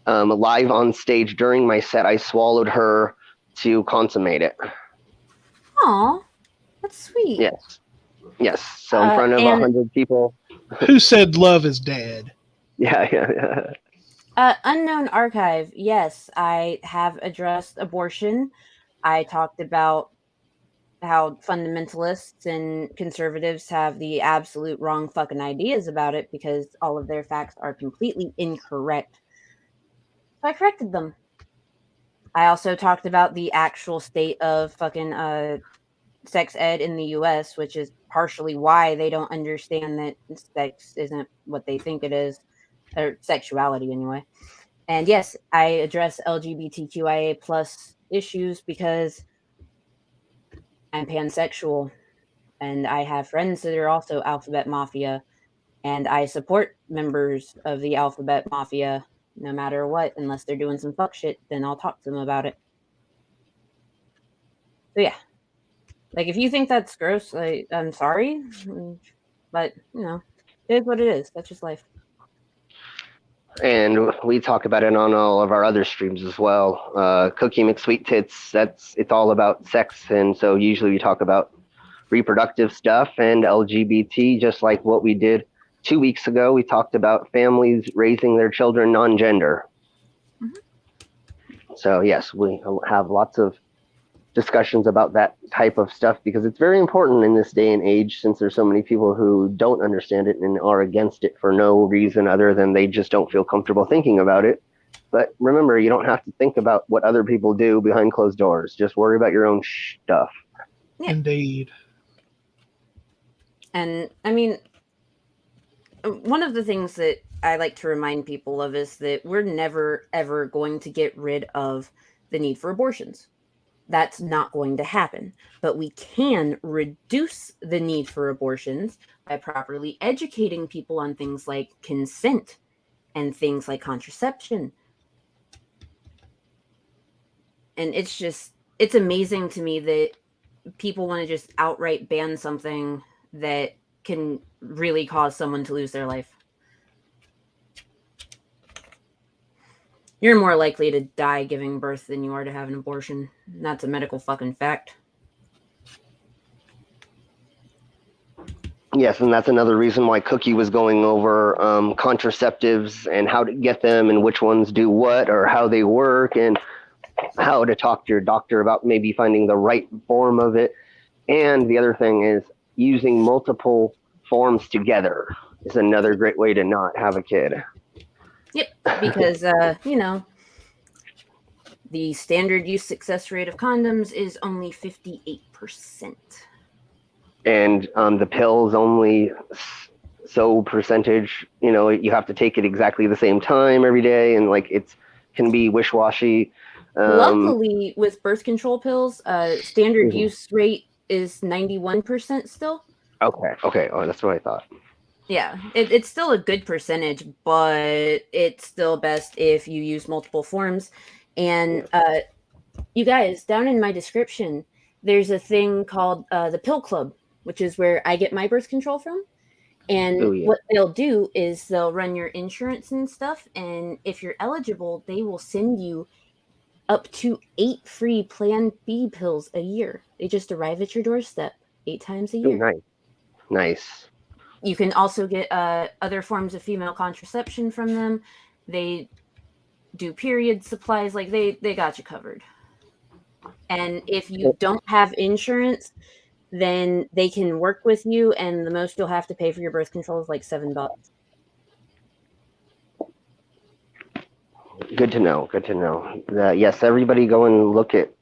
live on stage during my set, I swallowed her to consummate it.
Aw, that's sweet.
Yes. So in front of 100 people.
Who said love is dead?
Yeah.
Unknown Archive. Yes, I have addressed abortion. I talked about how fundamentalists and conservatives have the absolute wrong fucking ideas about it because all of their facts are completely incorrect. So I corrected them. I also talked about the actual state of fucking sex ed in the US, which is partially why they don't understand that sex isn't what they think it is, or sexuality anyway. And yes, I address LGBTQIA plus issues because I'm pansexual and I have friends that are also Alphabet Mafia, and I support members of the Alphabet Mafia no matter what, unless they're doing some fuck shit, then I'll talk to them about it. So yeah. Like if you think that's gross, I'm sorry. But it is what it is. That's just life.
And we talk about it on all of our other streams as well. Cookie McSweet Tits, it's all about sex, and so usually we talk about reproductive stuff and LGBT, just like what we did 2 weeks ago. We talked about families raising their children non-gender. Mm-hmm. So yes, we have lots of discussions about that type of stuff because it's very important in this day and age, since there's so many people who don't understand it and are against it for no reason other than they just don't feel comfortable thinking about it. But remember, you don't have to think about what other people do behind closed doors. Just worry about your own stuff.
Yeah.
Indeed.
And I mean, one of the things that I like to remind people of is that we're never ever going to get rid of the need for abortions. That's not going to happen. But we can reduce the need for abortions by properly educating people on things like consent and things like contraception. And it's amazing to me that people want to just outright ban something that can really cause someone to lose their life. You're more likely to die giving birth than you are to have an abortion. That's a medical fucking fact.
Yes, and that's another reason why Cookie was going over contraceptives and how to get them and which ones do what or how they work and how to talk to your doctor about maybe finding the right form of it. And the other thing is using multiple forms together is another great way to not have a kid.
Yep, because the standard use success rate of condoms is only 58%.
And the pills only so percentage, you have to take it exactly the same time every day, and like it's can be wish-washy.
Luckily, with birth control pills, standard
Mhm.
use rate is 91% still.
Okay. Oh, that's what I thought.
Yeah, it's still a good percentage, but it's still best if you use multiple forms. And you guys, down in my description, there's a thing called the Pill Club, which is where I get my birth control from. And
Oh yeah.
what they'll do is they'll run your insurance and stuff. And if you're eligible, they will send you up to 8 free Plan B pills a year. They just arrive at your doorstep 8 times a
Oh,
year.
nice.
You can also get other forms of female contraception from them. They do period supplies, like they got you covered. And if you don't have insurance, then they can work with you, and the most you'll have to pay for your birth control is like $7.
Good to know. Yes, everybody go and look at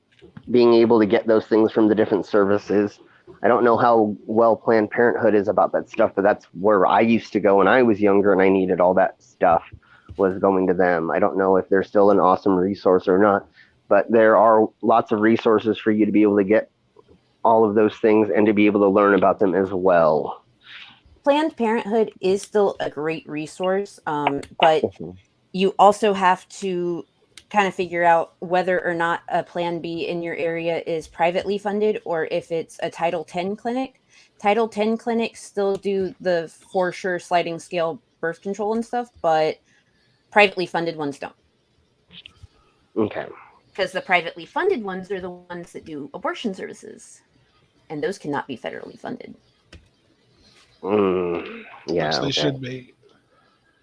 being able to get those things from the different services. I don't know how well Planned Parenthood is about that stuff, but that's where I used to go when I was younger and I needed all that stuff was going to them. I don't know if they're still an awesome resource or not, but there are lots of resources for you to be able to get all of those things and to be able to learn about them as well.
Planned Parenthood is still a great resource, but
Mhm.
you also have to kind of figure out whether or not a Plan B in your area is privately funded or if it's a Title 10 clinic. Title 10 clinics still do the for sure sliding scale birth control and stuff, but privately funded ones don't.
Okay.
Because the privately funded ones are the ones that do abortion services, and those cannot be federally funded.
Yeah.
Which they
Okay.
should be.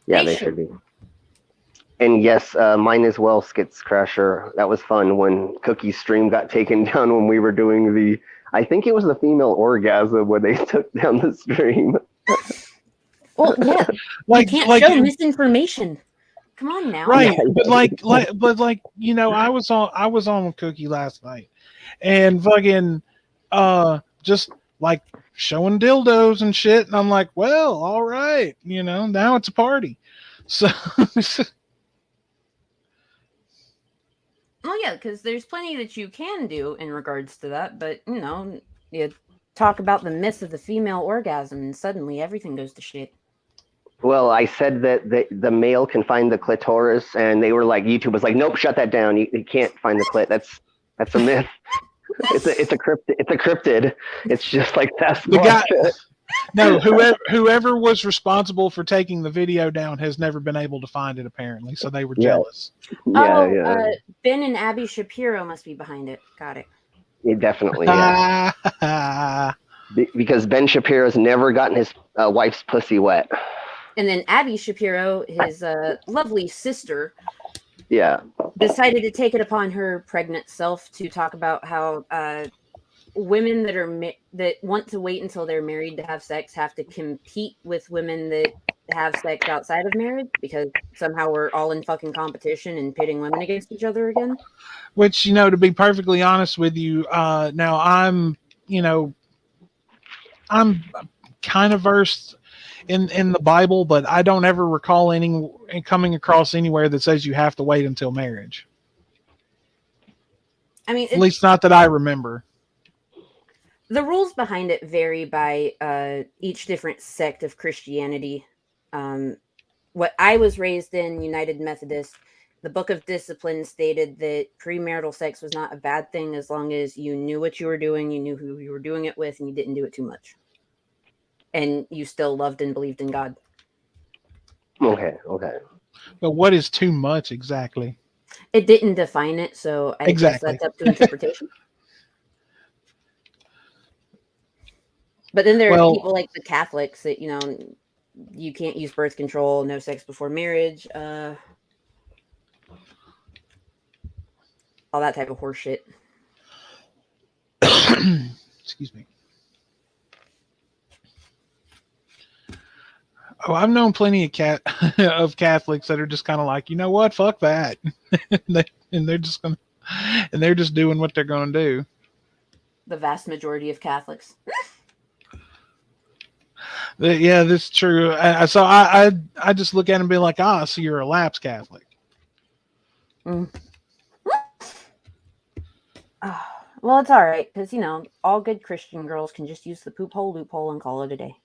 Yeah, they should be. And yes, mine as well, Skits Crasher. That was fun when Cookie's stream got taken down when we were doing I think it was the female orgasm when they took down the stream.
Well, yeah,
Like,
you can't
like,
show misinformation. Come on now.
right?
Yeah,
But like, I was on with Cookie last night, and fucking, just like showing dildos and shit, and I'm like, well, all right, now it's a party. So,
Well, yeah, because there's plenty that you can do in regards to that, but you talk about the myth of the female orgasm, and suddenly everything goes to shit.
Well, I said that the male can find the clitoris, and they were like, YouTube was like, nope, shut that down. You can't find the clit. That's a myth. It's a cryptid. It's just like
the guy,
Sasquatch.
no, whoever was responsible for taking the video down has never been able to find it apparently, so they were
Yeah.
jealous.
Yeah.
Ben and Abby Shapiro must be behind it. Got it.
Definitely, yeah. Because Ben Shapiro's never gotten his wife's pussy wet.
And then Abby Shapiro, his lovely sister,
Yeah.
decided to take it upon her pregnant self to talk about how women that want to wait until they're married to have sex have to compete with women that have sex outside of marriage because somehow we're all in fucking competition and pitting women against each other again.
Which, to be perfectly honest with you, now I'm kind of versed in the Bible, but I don't ever recall coming across anywhere that says you have to wait until marriage.
I mean,
at least not that I remember.
The rules behind it vary by each different sect of Christianity. What I was raised in, United Methodist, the Book of Discipline stated that premarital sex was not a bad thing as long as you knew what you were doing, you knew who you were doing it with, and you didn't do it too much. And you still loved and believed in God.
Okay.
But what is too much exactly?
It didn't define it, so I guess that's up to interpretation. But then there are
Well,
people like the Catholics that, you can't use birth control, no sex before marriage, all that type of horse shit.
excuse me. Oh, I've known plenty of Catholics that are just kind of like, you know what, fuck that, and they're just doing what they're going to do.
The vast majority of Catholics.
Yeah, that's true. So I just look at him and be like, so you're a lapsed Catholic.
Mm. Well, it's all right because all good Christian girls can just use the poop hole loophole and call it a day.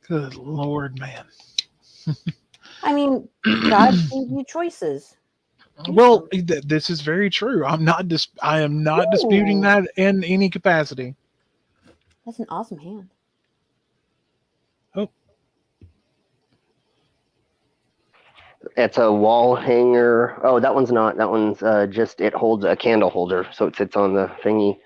Good Lord, man.
I mean, God gave you choices.
Well, this is very true. I am not disputing that in any capacity.
That's an awesome hand.
Oh,
It's a wall hanger. Oh, that one's not. That one's just, it holds a candle holder, so it sits on the thingy.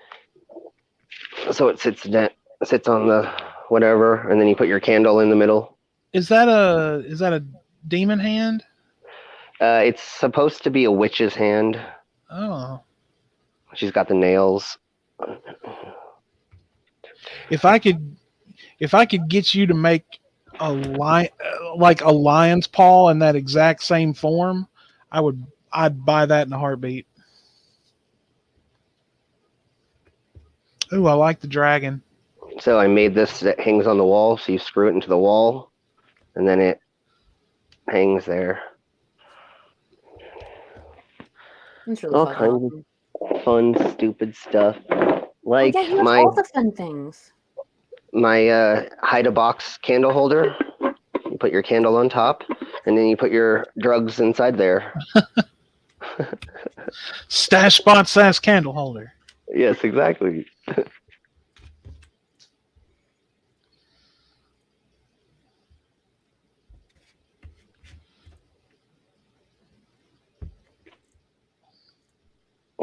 So it sits on the whatever, and then you put your candle in the middle.
is that a demon hand?
It's supposed to be a witch's hand.
Oh,
She's got the nails.
if I could get you to make like a lion's paw in that exact same form, I'd buy that in a heartbeat. Ooh, I like the dragon.
So I made this that hangs on the wall. So you screw it into the wall, and then it hangs there.
It's really
All
fucking
kinds
awesome.
of fun, stupid stuff. Like
Yeah, you have all the fun things.
my hide a box candle holder. You put your candle on top, and then you put your drugs inside there.
Stash spot / candle holder.
Yes, exactly.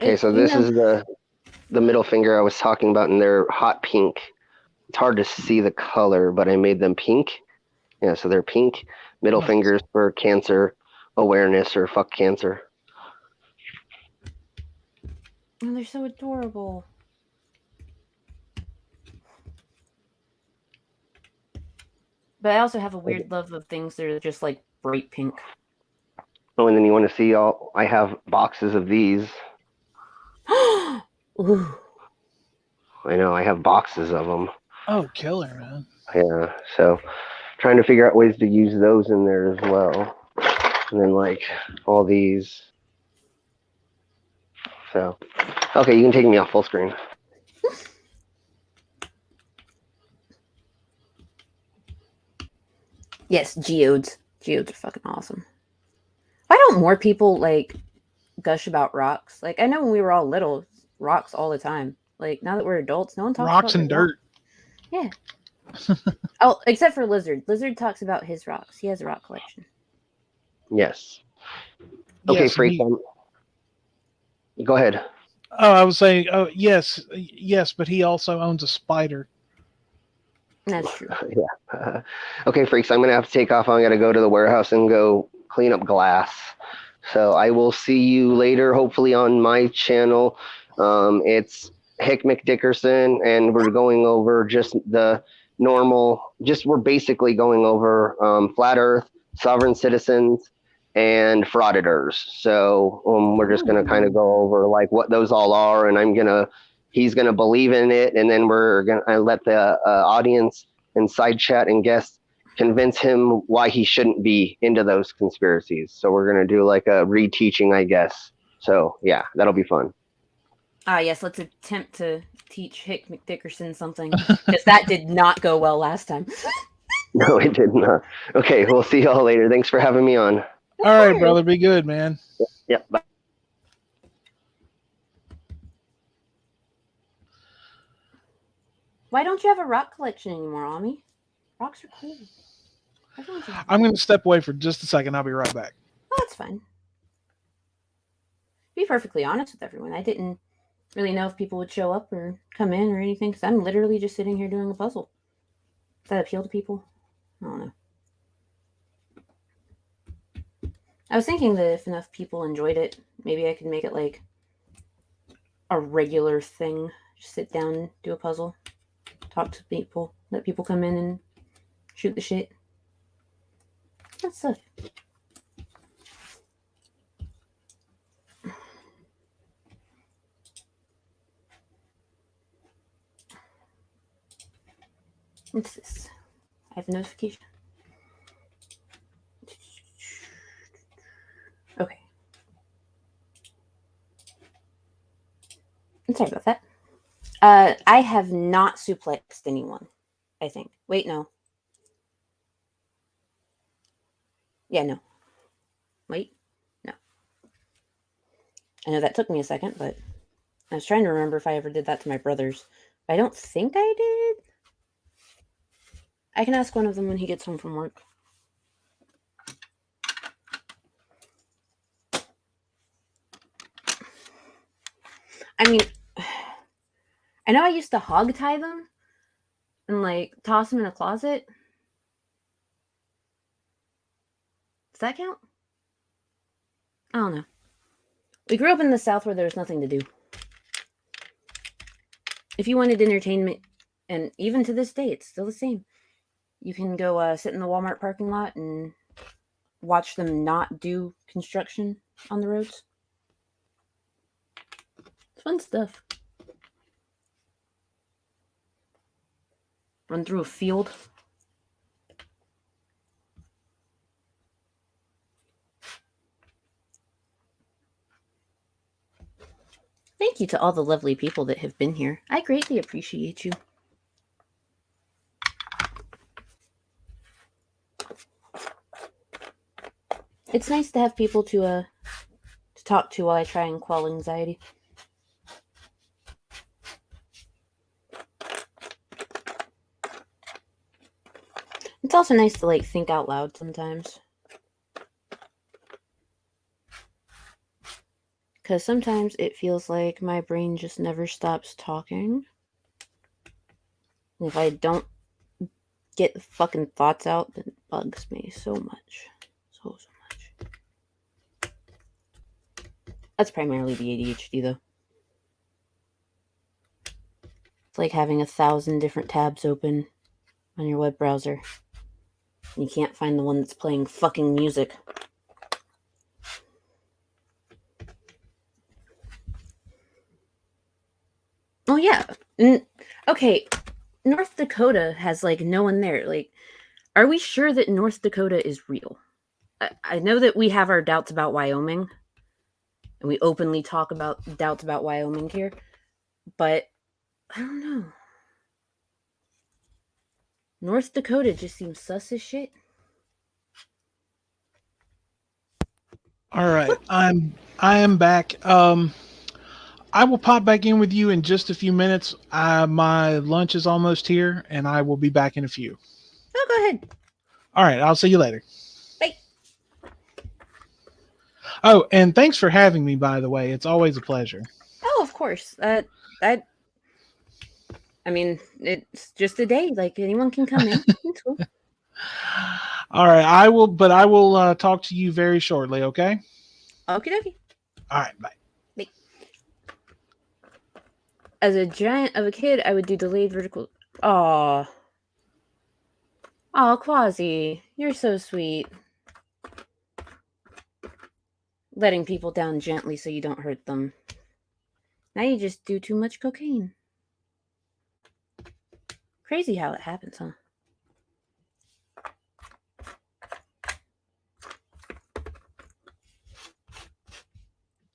Okay, so this is the middle finger I was talking about, and they're hot pink. It's hard to see the color, but I made them pink. Yeah, so they're pink. Middle fingers for cancer awareness or fuck cancer.
Oh, they're so adorable. But I also have a weird love of things that are just like bright pink.
Oh, and then you want to see I have boxes of these.
Ooh.
I know, I have boxes of them.
Oh, killer, man.
Yeah, so trying to figure out ways to use those in there as well. And then like all these. So, okay, you can take me off full screen.
Yes, geodes. Geodes are fucking awesome. Why don't more people like gush about rocks? Like I know when we were all little, rocks all the time. Like now that we're adults, no one talks
Rocks
about
and
their
dirt.
rocks. Yeah. Oh, except for Lizard. Lizard talks about his rocks. He has a rock collection.
Yes. Okay,
Yes,
Freak. Go ahead.
Oh, I was saying, yes, but he also owns a spider.
That's true.
Yeah. Okay, Freaks, I'm going to have to take off. I'm going to go to the warehouse and go clean up glass. So I will see you later, hopefully on my channel. It's Hick McDickerson, and we're going over just the normal, we're basically going over Flat Earth, sovereign citizens, and frauditors. So we're just going to kind of go over like what those all are, and he's going to believe in it, and then we're going to let the audience and side chat and guests convince him why he shouldn't be into those conspiracies. So we're going to do like a reteaching, I guess. So yeah, that'll be fun.
Yes, let's attempt to teach Hick McDickerson something, because that did not go well last time.
No, it did not. Okay, we'll see y'all later. Thanks for having me on.
All right, brother. Be good, man.
Yeah, bye.
Why don't you have a rock collection anymore, Ami? Rocks are cool.
I'm going to step away for just a second. I'll be right back.
Oh, that's fine. be perfectly honest with everyone, I didn't really know if people would show up or come in or anything, because I'm literally just sitting here doing a puzzle. Does that appeal to people? I don't know. I was thinking that if enough people enjoyed it, maybe I could make it like a regular thing. Just sit down, do a puzzle, talk to people, let people come in and shoot the shit. That stuff. What's this? I have a notification. Okay. I'm sorry about that. I have not suplexed anyone, I think. Wait, no. Yeah, no. Wait, no. I know that took me a second, but I was trying to remember if I ever did that to my brothers. I don't think I did. I can ask one of them when he gets home from work. I mean, I know I used to hog tie them and like toss them in a closet. Does that count? I don't know. We grew up in the South where there was nothing to do. If you wanted entertainment, and even to this day, it's still the same. You can go sit in the Walmart parking lot and watch them not do construction on the roads. It's fun stuff. Run through a field. Thank you to all the lovely people that have been here. I greatly appreciate you. It's nice to have people to talk to while I try and quell anxiety. It's also nice to like think out loud sometimes. Because sometimes it feels like my brain just never stops talking. And if I don't get the fucking thoughts out, then it bugs me so much. So much. That's primarily the ADHD, though. It's like having 1,000 different tabs open on your web browser. And you can't find the one that's playing fucking music. Oh, yeah. Okay, North Dakota has, like, no one there. Like, are we sure that North Dakota is real? I know that we have our doubts about Wyoming, and we openly talk about doubts about Wyoming here, but I don't know. North Dakota just seems sus as shit.
All right, I am back. I will pop back in with you in just a few minutes. My lunch is almost here, and I will be back in a few.
Oh, go ahead.
All right, I'll see you later.
Bye.
Oh, and thanks for having me, by the way. It's always a pleasure.
Oh, of course. I mean, it's just a day. Like, anyone can come in. It's cool.
All right, I will talk to you very shortly, okay?
Okie dokie.
All right, bye.
Bye. As a giant of a kid, I would do delayed vertical. Aw. Aw, Quasi. You're so sweet. Letting people down gently so you don't hurt them. Now you just do too much cocaine. Crazy how it happens, huh?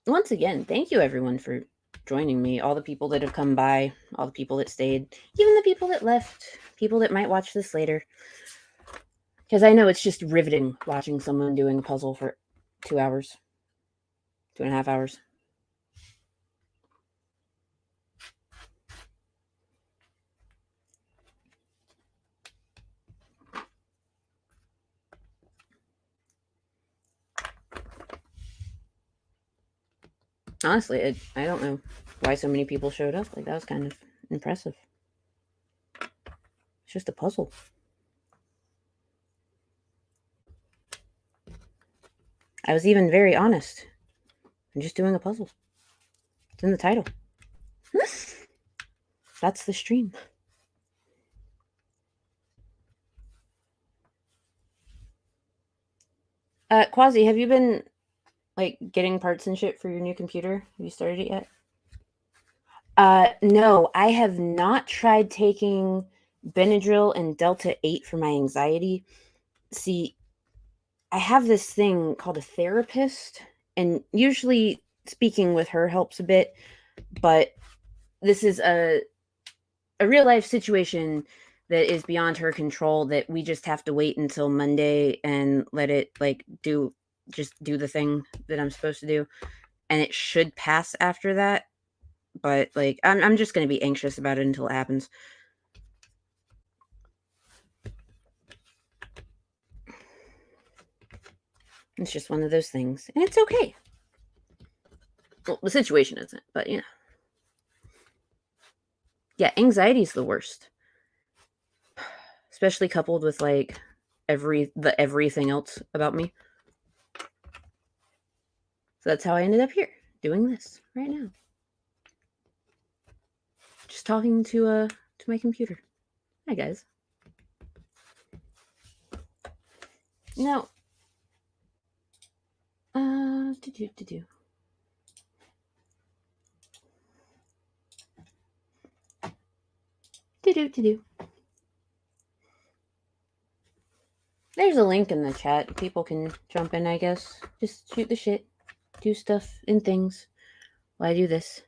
Once again, thank you everyone for joining me. All the people that have come by, all the people that stayed, even the people that left, people that might watch this later. Because I know it's just riveting watching someone doing a puzzle for 2 hours, 2.5 hours. Honestly, I don't know why so many people showed up. Like, that was kind of impressive. It's just a puzzle. I was even very honest. I'm just doing a puzzle. It's in the title. That's the stream. Quasi, have you been, like, getting parts and shit for your new computer? Have you started it yet? No, I have not tried taking Benadryl and Delta 8 for my anxiety. See, I have this thing called a therapist, and usually speaking with her helps a bit, but this is a real life situation that is beyond her control that we just have to wait until Monday and let it do the thing that I'm supposed to do, and it should pass after that. But I'm just going to be anxious about it until it happens. It's just one of those things, and it's okay. Well, the situation isn't, but you know. Yeah, anxiety is the worst. Especially coupled with everything else about me. So that's how I ended up here, doing this right now. Just talking to my computer. Hi guys. Now, There's a link in the chat. People can jump in, I guess. Just shoot the shit. Do stuff and things while I do this.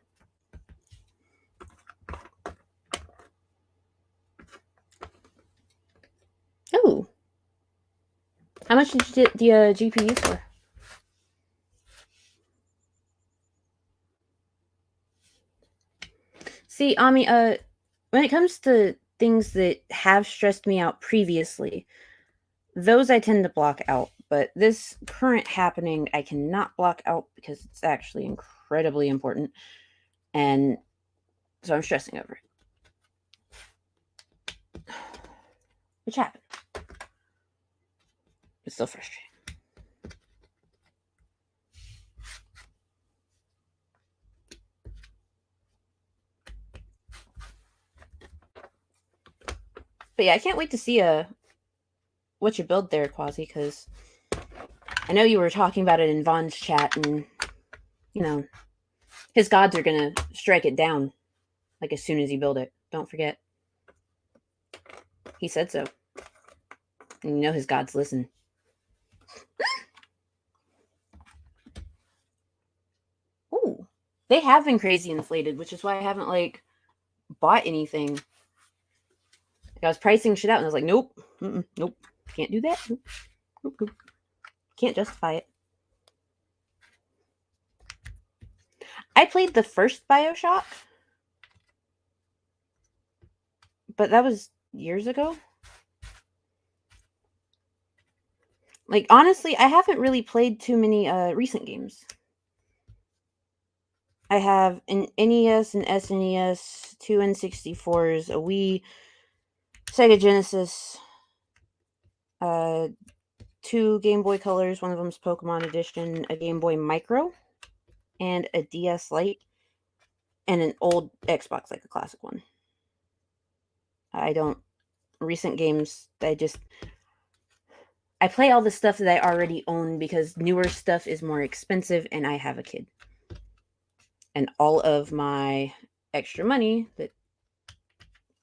Oh. How much did you get the GPU for? See, Ami, when it comes to things that have stressed me out previously, those I tend to block out. But this current happening, I cannot block out because it's actually incredibly important. And so I'm stressing over it. Which happened. It's still frustrating. But yeah, I can't wait to see what you build there, Quasi, because I know you were talking about it in Vaughn's chat, and you know, his gods are gonna strike it down as soon as you build it. Don't forget. He said so. And you know his gods listen. Ooh. They have been crazy inflated, which is why I haven't bought anything. I was pricing shit out and I was like, nope. Nope. Can't do that. Nope. Can't justify it. I played the first BioShock, but that was years ago. Honestly, I haven't really played too many recent games. I have an NES, an SNES, 2 N64s, a Wii, Sega Genesis, 2 Game Boy Colors, one of them's Pokemon Edition, a Game Boy Micro, and a DS Lite, and an old Xbox, a classic one. Recent games, I play all the stuff that I already own because newer stuff is more expensive and I have a kid. And all of my extra money that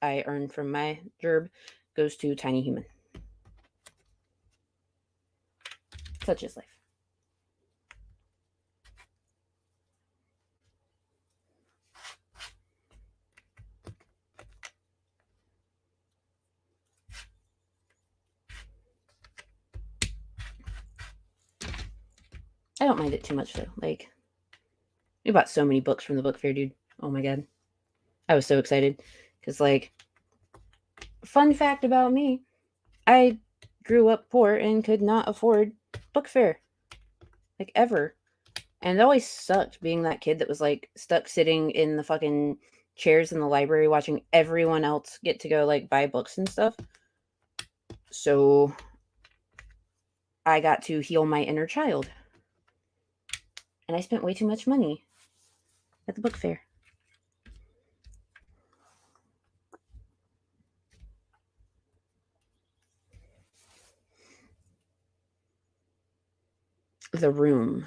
I earn from my job goes to Tiny Human. Such is life. I don't mind it too much though. We bought so many books from the book fair, dude. Oh my god. I was so excited. Because, fun fact about me, I grew up poor and could not afford book fair. Ever. And it always sucked being that kid that was like stuck sitting in the fucking chairs in the library watching everyone else get to go like buy books and stuff. So I got to heal my inner child. And I spent way too much money at the book fair. The Room.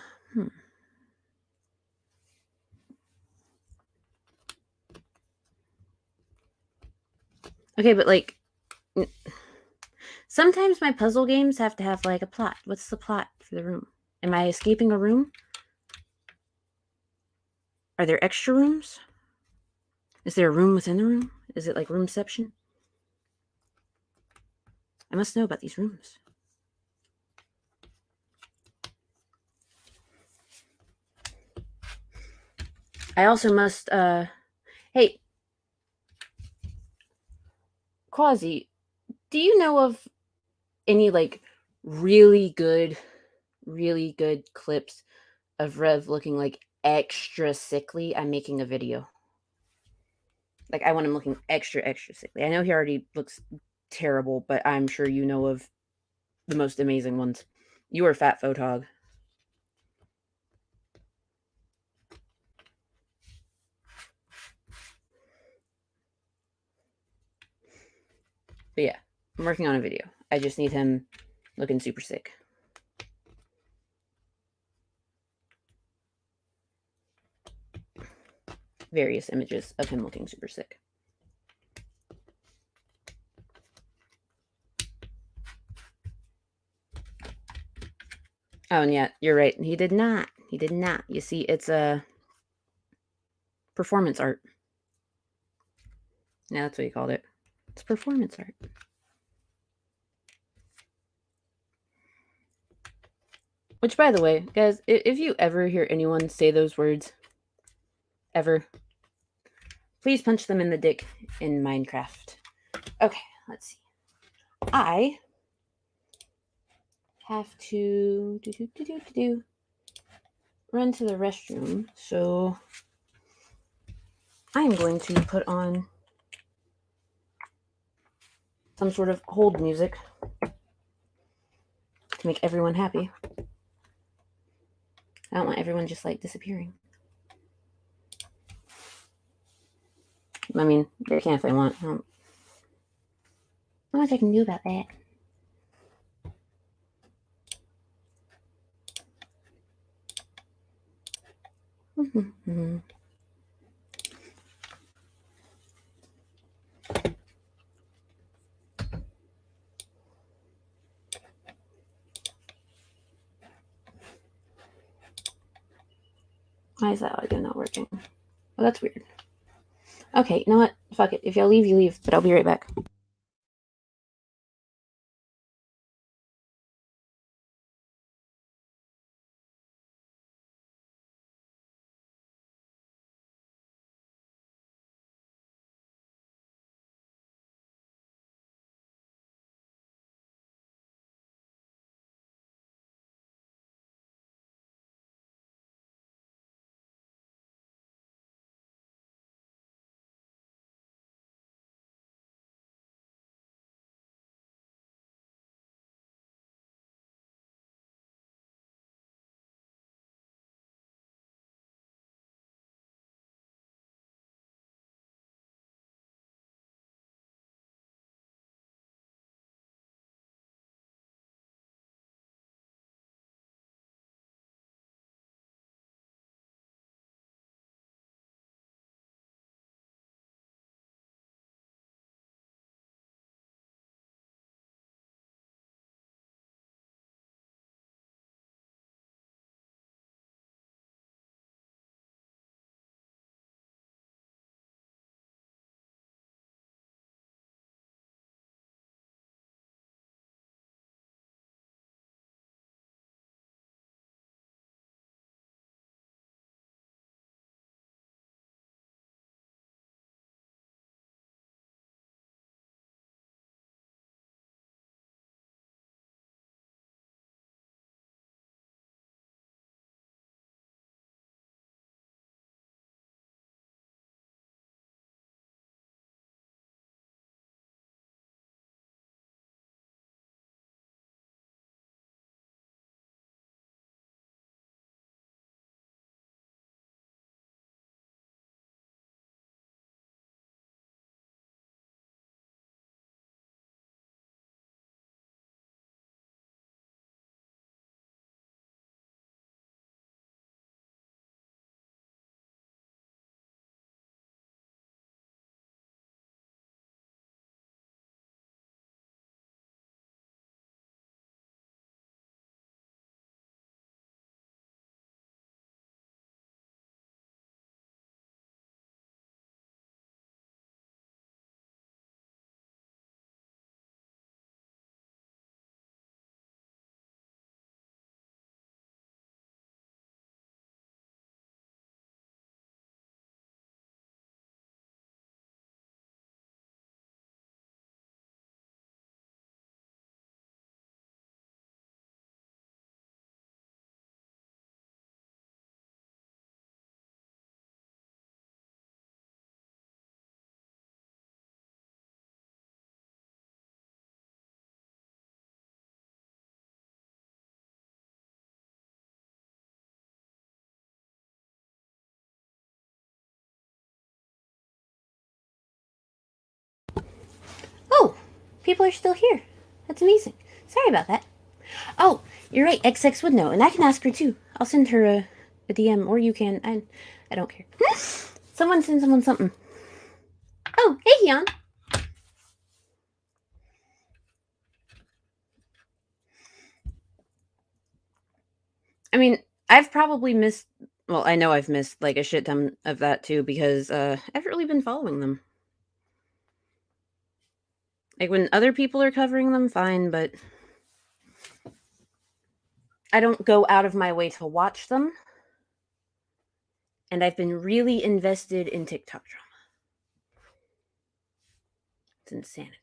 Okay, but like sometimes my puzzle games have to have like a plot. What's the plot for The Room? Am I escaping a room? Are there extra rooms? Is there a room within the room? Is it like roomception? I must know about these rooms. I also must, hey, Quasi, do you know of any like really good clips of Rev looking like extra sickly? I'm making a video. Like, I want him looking extra sickly. I know he already looks terrible, but I'm sure you know of the most amazing ones. You are Fat Photog. But yeah, I'm working on a video. I just need him looking super sick. Various images of him looking super sick. Oh, and yeah, you're right. He did not. He did not. You see, it's a performance art. Yeah, that's what he called it. It's performance art. Which, by the way, guys, if you ever hear anyone say those words, ever, please punch them in the dick in Minecraft. Okay, let's see. I have to run to the restroom, so I'm going to put on some sort of hold music to make everyone happy. I don't want everyone just like disappearing. I mean, they can if they want. Not much I can do about that. Why is that audio not working? Oh, that's weird. Okay, you know what? Fuck it. If y'all leave, you leave. But I'll be right back. people are still here. That's amazing. Sorry about that. Oh, you're right. XX would know, and I can ask her too. I'll send her a DM, or you can. I don't care. Someone send someone something. Oh, hey, Jan. I mean, I've probably missed. Well, I know I've missed like a shit ton of that too because I haven't really been following them. Like when other people are covering them, fine, but I don't go out of my way to watch them. And I've been really invested in TikTok drama. It's insanity.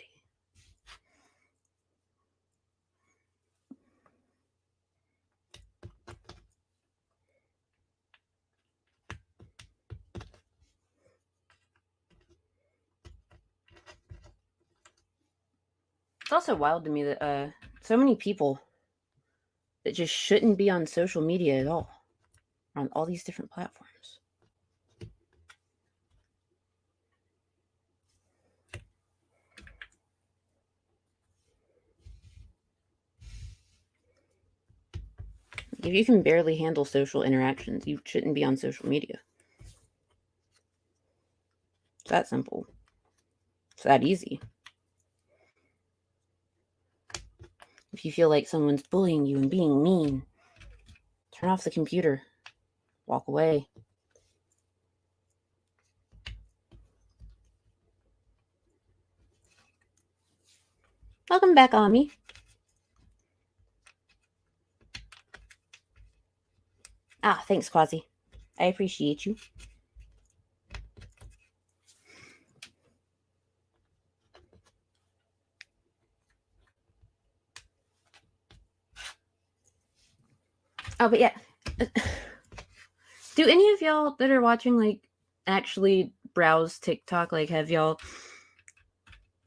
It's also wild to me that so many people that just shouldn't be on social media at all are on all these different platforms. If you can barely handle social interactions, you shouldn't be on social media. It's that simple. It's that easy. If you feel like someone's bullying you and being mean, turn off the computer. Walk away. Welcome back, Ami. Ah, thanks, Quasi. I appreciate you. Oh, but yeah. Do any of y'all that are watching, like, actually browse TikTok? Like, have y'all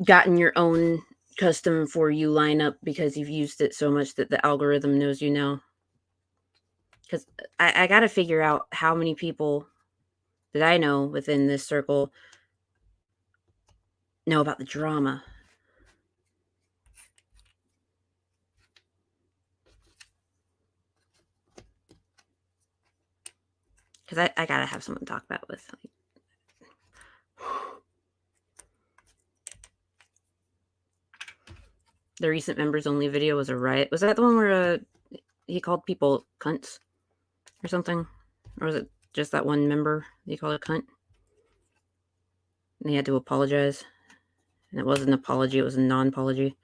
gotten your own custom For You lineup because you've used it so much that the algorithm knows you now? Because I got to figure out how many people that I know within this circle know about the drama. Because I got to have someone to talk about with. Like, the recent members only video was a riot. Was that the one where he called people cunts or something? Or was it just that one member he called a cunt? And he had to apologize. And it wasn't an apology, it was a non-apology.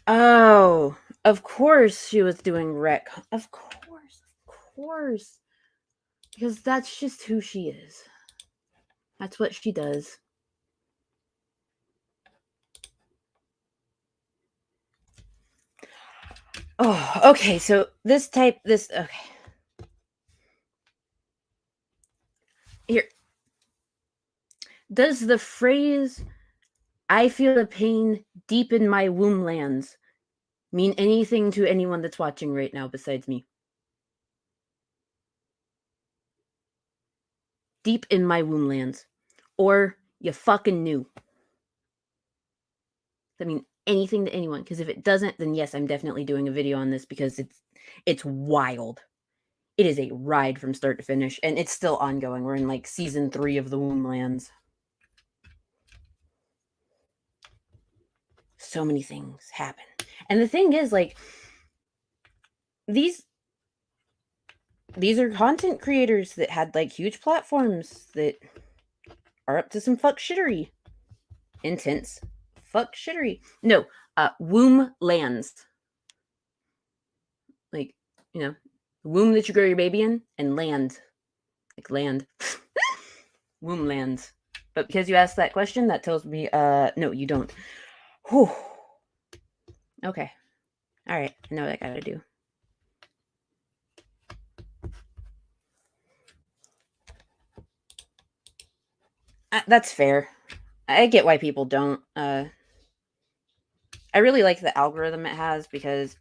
Oh, of course she was doing rec. Of course. Because that's just who she is. That's what she does. Oh, okay, so okay. Here. Does the phrase, I feel a pain deep in my womb lands, mean anything to anyone that's watching right now besides me? Deep in my womb lands. Or you fucking knew. Does that mean anything to anyone? Because if it doesn't, then yes, I'm definitely doing a video on this because it's wild. It is a ride from start to finish, and it's still ongoing. We're in like season 3 of the Womblands. So many things happen. And the thing is, like, these are content creators that had like huge platforms that are up to some fuck shittery. Intense fuck shittery. No, womb lands. Like, you know, womb that you grow your baby in, and land. Like land. Womb lands. But because you asked that question, that tells me, no, you don't. Whew. Okay. All right. I know what I gotta do. That's fair. I get why people don't. I I really like the algorithm it has because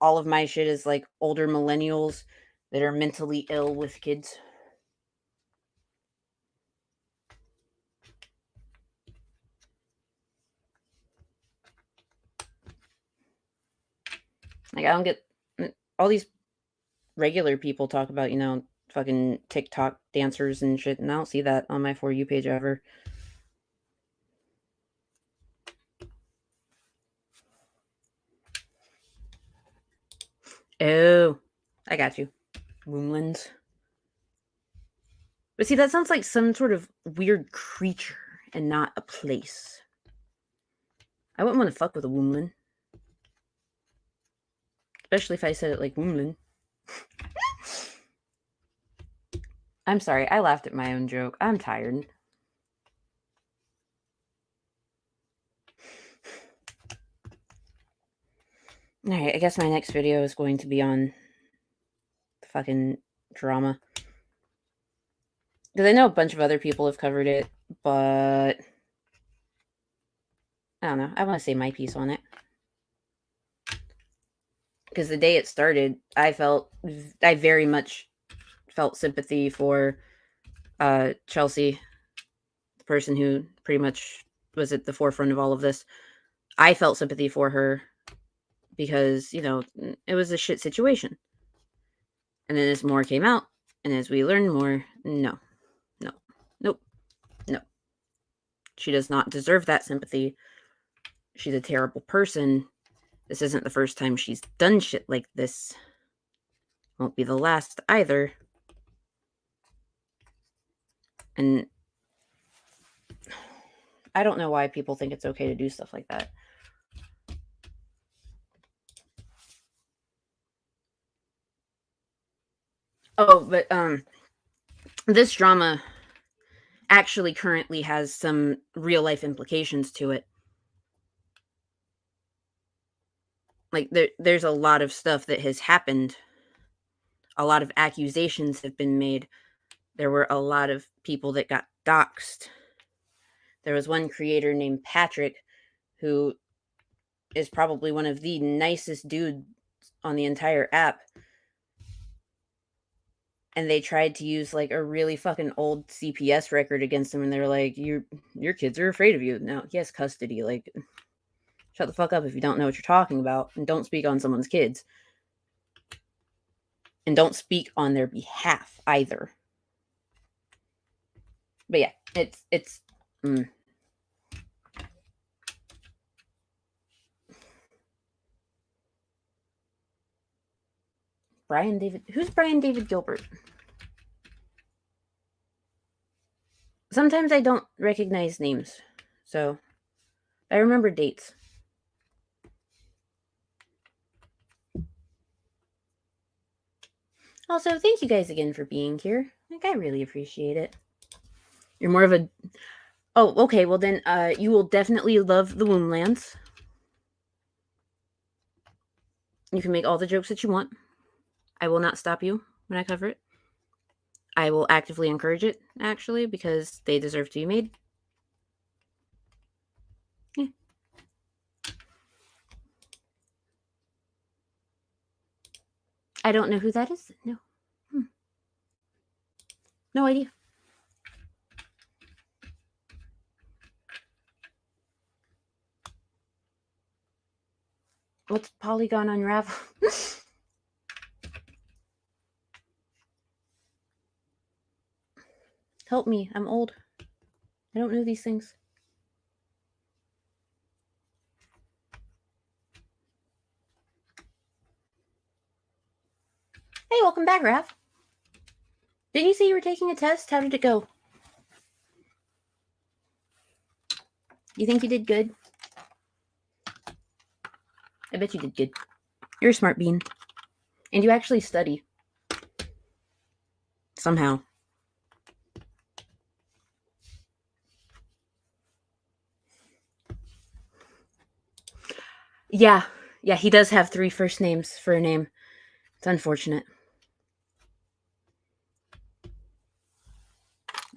all of my shit is like older millennials that are mentally ill with kids. Like, I don't get all these regular people talk about, fucking TikTok dancers and shit, and I don't see that on my For You page ever. Oh, I got you. Womblands. But see, that sounds like some sort of weird creature and not a place. I wouldn't want to fuck with a wombland. Especially if I said it like wombland. I'm sorry, I laughed at my own joke. I'm tired. Alright, I guess my next video is going to be on the fucking drama. Because I know a bunch of other people have covered it, but I don't know. I want to say my piece on it. Because the day it started, I very much felt sympathy for Chelsea, the person who pretty much was at the forefront of all of this. I felt sympathy for her because, it was a shit situation. And then as more came out, and as we learned more, nope. She does not deserve that sympathy. She's a terrible person. This isn't the first time she's done shit like this. Won't be the last either. And I don't know why people think it's okay to do stuff like that. Oh, but this drama actually currently has some real life implications to it. Like, there's a lot of stuff that has happened. A lot of accusations have been made. There were a lot of people that got doxxed. There was one creator named Patrick who is probably one of the nicest dudes on the entire app. And they tried to use like a really fucking old CPS record against him, and they were like, your kids are afraid of you. No, he has custody. Like, shut the fuck up if you don't know what you're talking about, and don't speak on someone's kids. And don't speak on their behalf either. But yeah, it's Brian David. Who's Brian David Gilbert? Sometimes I don't recognize names, so I remember dates. Also, thank you guys again for being here. Like, I really appreciate it. You're more of a... Oh, okay, well then, you will definitely love the Womblands. You can make all the jokes that you want. I will not stop you when I cover it. I will actively encourage it, actually, because they deserve to be made. Yeah. I don't know who that is. No. No idea. What's Polygon Unravel? Help me. I'm old. I don't know these things. Hey, welcome back, Raph. Did you say you were taking a test? How did it go? You think you did good? I bet you did good. You're a smart bean. And you actually study. Somehow. Yeah, he does have 3 first names for a name. It's unfortunate.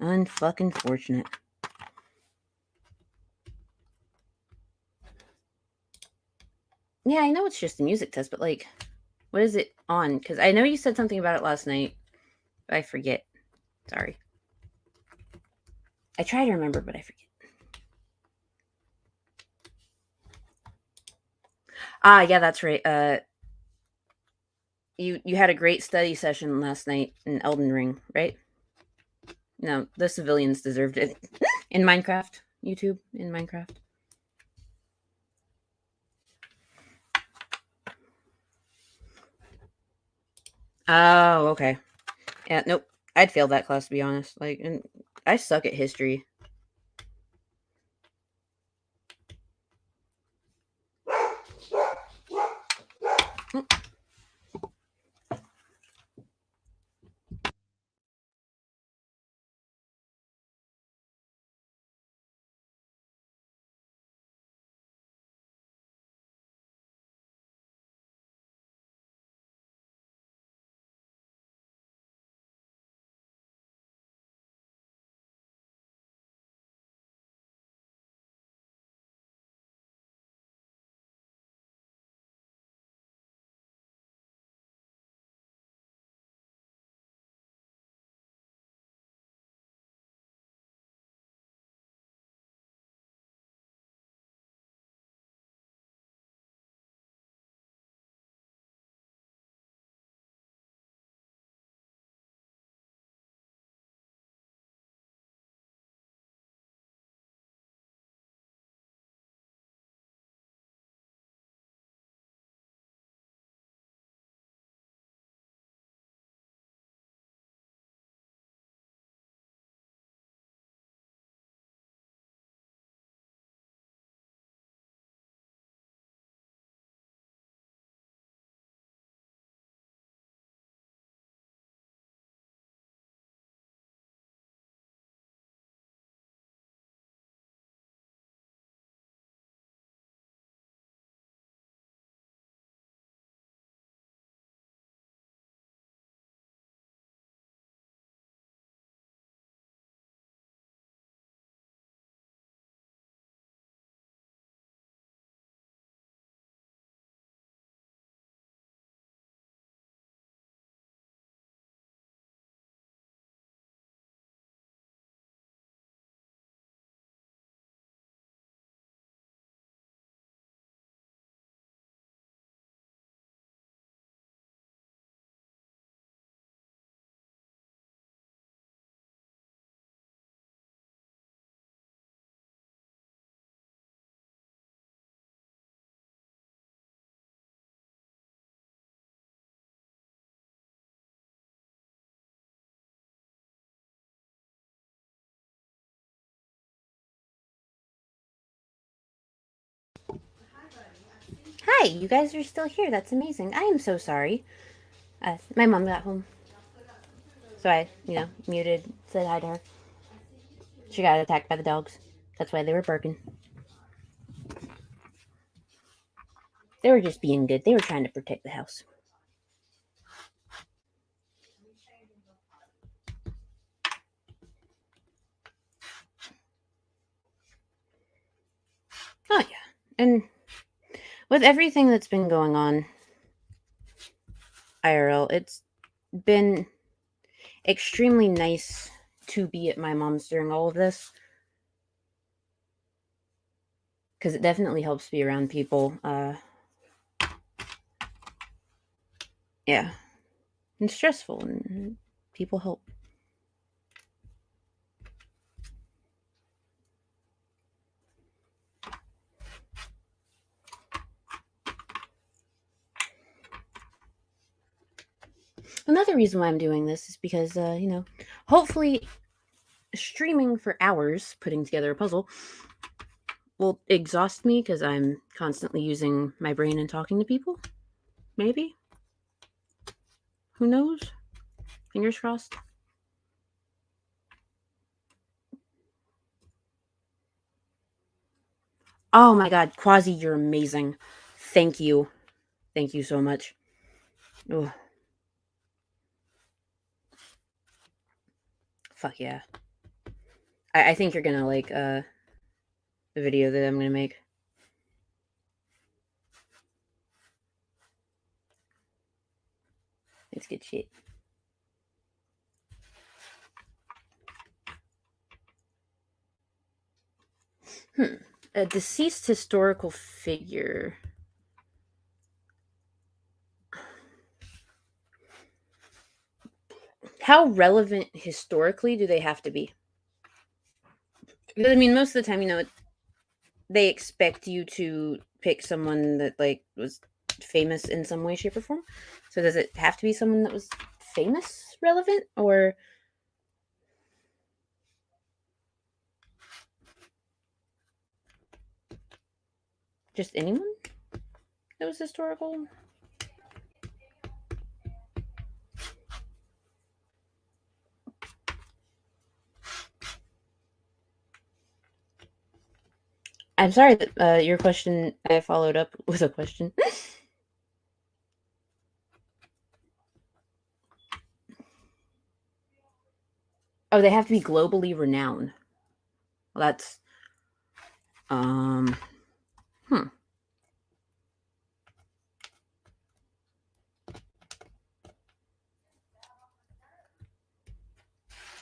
Unfucking fortunate. Yeah, I know it's just a music test, but like, what is it on? Because I know you said something about it last night. But I forget. Sorry. I try to remember, but I forget. Ah, yeah, that's right. You had a great study session last night in Elden Ring, right? No, the civilians deserved it. In Minecraft, YouTube, in Minecraft. Oh, okay. Yeah, nope. I'd fail that class, to be honest. Like, and I suck at history. Hi, you guys are still here. That's amazing. I am so sorry. My mom got home. So I, muted, said hi to her. She got attacked by the dogs. That's why they were barking. They were just being good. They were trying to protect the house. Oh, yeah. And with everything that's been going on, IRL, it's been extremely nice to be at my mom's during all of this. Because it definitely helps be around people. Yeah. It's stressful, and people help. Another reason why I'm doing this is because, hopefully streaming for hours, putting together a puzzle, will exhaust me because I'm constantly using my brain and talking to people. Maybe. Who knows? Fingers crossed. Oh my god, Quasi, you're amazing. Thank you. Thank you so much. Oh, fuck yeah. I think you're gonna like the video that I'm gonna make. It's good shit. A deceased historical figure. How relevant historically do they have to be? Because, I mean, most of the time, they expect you to pick someone that, like, was famous in some way, shape, or form. So does it have to be someone that was famous relevant, or just anyone that was historical? I'm sorry that your question, I followed up with a question. Oh, they have to be globally renowned. Well, that's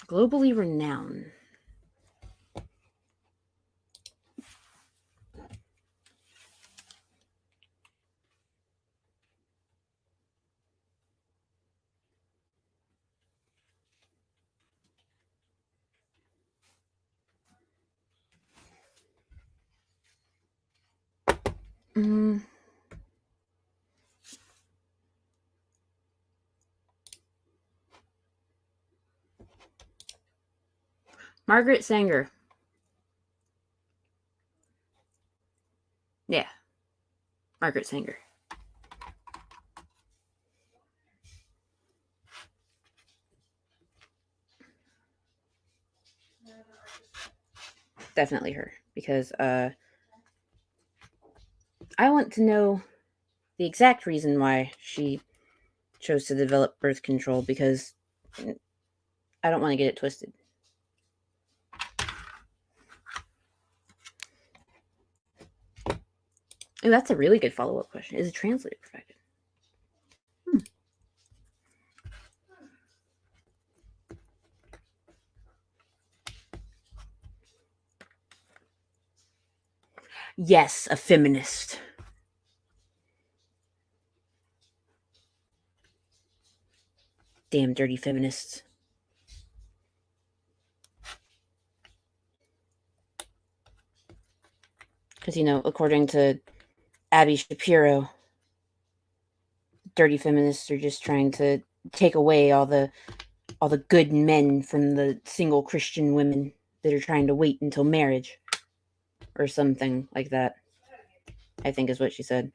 globally renowned. Margaret Sanger. Yeah, Margaret Sanger. Definitely her, because I want to know the exact reason why she chose to develop birth control, because I don't want to get it twisted. Oh, that's a really good follow-up question. Is a translator perfected? Yes, a feminist. Damn dirty feminists. Because, according to Abby Shapiro, dirty feminists are just trying to take away all the good men from the single Christian women that are trying to wait until marriage, or something like that, I think is what she said.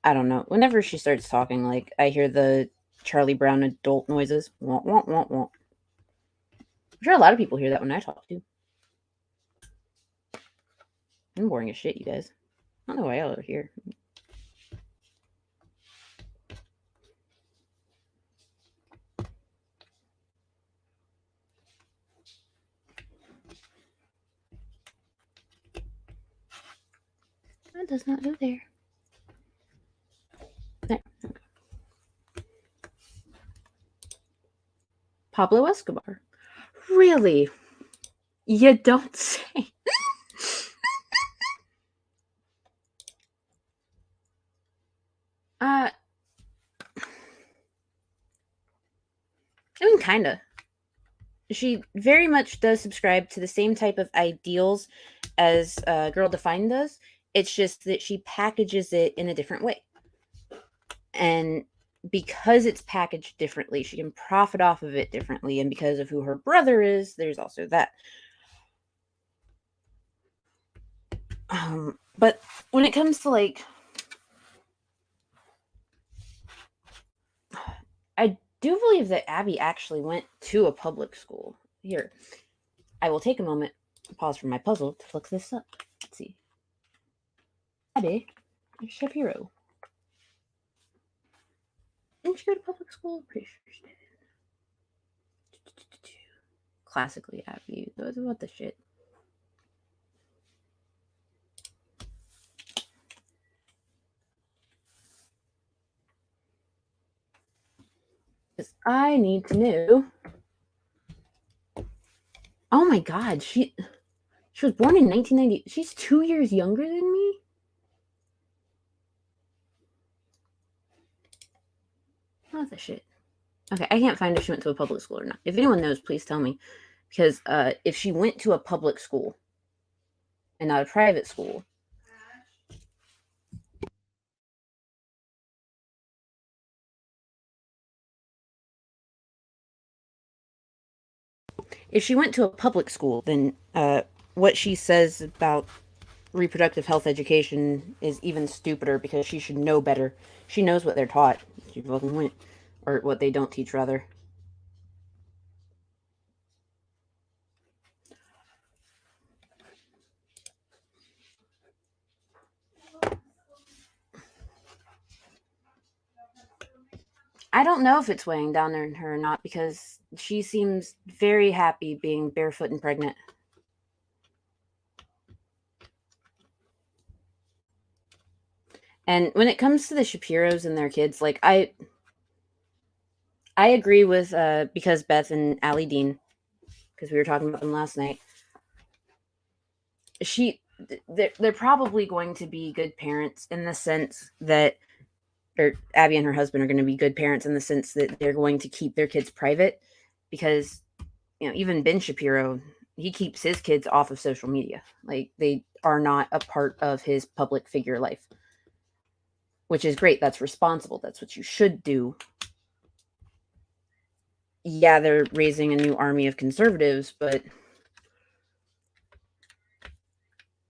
I don't know. Whenever she starts talking, like, I hear the Charlie Brown adult noises. Wah, wah, wah, wah. I'm sure a lot of people hear that when I talk too. I'm boring as shit, you guys. I don't know why y'all are here. That does not go there. There. Okay. Pablo Escobar. Really? You don't say. I mean, kinda. She very much does subscribe to the same type of ideals as Girl Defined does. It's just that she packages it in a different way. And because it's packaged differently, she can profit off of it differently. And because of who her brother is, there's also that. But when it comes to, like, I do believe that Abby actually went to a public school. Here, I will take a moment, pause for my puzzle to look this up. Let's see. Abby Shapiro. Didn't she go to public school? Pretty sure she did. Classically Abby. What the shit? I need to know. Oh my God, she was born in 1990. She's 2 years younger than me. What the shit? Okay, I can't find if she went to a public school or not. If anyone knows, please tell me. Because if she went to a public school and not a private school, if she went to a public school, then what she says about reproductive health education is even stupider because she should know better. She knows what they're taught. She fucking went. Or what they don't teach, rather. I don't know if it's weighing down on her or not because she seems very happy being barefoot and pregnant. And when it comes to the Shapiros and their kids, like I agree with because Beth and Allie Dean, because we were talking about them last night. They're probably going to be good parents in the sense that, or Abby and her husband are going to be good parents in the sense that they're going to keep their kids private, because even Ben Shapiro, he keeps his kids off of social media. Like, they are not a part of his public figure life, which is great. That's responsible. That's what you should do. Yeah, they're raising a new army of conservatives, but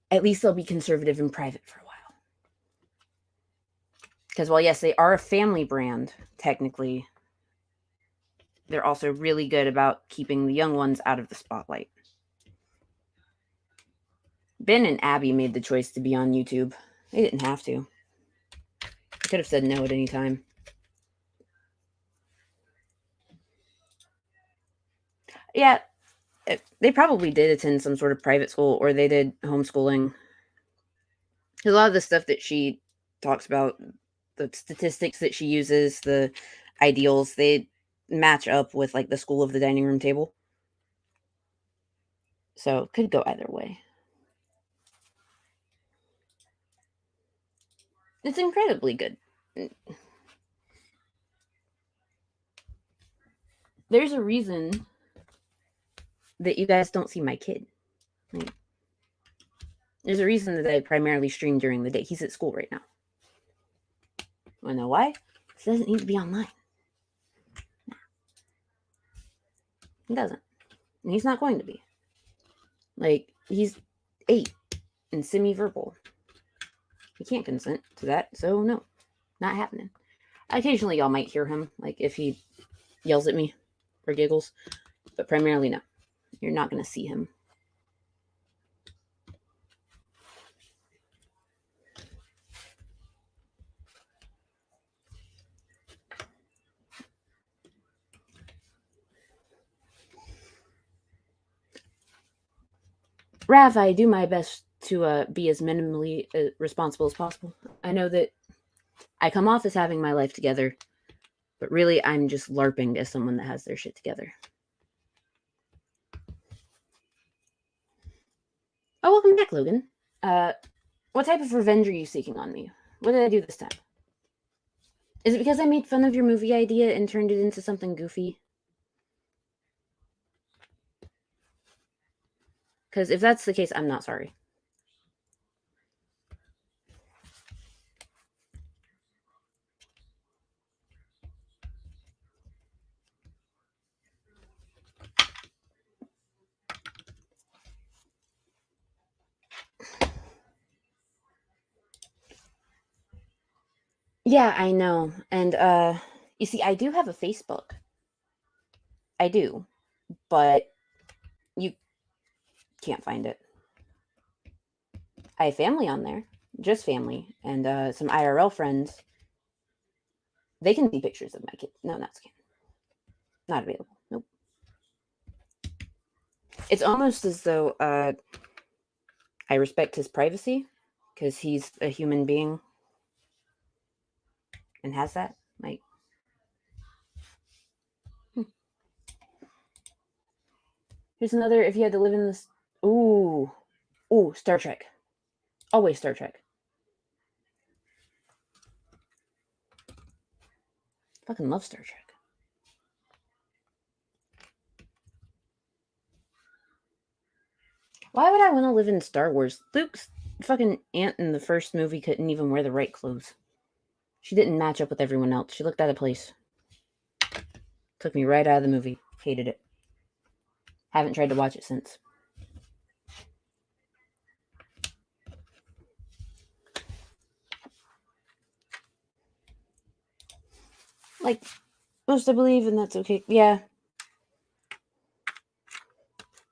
at least they'll be conservative in private for a while. Because while, yes, they are a family brand, technically, they're also really good about keeping the young ones out of the spotlight. Ben and Abby made the choice to be on YouTube. They didn't have to. They could have said no at any time. Yeah, they probably did attend some sort of private school, or they did homeschooling. A lot of the stuff that she talks about, the statistics that she uses, the ideals, they match up with like the school of the dining room table. So it could go either way. It's incredibly good. There's a reason that you guys don't see my kid. Like, there's a reason that I primarily stream during the day. He's at school right now. Wanna know why? He doesn't need to be online. He doesn't. And he's not going to be. Like, he's 8 and semi-verbal. He can't consent to that, so no. Not happening. Occasionally y'all might hear him, like if he yells at me or giggles, but primarily no. You're not going to see him. Rav, I do my best to be as minimally responsible as possible. I know that I come off as having my life together, but really I'm just LARPing as someone that has their shit together. Oh, welcome back, Logan. What type of revenge are you seeking on me? What did I do this time? Is it because I made fun of your movie idea and turned it into something goofy? Because if that's the case, I'm not sorry. Yeah, I know. And you see, I do have a Facebook. I do, but you can't find it. I have family on there, just family, and some IRL friends. They can see pictures of my kid. No, not scan. Not available. Nope. It's almost as though I respect his privacy because he's a human being and has that. Like, Here's another. If you had to live in this. Ooh. Ooh, Star Trek. Always Star Trek. Fucking love Star Trek. Why would I want to live in Star Wars? Luke's fucking aunt in the first movie couldn't even wear the right clothes. She didn't match up with everyone else. She looked out of place. Took me right out of the movie. Hated it. Haven't tried to watch it since. Like most, I believe, and that's okay. Yeah.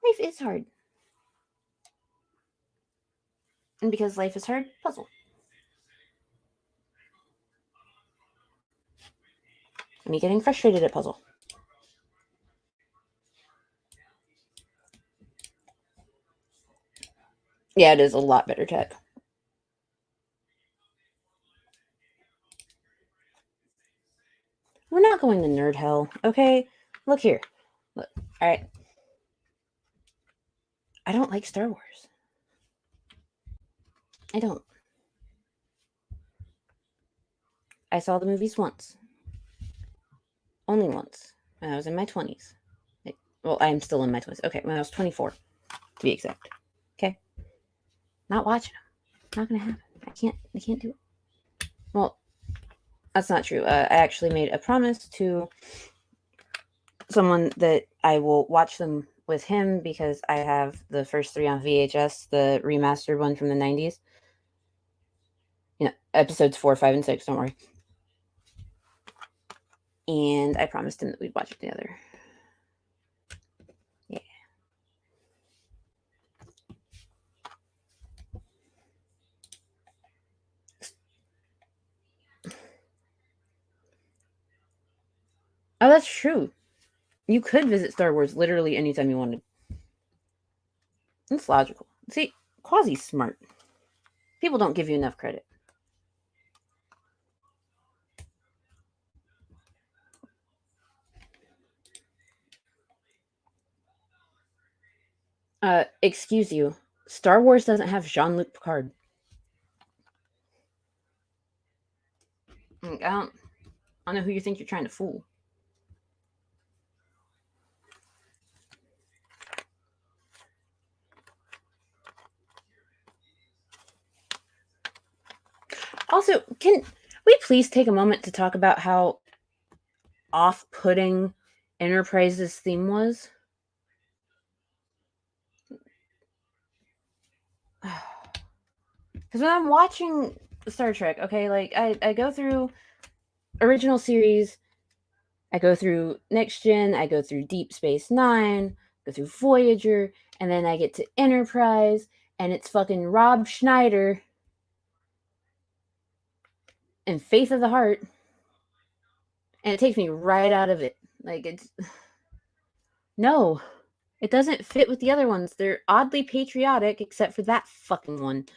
Life is hard. And because life is hard, puzzle. Me getting frustrated at puzzle. Yeah, it is a lot better tech. We're not going to nerd hell, okay? Look here. Look. All right. I don't like Star Wars. I don't. I saw the movies once. Only once. When I was in my 20s. Well, I'm still in my 20s. Okay, when I was 24, to be exact. Okay? Not watching them. Not gonna happen. I can't do it. Well, that's not true. I actually made a promise to someone that I will watch them with him because I have the first 3 on VHS, the remastered one from the 90s. You know, episodes 4, 5, and 6, don't worry. And I promised him that we'd watch it together. Yeah. Oh, that's true. You could visit Star Wars literally anytime you wanted. It's logical. See, Quasi's smart. People don't give you enough credit. Excuse you. Star Wars doesn't have Jean-Luc Picard. I don't know who you think you're trying to fool. Also, can we please take a moment to talk about how off-putting Enterprise's theme was? Because when I'm watching Star Trek, okay, like I go through original series, I go through Next Gen, I go through Deep Space Nine, go through Voyager, and then I get to Enterprise, and it's fucking Rob Schneider and Faith of the Heart, and it takes me right out of it. Like, it's... No, it doesn't fit with the other ones. They're oddly patriotic, except for that fucking one.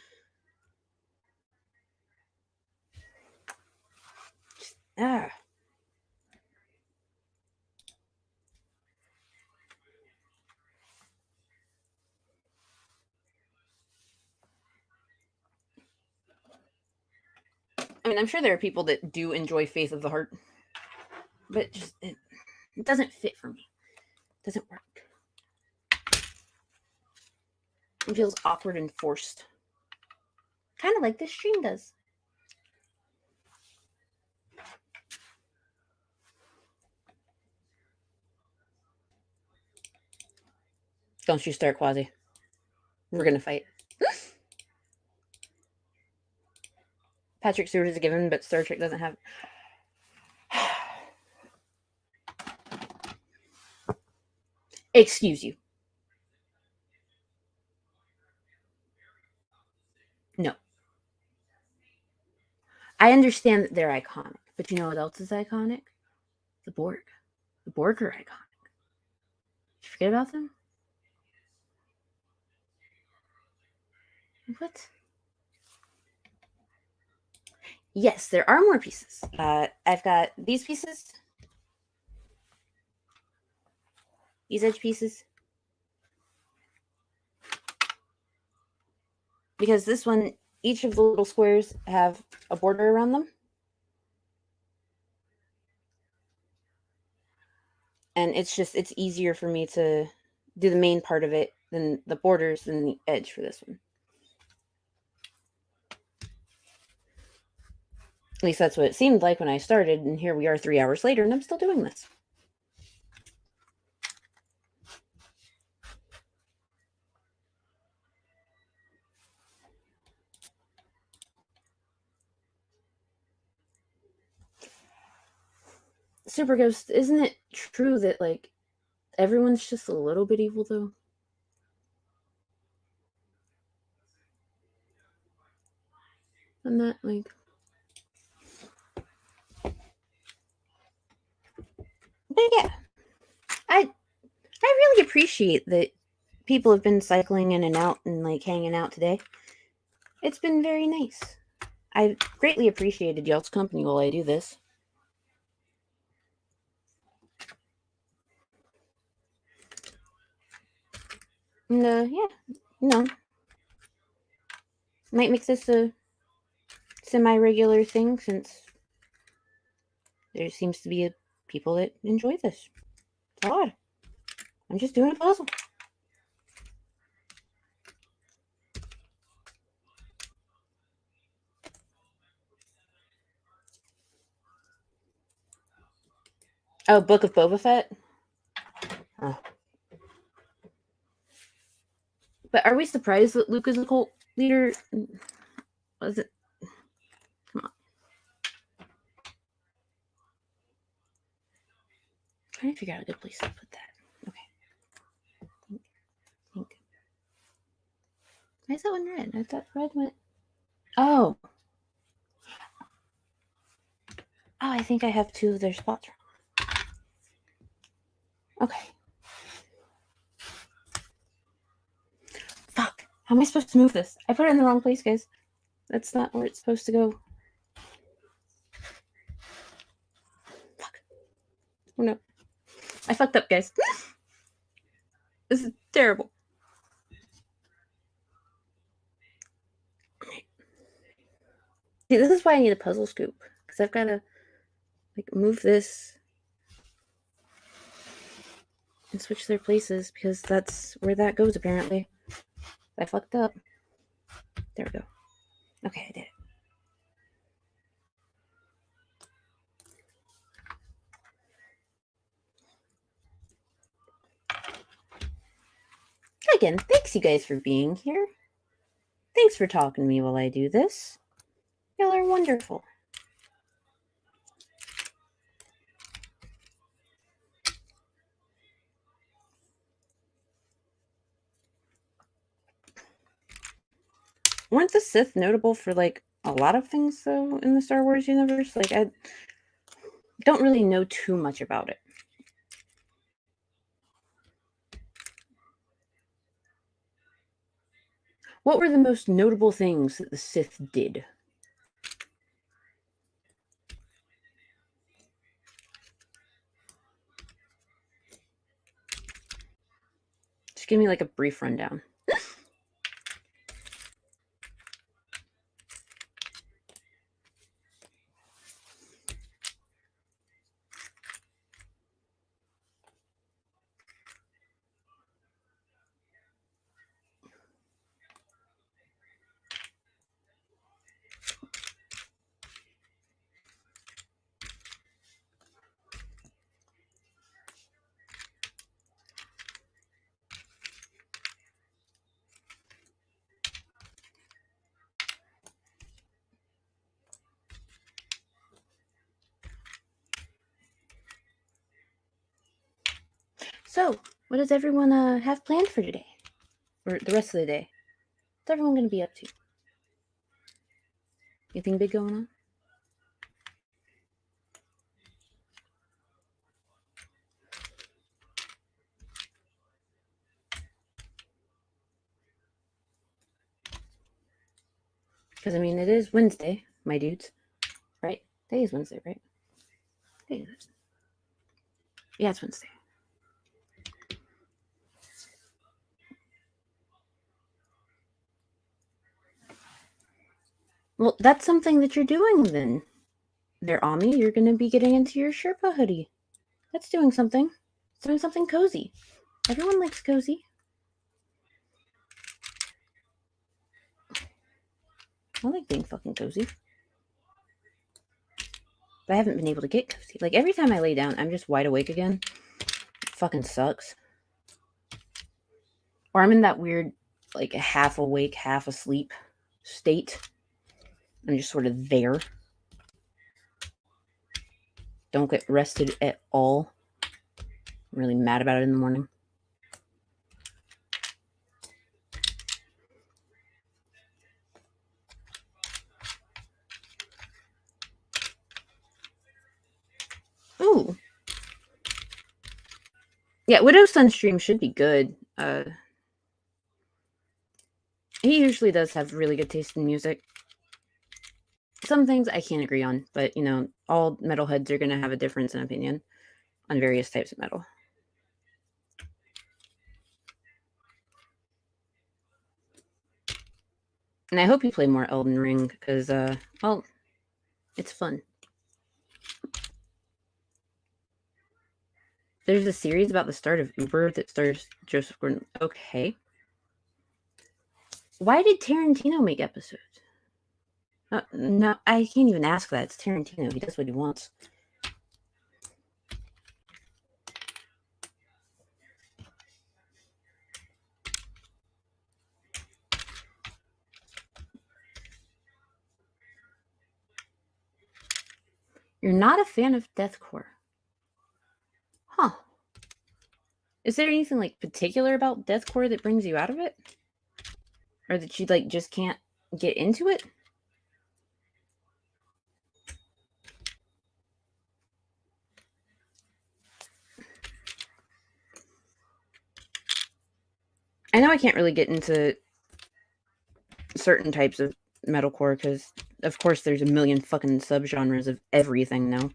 Ah. I mean, I'm sure there are people that do enjoy Faith of the Heart, but just it doesn't fit for me. It doesn't work. It feels awkward and forced. Kind of like this stream does. Don't you start, Quasi. We're gonna fight. Patrick Stewart is a given, but Star Trek doesn't have... Excuse you. No. I understand that they're iconic, but you know what else is iconic? The Borg. The Borg are iconic. Did you forget about them? What? Yes, there are more pieces. I've got these pieces. These edge pieces. because this one, each of the little squares have a border around them. And it's easier for me to do the main part of it than the borders than the edge for this one. At least that's what it seemed like when I started, and here we are 3 hours later, and I'm still doing this. Super Ghost, isn't it true that, like, everyone's just a little bit evil, though? I'm not, like... But yeah, I really appreciate that people have been cycling in and out and, like, hanging out today. It's been very nice. I greatly appreciated y'all's company while I do this. And, yeah, might make this a semi-regular thing since there seems to be people that enjoy this. It's odd. I'm just doing a puzzle. Oh, Book of Boba Fett? Oh. But are we surprised that Luke is a cult leader? Was it? Come on. I'm trying to figure out a good place to put that. Okay. Think. Why is that one red? I thought red went... Oh. Oh, I think I have two of their spots wrong. Okay. Fuck. How am I supposed to move this? I put it in the wrong place, guys. That's not where it's supposed to go. Fuck. Oh no. I fucked up, guys. This is terrible. See, this is why I need a puzzle scoop. Because I've got to, like, move this and switch their places because that's where that goes, apparently. I fucked up. There we go. Okay, I did it. Again, thanks you guys for being here. Thanks for talking to me while I do this. Y'all are wonderful. Weren't the Sith notable for, like, a lot of things, though, in the Star Wars universe? Like, I don't really know too much about it. What were the most notable things that the Sith did? Just give me, like, a brief rundown. So, what does everyone have planned for today? Or the rest of the day? What's everyone going to be up to? Anything big going on? Because, I mean, it is Wednesday, my dudes. Right? Today is Wednesday, right? Today is it? Yeah, it's Wednesday. Well, that's something that you're doing then. There, Ami, you're going to be getting into your Sherpa hoodie. That's doing something. It's doing something cozy. Everyone likes cozy. I like being fucking cozy. But I haven't been able to get cozy. Like, every time I lay down, I'm just wide awake again. It fucking sucks. Or I'm in that weird, like, half awake, half asleep state. I'm just sort of there. Don't get rested at all. I'm really mad about it in the morning. Ooh. Yeah, Widow's Sun stream should be good. He usually does have really good taste in music. Some things I can't agree on, but, you know, all metalheads are going to have a difference in opinion on various types of metal. And I hope you play more Elden Ring, because, well, it's fun. There's a series about the start of Uber that stars Joseph Gordon. Okay. Why did Tarantino make episodes? No, I can't even ask that. It's Tarantino. He does what he wants. You're not a fan of deathcore. Huh. Is there anything, like, particular about deathcore that brings you out of it? Or that you, like, just can't get into it? I know I can't really get into certain types of metalcore because, of course, there's a million fucking subgenres of everything now.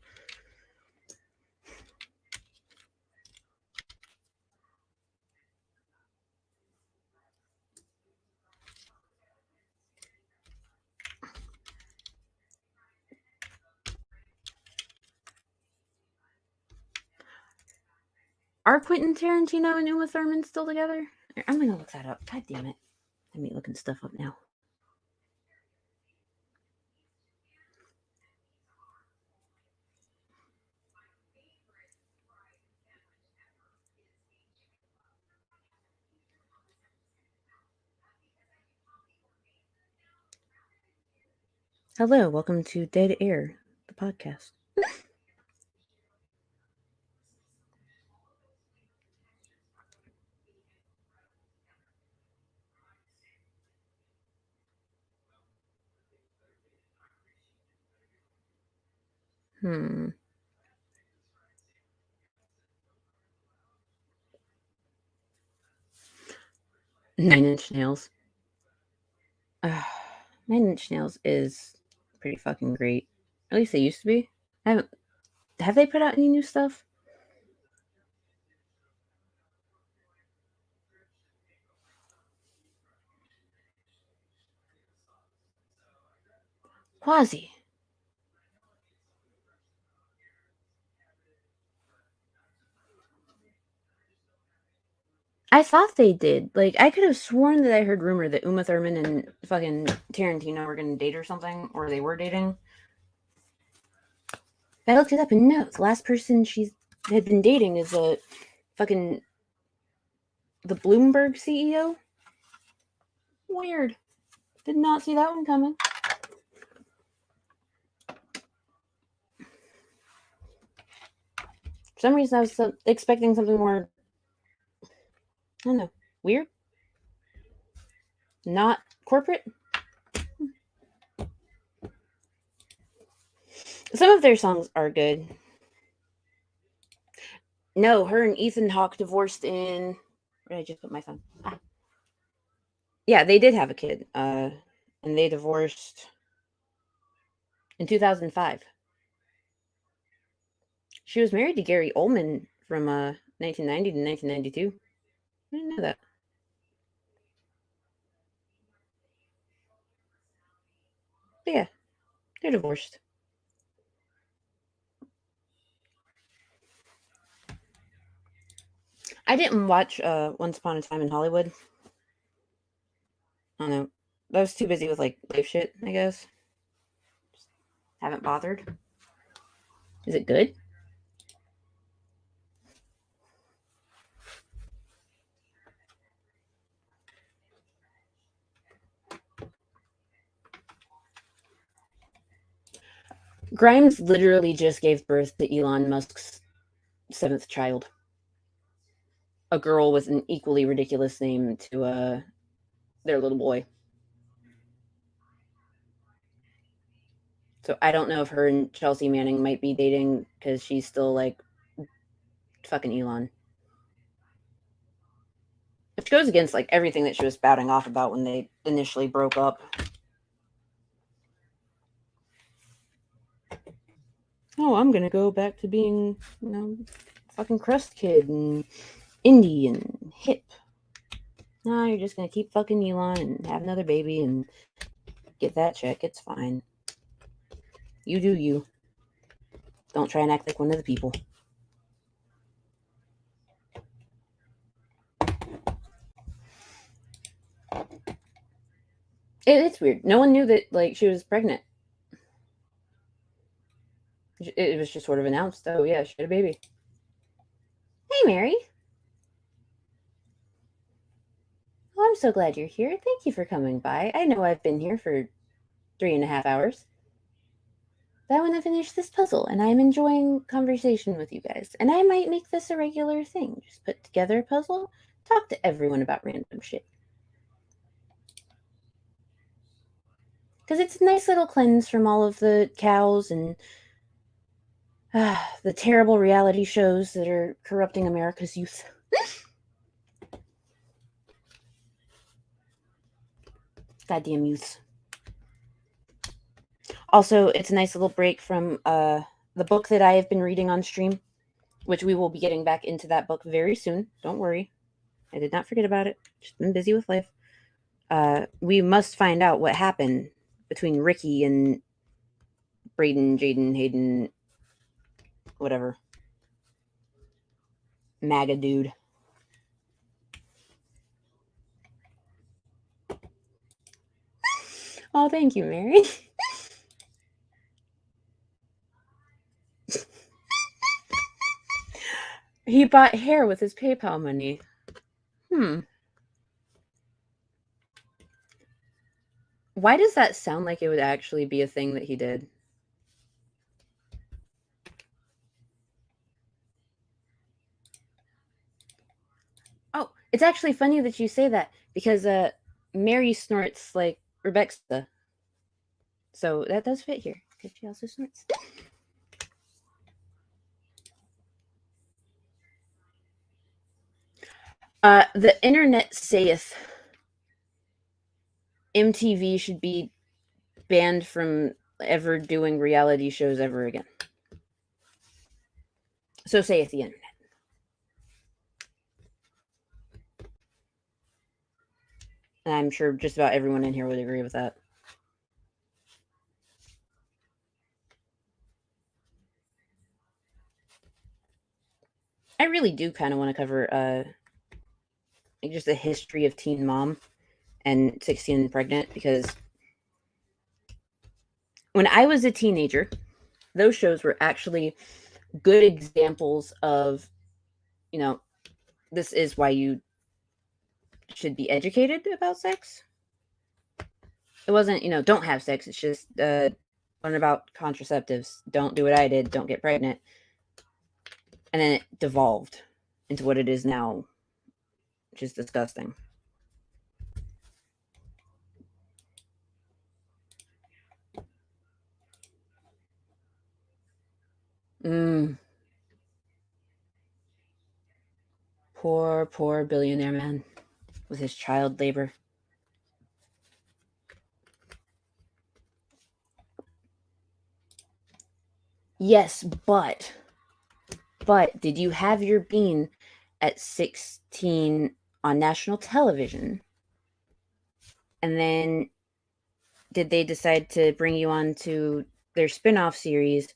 Are Quentin Tarantino and Uma Thurman still together? I'm gonna look that up. God damn it. Let me looking stuff up now. Hello, welcome to Dead Air, the podcast. Nine Inch Nails. 9 Inch Nails is pretty fucking great. At least they used to be. Have they put out any new stuff? Quasi. I thought they did. Like, I could have sworn that I heard rumor that Uma Thurman and fucking Tarantino were gonna date or something, or they were dating. But I looked it up and no, the last person she had been dating is the Bloomberg CEO. Weird. Did not see that one coming. For some reason, I was expecting something more, I don't know, weird? Not corporate? Some of their songs are good. No, her and Ethan Hawke divorced in... Where did I just put my phone? Yeah, they did have a kid. And they divorced in 2005. She was married to Gary Oldman from 1990 to 1992. I didn't know that. But yeah, they're divorced. I didn't watch Once Upon a Time in Hollywood. I don't know. I was too busy with like life shit, I guess. Just haven't bothered. Is it good? Grimes literally just gave birth to Elon Musk's 7th child. A girl with an equally ridiculous name to their little boy. So I don't know if her and Chelsea Manning might be dating because she's still like fucking Elon. Which goes against like everything that she was spouting off about when they initially broke up. Oh, I'm gonna go back to being, fucking crust kid and indie and hip. No, you're just gonna keep fucking Elon and have another baby and get that check. It's fine. You do you. Don't try and act like one of the people. It's weird. No one knew that like she was pregnant. It was just sort of announced. Oh yeah, she had a baby. Hey, Mary. Well, I'm so glad you're here. Thank you for coming by. I know I've been here for 3.5 hours. But I want to finish this puzzle, and I'm enjoying conversation with you guys. And I might make this a regular thing. Just put together a puzzle, talk to everyone about random shit. Because it's a nice little cleanse from all of the cows and the terrible reality shows that are corrupting America's youth. Goddamn youths. Also, it's a nice little break from the book that I have been reading on stream, which we will be getting back into that book very soon. Don't worry. I did not forget about it. Just been busy with life. We must find out what happened between Ricky and Braden, Jaden, Hayden, whatever. MAGA dude. Oh, thank you, Mary. He bought hair with his PayPal money. Why does that sound like it would actually be a thing that he did? Oh, it's actually funny that you say that because Mary snorts like Rebecca. So that does fit here because she also snorts. The internet saith MTV should be banned from ever doing reality shows ever again. So saith the internet. And I'm sure just about everyone in here would agree with that. I really do kind of want to cover like just a history of Teen Mom and 16 and Pregnant, because when I was a teenager, those shows were actually good examples of, this is why you should be educated about sex. It wasn't, don't have sex. It's just learn about contraceptives. Don't do what I did. Don't get pregnant. And then it devolved into what it is now, which is disgusting. Poor billionaire man with his child labor. Yes, but did you have your bean at 16 on national television and then did they decide to bring you on to their spin-off series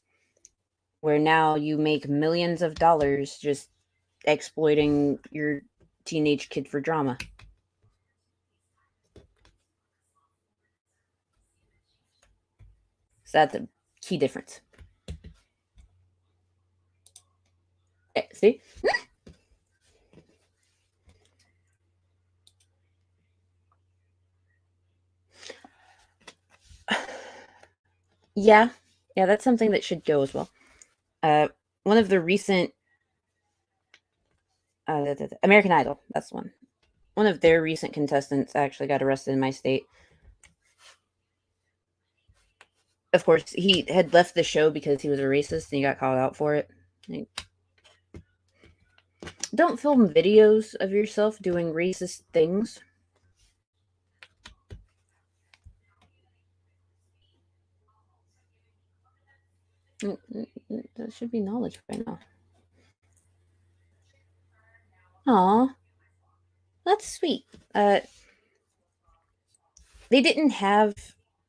where now you make millions of dollars just exploiting your teenage kid for drama. So that's a key difference. See? Yeah, that's something that should go as well. One of the recent American Idol, that's the one. One of their recent contestants actually got arrested in my state. Of course, he had left the show because he was a racist and he got called out for it. Like, don't film videos of yourself doing racist things. That should be knowledge by now. Aw, that's sweet. They didn't have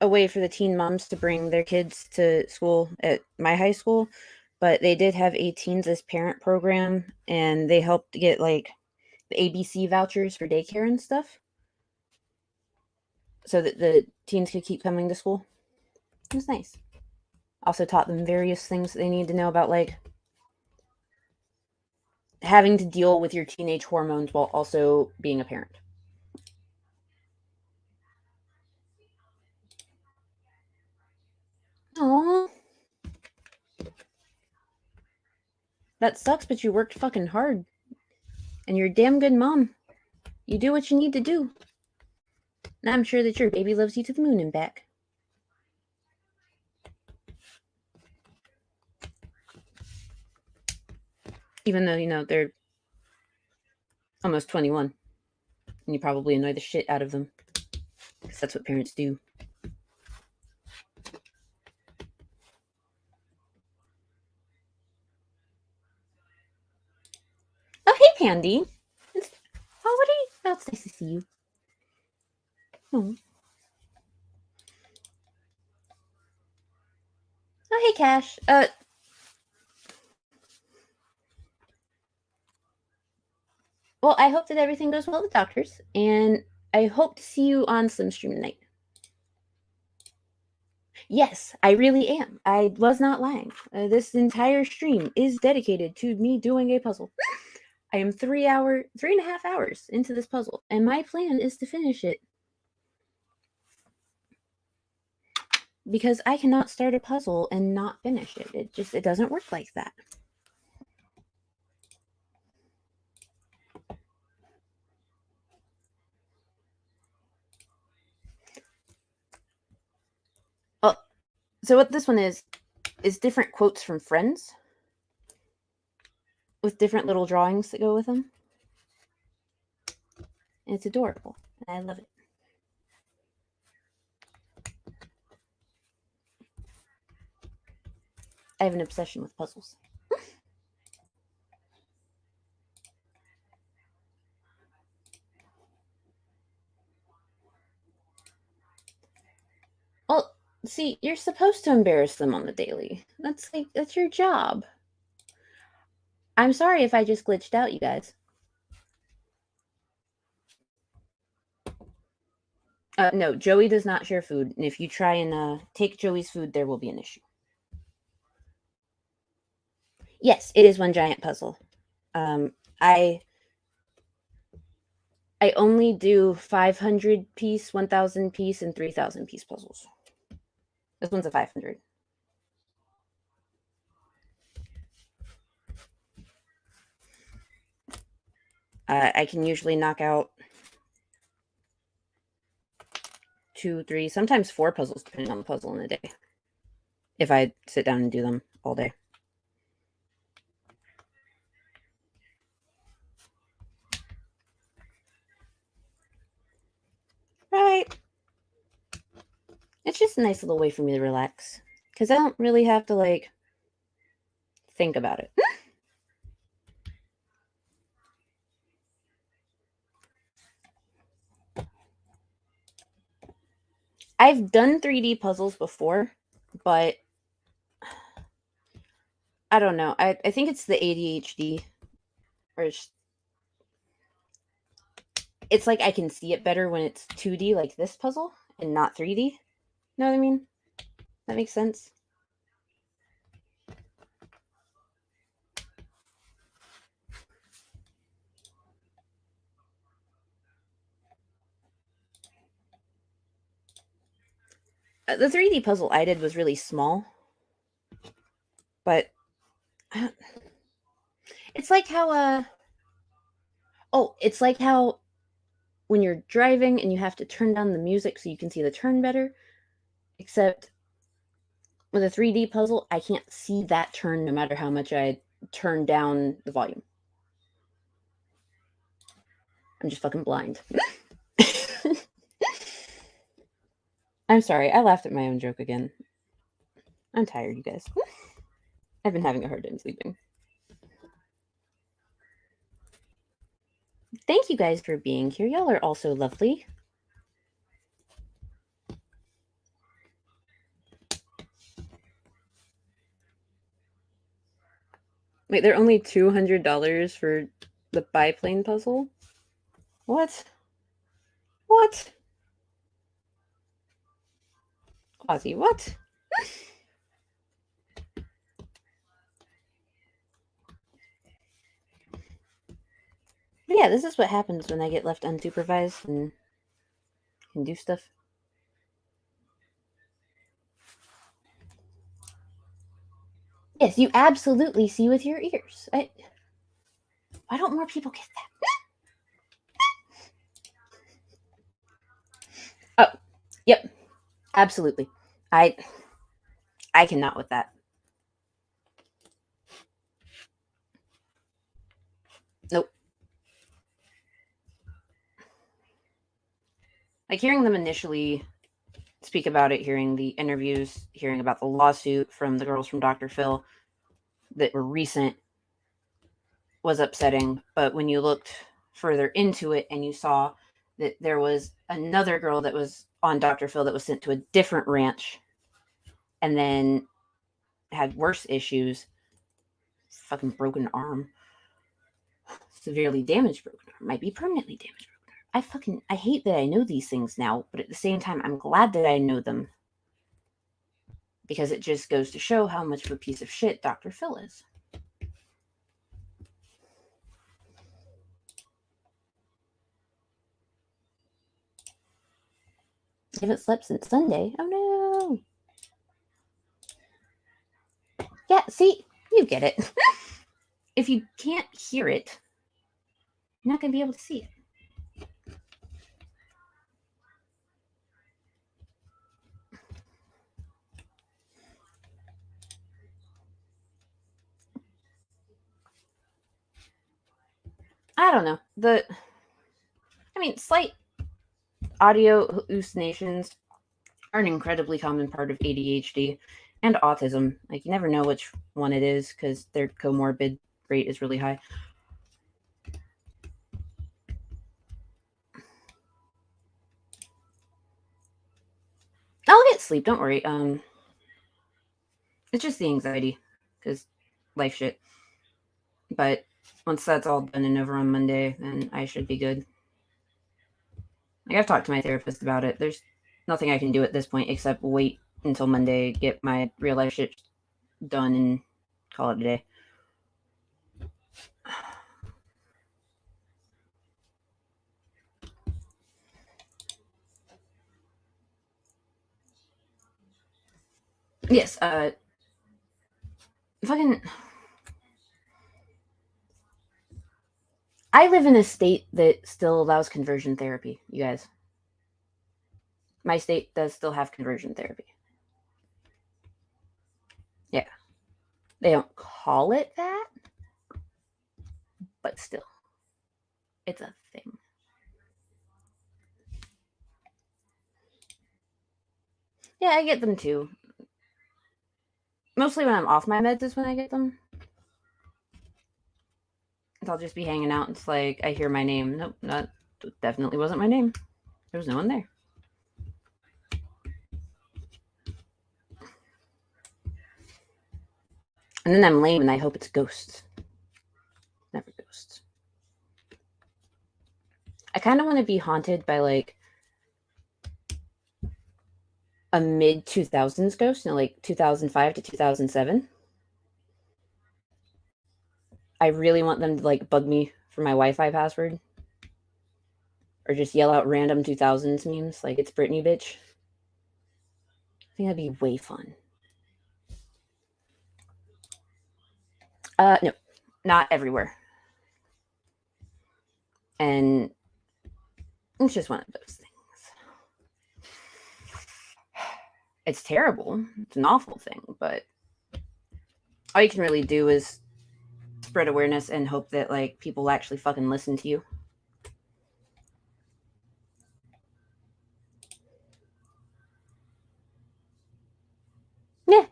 a way for the teen moms to bring their kids to school at my high school, but they did have a teens as parent program, and they helped get like the ABC vouchers for daycare and stuff, so that the teens could keep coming to school. It was nice. Also taught them various things that they need to know about, like having to deal with your teenage hormones while also being a parent. Aww. That sucks, but you worked fucking hard. And you're a damn good mom. You do what you need to do. And I'm sure that your baby loves you to the moon and back. Even though, you know, they're almost 21. And you probably annoy the shit out of them. Because that's what parents do. Oh, hey, Pandy. What are you? Oh, it's nice to see you. Oh. Oh, hey, Cash. Well, I hope that everything goes well with the doctors, and I hope to see you on Slim Stream tonight. Yes, I really am. I was not lying. This entire stream is dedicated to me doing a puzzle. I am 3.5 hours into this puzzle, and my plan is to finish it. Because I cannot start a puzzle and not finish it. It doesn't work like that. Oh, so what this one is different quotes from friends with different little drawings that go with them. And it's adorable, and I love it. I have an obsession with puzzles. Well, see, you're supposed to embarrass them on the daily. That's your job. I'm sorry if I just glitched out, you guys. No, Joey does not share food, and if you try and take Joey's food, there will be an issue. Yes, it is one giant puzzle. I only do 500 piece, 1,000 piece, and 3,000 piece puzzles. This one's a 500. I can usually knock out 2, 3, sometimes 4 puzzles, depending on the puzzle in a day. If I sit down and do them all day. Right. It's just a nice little way for me to relax. Because I don't really have to, like, think about it. I've done 3D puzzles before, but I don't know. I think it's the ADHD, or it's like I can see it better when it's 2D like this puzzle and not 3D. Know what I mean? That makes sense. The 3D puzzle I did was really small, but it's like how it's like how when you're driving and you have to turn down the music so you can see the turn better, except with a 3D puzzle, I can't see that turn no matter how much I turn down the volume. I'm just fucking blind. I'm sorry, I laughed at my own joke again. I'm tired, you guys. I've been having a hard time sleeping. Thank you guys for being here. Y'all are also lovely. Wait, they're only $200 for the biplane puzzle? What? What? Ozzy, what? Yeah, this is what happens when I get left unsupervised and can do stuff. Yes, you absolutely see with your ears. Why don't more people get that? Oh, yep, absolutely. I cannot with that. Nope. Like hearing them initially speak about it, hearing the interviews, hearing about the lawsuit from the girls from Dr. Phil that were recent was upsetting. But when you looked further into it and you saw that there was another girl that was on Dr. Phil that was sent to a different ranch and then had worse issues, fucking broken arm, severely damaged broken arm, might be permanently damaged broken arm. I hate that I know these things now, but at the same time, I'm glad that I know them because it just goes to show how much of a piece of shit Dr. Phil is. I haven't slept since Sunday. Oh no. Yeah, see, you get it. If you can't hear it, you're not going to be able to see it. I don't know. Slight audio hallucinations are an incredibly common part of ADHD and autism. Like, you never know which one it is because their comorbid rate is really high. I'll get sleep, don't worry. It's just the anxiety because life shit. But once that's all done and over on Monday, then I should be good. Like, I've talked to my therapist about it. There's nothing I can do at this point except wait until Monday, get my real life shit done, and call it a day. Yes, fucking. I live in a state that still allows conversion therapy, you guys. My state does still have conversion therapy. Yeah. They don't call it that, but still. It's a thing. Yeah, I get them too. Mostly when I'm off my meds is when I get them. I'll just be hanging out. It's like I hear my name. Nope, that definitely wasn't my name. There was no one there. And then I'm lame and I hope it's ghosts. Never ghosts. I kind of want to be haunted by like a mid 2000s ghost, like 2005 to 2007. I really want them to like bug me for my Wi-Fi password, or just yell out random 2000s memes like it's Britney, bitch. I think that'd be way fun. No, not everywhere. And it's just one of those things. It's terrible. It's an awful thing, but all you can really do is spread awareness and hope that like people actually fucking listen to you. Yeah.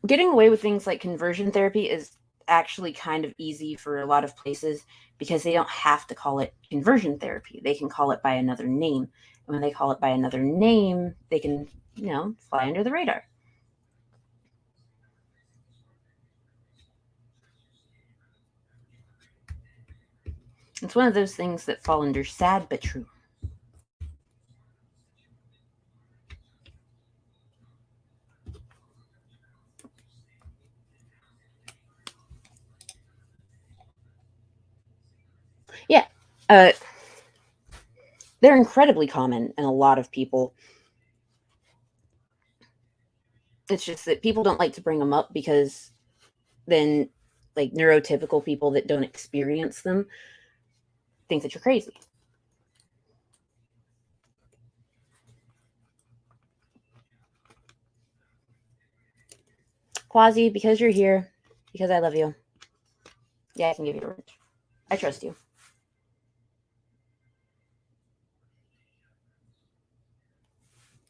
Getting away with things like conversion therapy is actually kind of easy for a lot of places because they don't have to call it conversion therapy. They can call it by another name. And when they call it by another name, they can, fly under the radar. It's one of those things that fall under sad but true. Yeah. They're incredibly common in a lot of people. It's just that people don't like to bring them up because then like neurotypical people that don't experience them think that you're crazy. Quasi, because you're here, because I love you. Yeah, I can give you a wrench. I trust you.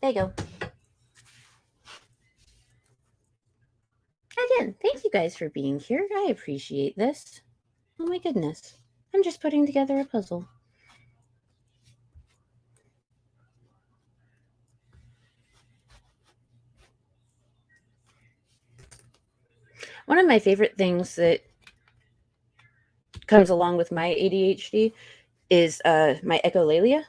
There you go. Again, thank you guys for being here. I appreciate this. Oh my goodness. I'm just putting together a puzzle. One of my favorite things that comes along with my ADHD is my echolalia.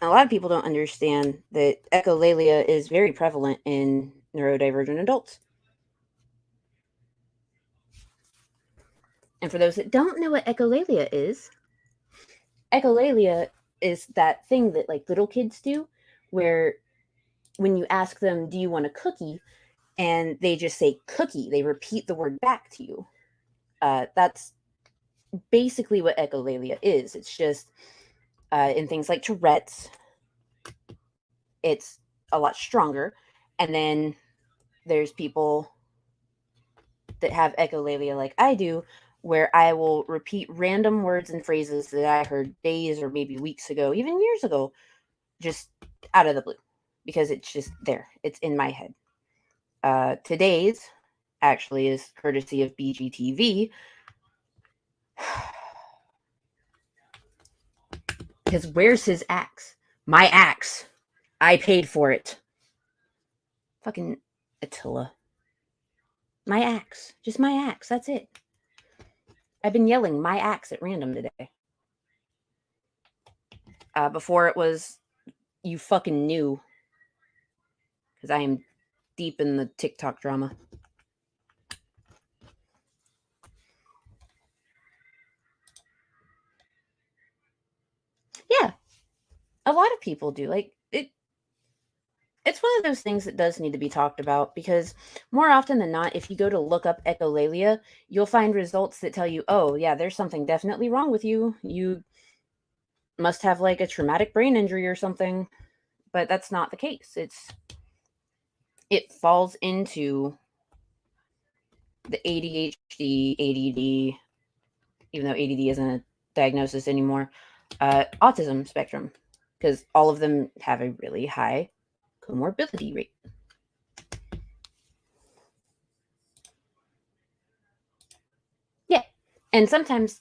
A lot of people don't understand that echolalia is very prevalent in neurodivergent adults. And for those that don't know what echolalia is that thing that like little kids do where when you ask them, do you want a cookie? And they just say cookie, they repeat the word back to you. That's basically what echolalia is. It's just in things like Tourette's, it's a lot stronger. And then there's people that have echolalia like I do, where I will repeat random words and phrases that I heard days or maybe weeks ago, even years ago, just out of the blue, because it's just there. It's in my head. Today's actually is courtesy of BGTV. Because where's his axe? My axe. I paid for it. Fucking Attila. My axe. Just my axe. That's it. I've been yelling my axe at random today. Before it was, you fucking knew. Because I am deep in the TikTok drama. Yeah. A lot of people do. Like, it's one of those things that does need to be talked about, because more often than not, if you go to look up echolalia, you'll find results that tell you, oh, yeah, there's something definitely wrong with you. You must have like a traumatic brain injury or something. But that's not the case. It falls into the ADHD, ADD, even though ADD isn't a diagnosis anymore, autism spectrum, because all of them have a really high comorbidity rate. Yeah. And sometimes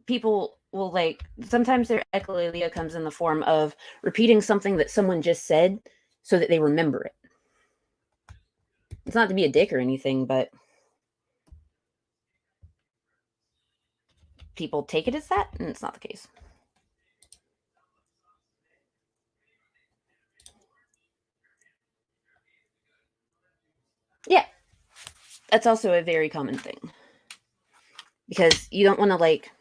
people will, like, sometimes their echolalia comes in the form of repeating something that someone just said so that they remember it. It's not to be a dick or anything, but people take it as that, and it's not the case. Yeah, that's also a very common thing. Because you don't want to, like,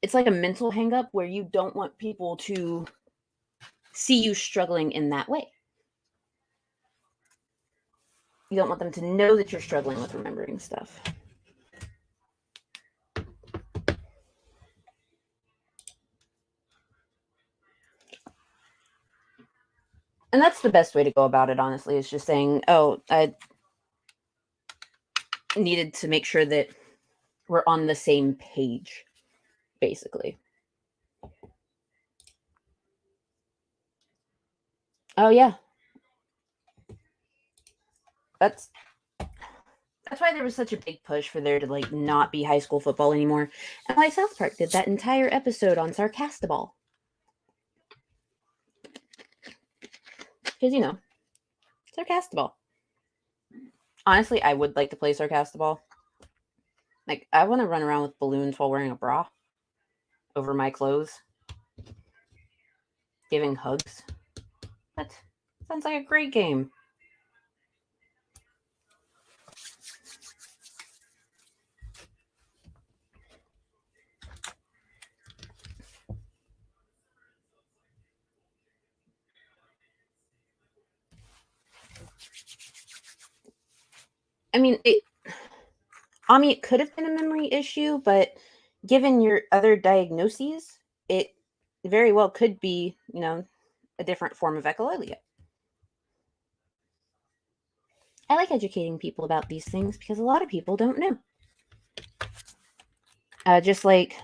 it's like a mental hang up where you don't want people to see you struggling in that way. You don't want them to know that you're struggling with remembering stuff. And that's the best way to go about it, honestly, is just saying, oh, I needed to make sure that we're on the same page, basically. Oh, yeah. That's why there was such a big push for there to, like, not be high school football anymore. And why South Park did that entire episode on Sarcastable. Because, you know, Sarcastable. Honestly, I would like to play Sarcastable. Like, I want to run around with balloons while wearing a bra over my clothes. Giving hugs. That sounds like a great game. I mean, it could have been a memory issue, but given your other diagnoses, it very well could be, you know, a different form of echolalia. I like educating people about these things because a lot of people don't know. Just like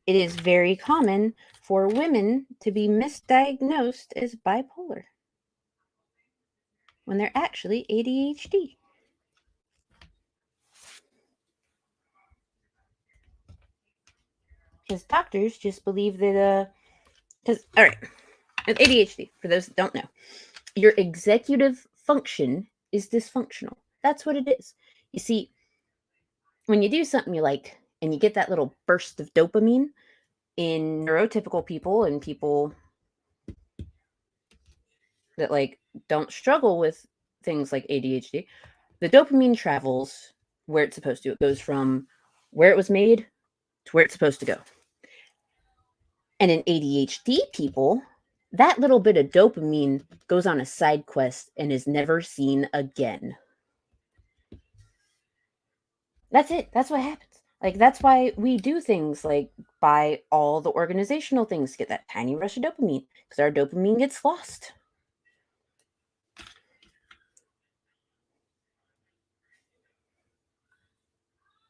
it is very common for women to be misdiagnosed as bipolar when they're actually ADHD. Because doctors just believe that, because, all right, with ADHD, for those that don't know, your executive function is dysfunctional. That's what it is. You see, when you do something you like and you get that little burst of dopamine in neurotypical people and people that, like, don't struggle with things like ADHD, the dopamine travels where it's supposed to. It goes from where it was made to where it's supposed to go. And in ADHD people, that little bit of dopamine goes on a side quest and is never seen again. That's it. That's what happens. Like, that's why we do things like buy all the organizational things to get that tiny rush of dopamine, because our dopamine gets lost.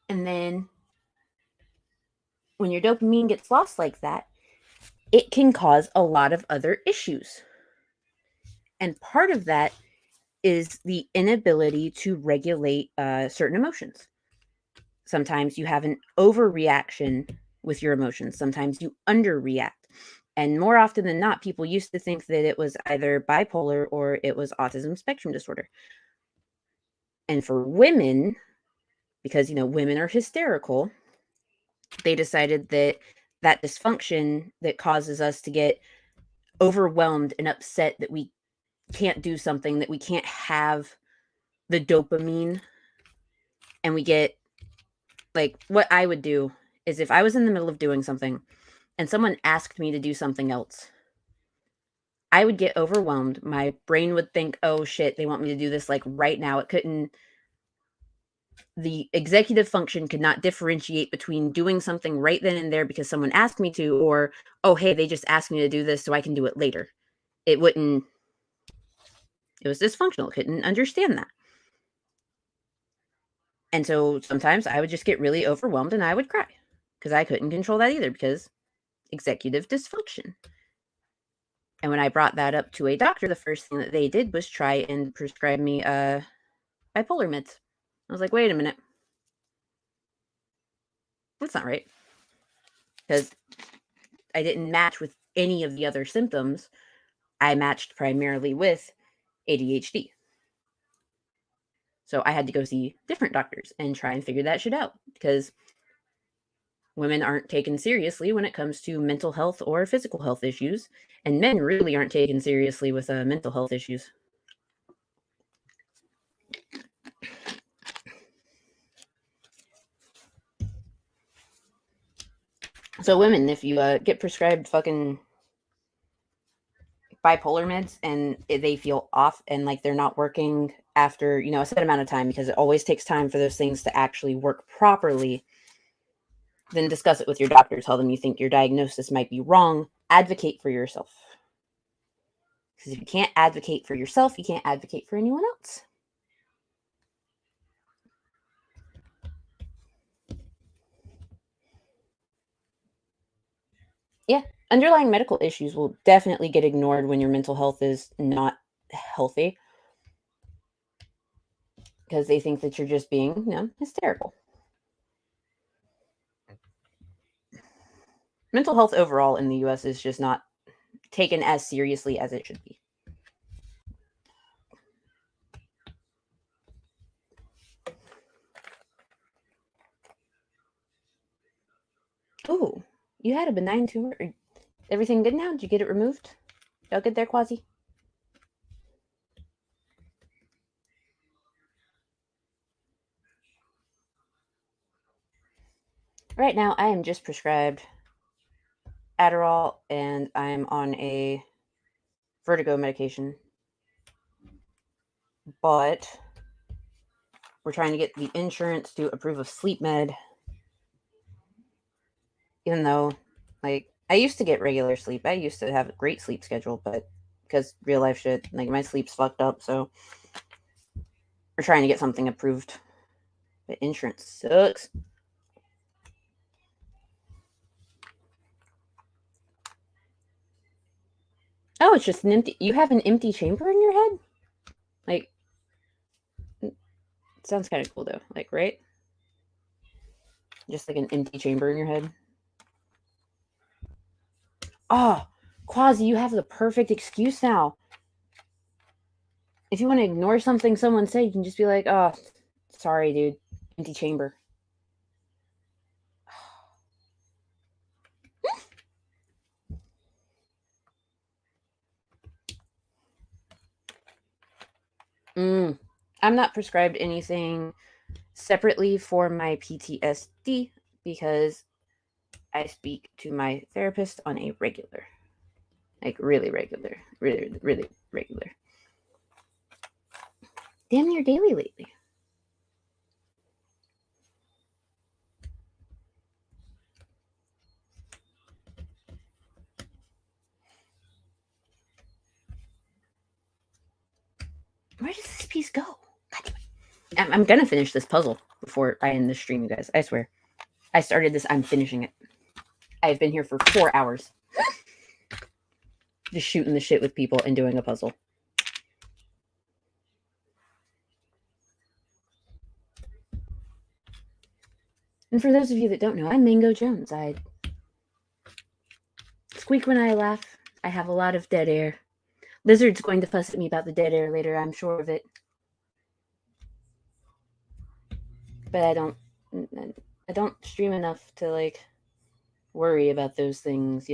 And then when your dopamine gets lost like that, it can cause a lot of other issues. And part of that is the inability to regulate certain emotions. Sometimes you have an overreaction with your emotions. Sometimes you underreact. And more often than not, people used to think that it was either bipolar or it was autism spectrum disorder. And for women, because, you know, women are hysterical, they decided that that dysfunction that causes us to get overwhelmed and upset that we can't do something, that we can't have the dopamine, and we get, like, what I would do is if I was in the middle of doing something and someone asked me to do something else, I would get overwhelmed. My brain would think, oh shit, they want me to do this like right now. The executive function could not differentiate between doing something right then and there because someone asked me to, or, oh, hey, they just asked me to do this so I can do it later. It was dysfunctional. It couldn't understand that. And so sometimes I would just get really overwhelmed and I would cry because I couldn't control that either, because executive dysfunction. And when I brought that up to a doctor, the first thing that they did was try and prescribe me bipolar meds. I was like, wait a minute. That's not right. Because I didn't match with any of the other symptoms. I matched primarily with ADHD. So I had to go see different doctors and try and figure that shit out, because women aren't taken seriously when it comes to mental health or physical health issues, and men really aren't taken seriously with mental health issues. So women, if you get prescribed fucking bipolar meds and they feel off and like they're not working after, a set amount of time, because it always takes time for those things to actually work properly, then discuss it with your doctor. Tell them you think your diagnosis might be wrong. Advocate for yourself. Because if you can't advocate for yourself, you can't advocate for anyone else. Yeah, underlying medical issues will definitely get ignored when your mental health is not healthy, because they think that you're just being, hysterical. Mental health overall in the US is just not taken as seriously as it should be. Oh, you had a benign tumor. Everything good now? Did you get it removed? Y'all good there, Quasi? Right now, I am just prescribed Adderall, and I'm on a vertigo medication. But we're trying to get the insurance to approve of sleep med. Even though, like, I used to get regular sleep. I used to have a great sleep schedule, but because real life shit, like, my sleep's fucked up, so we're trying to get something approved. But insurance sucks. Oh, it's just an empty. You have an empty chamber in your head? Like, it sounds kind of cool though. Like, right? Just like an empty chamber in your head. Oh, Quasi, you have the perfect excuse now. If you want to ignore something someone said, you can just be like, oh, sorry, dude. Empty chamber. I'm not prescribed anything separately for my PTSD because I speak to my therapist on a regular. Like, really regular. Really, really regular. Damn near daily lately. Where does this piece go? God damn it. I'm gonna finish this puzzle before I end the stream, you guys. I swear. I started this. I'm finishing it. I've been here for 4 hours. Just shooting the shit with people and doing a puzzle. And for those of you that don't know, I'm Mango Jones. I squeak when I laugh. I have a lot of dead air. Lizard's going to fuss at me about the dead air later, I'm sure of it. But I don't stream enough to, like, worry about those things,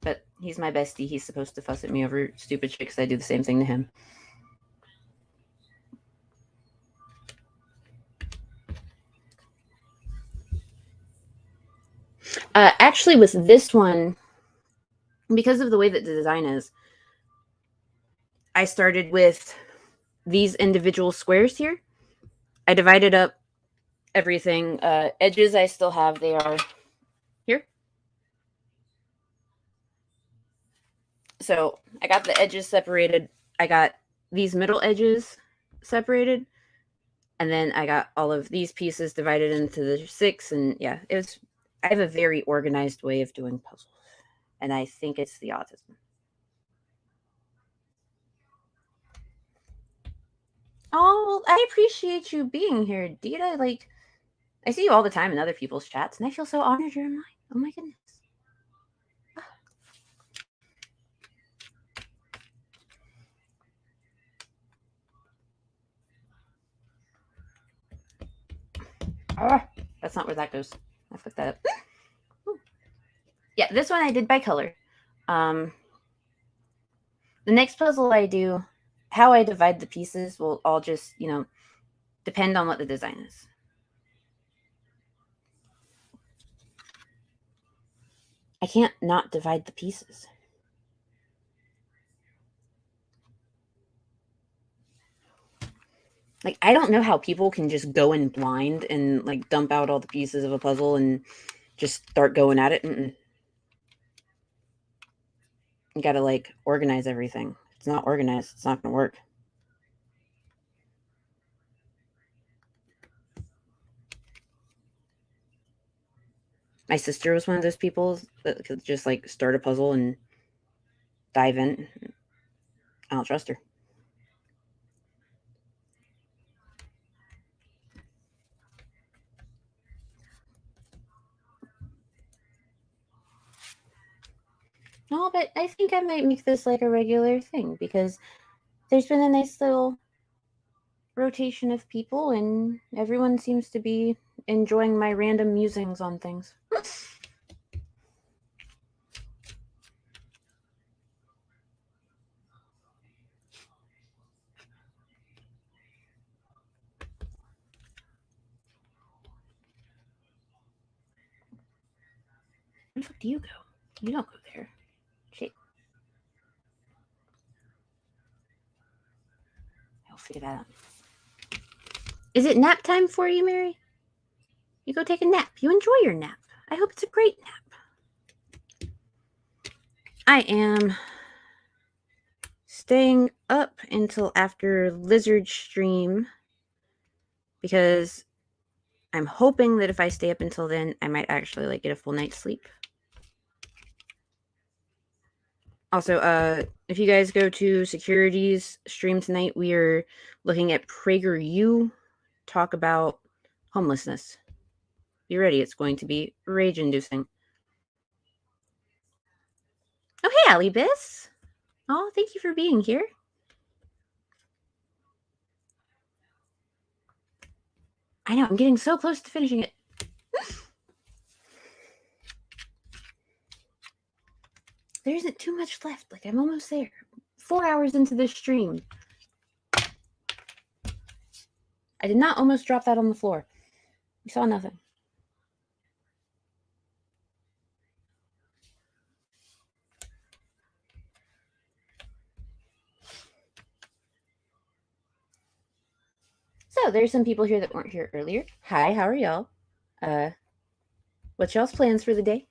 But he's my bestie. He's supposed to fuss at me over stupid shit because I do the same thing to him. Actually, with this one, because of the way that the design is, I started with these individual squares here. I divided up everything. Edges I still have. They are here. So I got the edges separated. I got these middle edges separated. And then I got all of these pieces divided into the 6. And yeah, I have a very organized way of doing puzzles. And I think it's the autism. Oh, I appreciate you being here, Dita. Like, I see you all the time in other people's chats, and I feel so honored you're in mine. Oh my goodness. That's not where that goes. I fucked that up. Yeah, this one I did by color. The next puzzle I do, how I divide the pieces will all just, depend on what the design is. I can't not divide the pieces. Like, I don't know how people can just go in blind and, like, dump out all the pieces of a puzzle and just start going at it. You gotta, like, organize everything. If it's not organized, it's not gonna work. My sister was one of those people that could just, like, start a puzzle and dive in. I don't trust her. No, but I think I might make this like a regular thing because there's been a nice little rotation of people and everyone seems to be enjoying my random musings on things. Where the fuck do you go? You don't go there. Shit. I'll figure that out. Is it nap time for you, Mary? You go take a nap. You enjoy your nap. I hope it's a great nap. I am staying up until after Lizard stream because I'm hoping that if I stay up until then, I might actually like get a full night's sleep. Also, if you guys go to Security's stream tonight, we are looking at PragerU, talk about homelessness. Be ready, it's going to be rage-inducing. Oh, hey, Allie Biss. Oh, thank you for being here. I know, I'm getting so close to finishing it. There isn't too much left. Like, I'm almost there. 4 hours into this stream. I did not almost drop that on the floor. You saw nothing. So, there's some people here that weren't here earlier. Hi, how are y'all? What's y'all's plans for the day?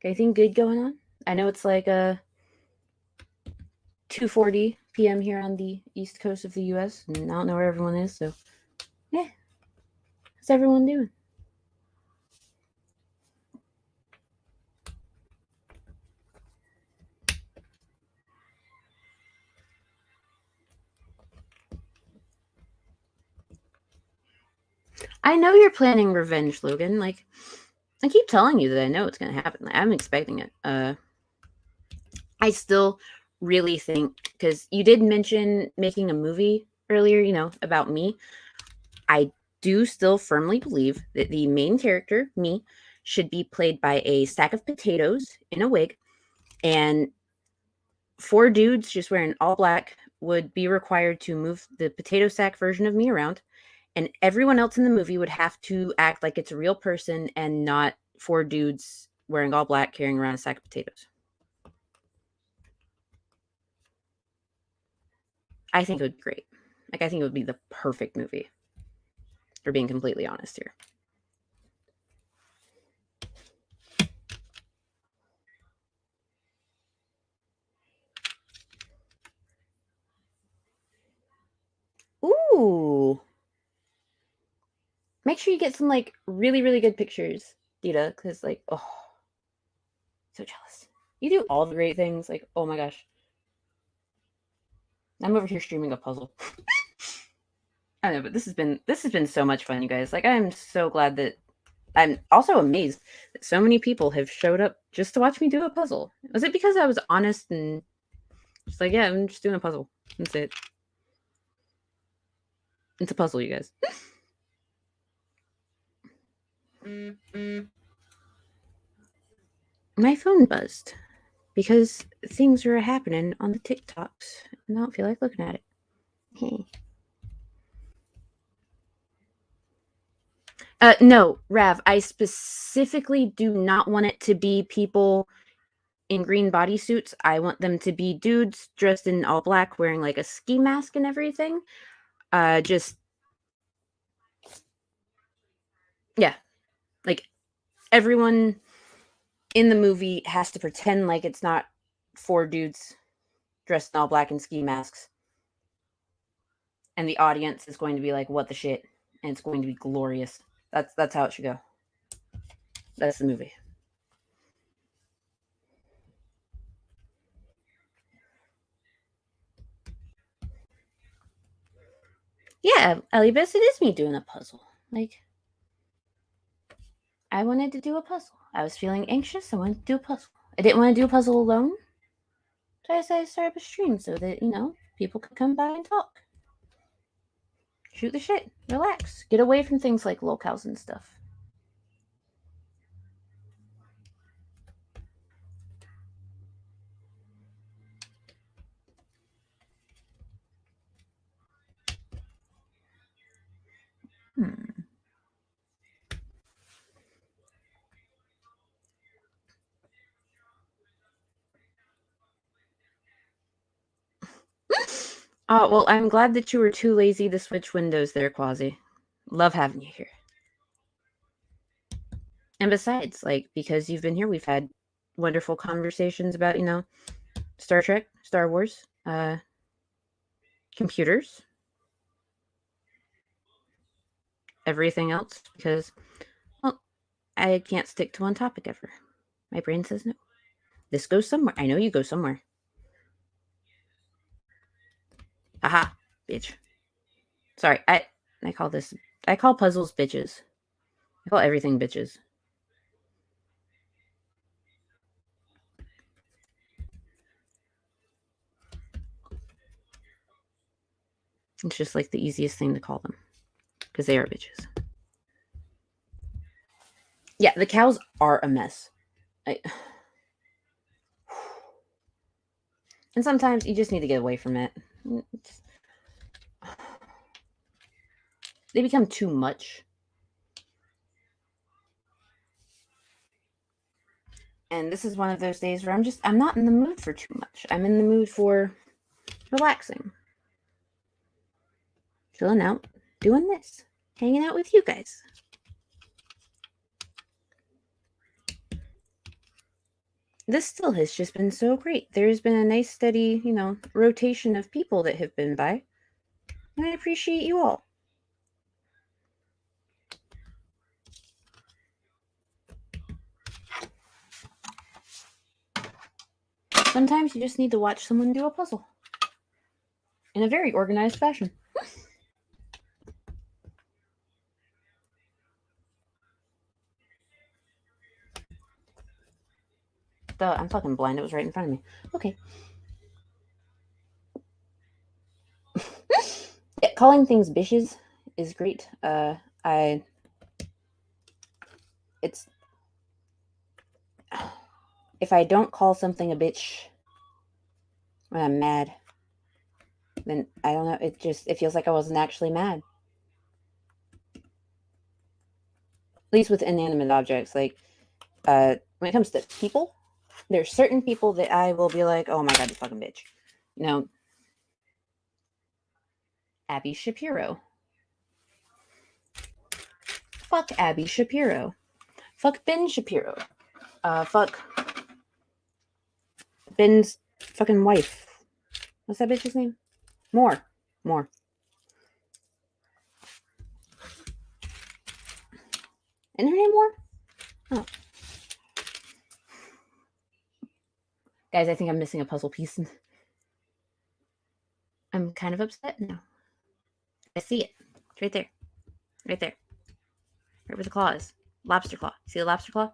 Anything good going on? I know it's like 2:40 p.m. here on the east coast of the U.S. and I don't know where everyone is, so yeah. How's everyone doing? I know you're planning revenge, Logan. Like, I keep telling you that I know it's going to happen. Like, I'm expecting it. I still really think, because you did mention making a movie earlier, about me. I do still firmly believe that the main character, me, should be played by a sack of potatoes in a wig, and 4 dudes just wearing all black would be required to move the potato sack version of me around, and everyone else in the movie would have to act like it's a real person and not 4 dudes wearing all black carrying around a sack of potatoes. I think it would be great. Like, I think it would be the perfect movie, for being completely honest here. Ooh. Make sure you get some, like, really, really good pictures, Dita, because, like, oh, so jealous. You do all the great things. Like, oh my gosh. I'm over here streaming a puzzle. I know, but this has been so much fun, you guys. Like, I'm so glad that I'm also amazed that so many people have showed up just to watch me do a puzzle. Was it because I was honest and just like, yeah, I'm just doing a puzzle. That's it. It's a puzzle, you guys. My phone buzzed because things are happening on the TikToks and I don't feel like looking at it. No, Rav, I specifically do not want it to be people in green bodysuits. I want them to be dudes dressed in all black, wearing like a ski mask and everything. Just yeah, like everyone in the movie has to pretend like it's not four dudes dressed in all black and ski masks, and the audience is going to be like, "What the shit?" And it's going to be glorious. That's how it should go. That's the movie. Yeah, Elibus, it is me doing a puzzle. Like, I wanted to do a puzzle. I was feeling anxious. I wanted to do a puzzle. I didn't want to do a puzzle alone. So I decided to start up a stream so that, people could come by and talk. Shoot the shit. Relax. Get away from things like locales and stuff. Oh, well, I'm glad that you were too lazy to switch windows there, Quasi. Love having you here. And besides, like, because you've been here, we've had wonderful conversations about, Star Trek, Star Wars, computers, everything else, because, well, I can't stick to one topic ever. My brain says no. This goes somewhere. I know you go somewhere. Aha, bitch. Sorry, I call puzzles bitches. I call everything bitches. It's just like the easiest thing to call them. Because they are bitches. Yeah, the cows are a mess. And sometimes you just need to get away from it. They become too much. And this is one of those days where I'm not in the mood for too much. I'm in the mood for relaxing. Chilling out, doing this, hanging out with you guys. This still has just been so great. There's been a nice steady, rotation of people that have been by. And I appreciate you all. Sometimes you just need to watch someone do a puzzle in a very organized fashion. Duh, I'm fucking blind. It was right in front of me. Okay. Yeah, calling things bitches is great. If I don't call something a bitch when I'm mad, then I don't know. It feels like I wasn't actually mad. At least with inanimate objects, like when it comes to people, there's certain people that I will be like, oh my god, you fucking bitch. Abby Shapiro. Fuck Abby Shapiro. Fuck Ben Shapiro. Fuck Ben's fucking wife. What's that bitch's name? More. Isn't her name More? Oh. Guys, I think I'm missing a puzzle piece. I'm kind of upset now. I see it. It's right there. Right there. Right where the claw is. Lobster claw. See the lobster claw?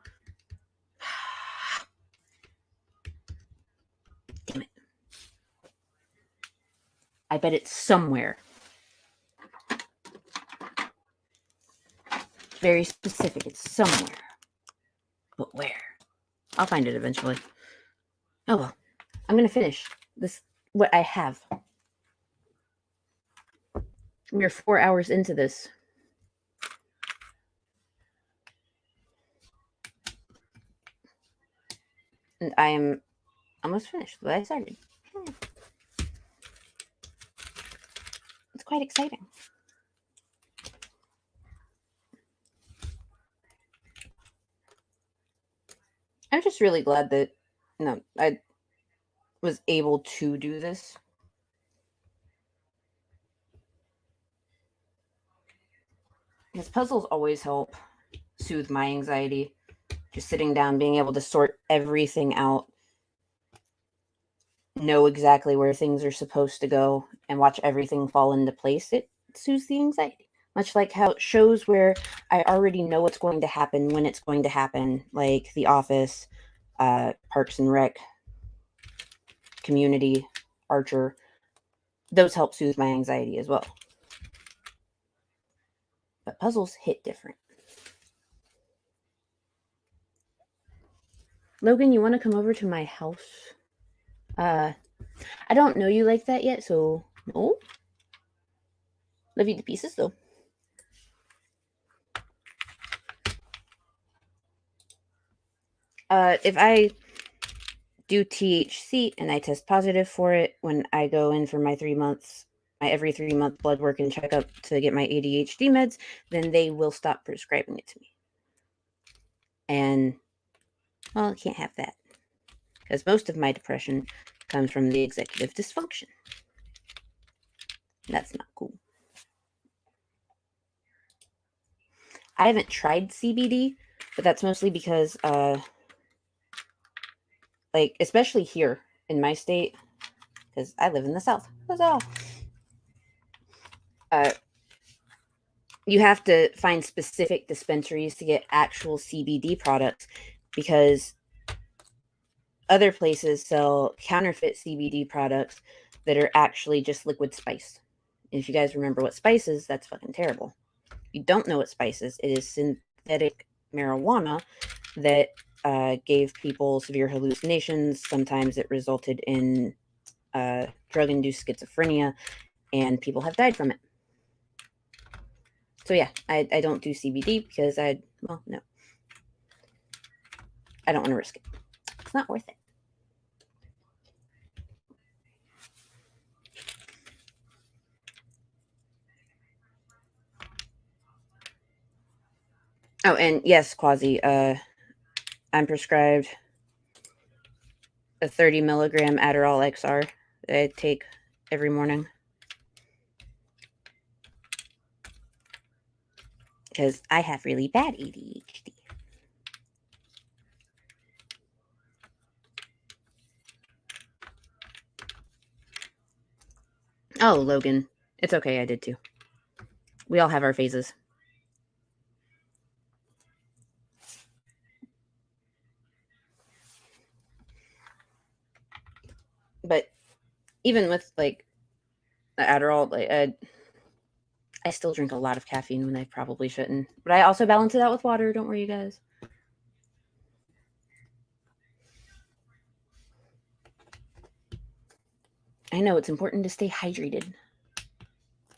Damn it. I bet it's somewhere. Very specific. It's somewhere. But where? I'll find it eventually. Oh well. I'm going to finish this, what I have. We're 4 hours into this. And I am almost finished what I started. It's quite exciting. I'm just really glad that I was able to do this. Because puzzles always help soothe my anxiety. Just sitting down, being able to sort everything out, know exactly where things are supposed to go, and watch everything fall into place, it soothes the anxiety. Much like how shows where I already know what's going to happen when it's going to happen, like The Office, Parks and Rec, Community, Archer, those help soothe my anxiety as well. But puzzles hit different. Logan, you want to come over to my house? I don't know you like that yet, so no. Love you to pieces, though. If I do THC and I test positive for it when I go in for my every 3-month blood work and checkup to get my ADHD meds, then they will stop prescribing it to me. And, well, I can't have that. Because most of my depression comes from the executive dysfunction. That's not cool. I haven't tried CBD, but that's mostly because, especially here in my state, because I live in the South. Huzzah! You have to find specific dispensaries to get actual CBD products because other places sell counterfeit CBD products that are actually just liquid spice. And if you guys remember what spice is, that's fucking terrible. If you don't know what spice is, it is synthetic marijuana that gave people severe hallucinations. Sometimes it resulted in drug-induced schizophrenia, and people have died from it. So yeah, I don't do CBD because no. I don't want to risk it. It's not worth it. Oh, and yes, Quasi, I'm prescribed a 30 milligram Adderall XR that I take every morning. Because I have really bad ADHD. Oh, Logan. It's okay, I did too. We all have our phases. But even with, the Adderall, I still drink a lot of caffeine when I probably shouldn't. But I also balance it out with water. Don't worry, you guys. I know it's important to stay hydrated.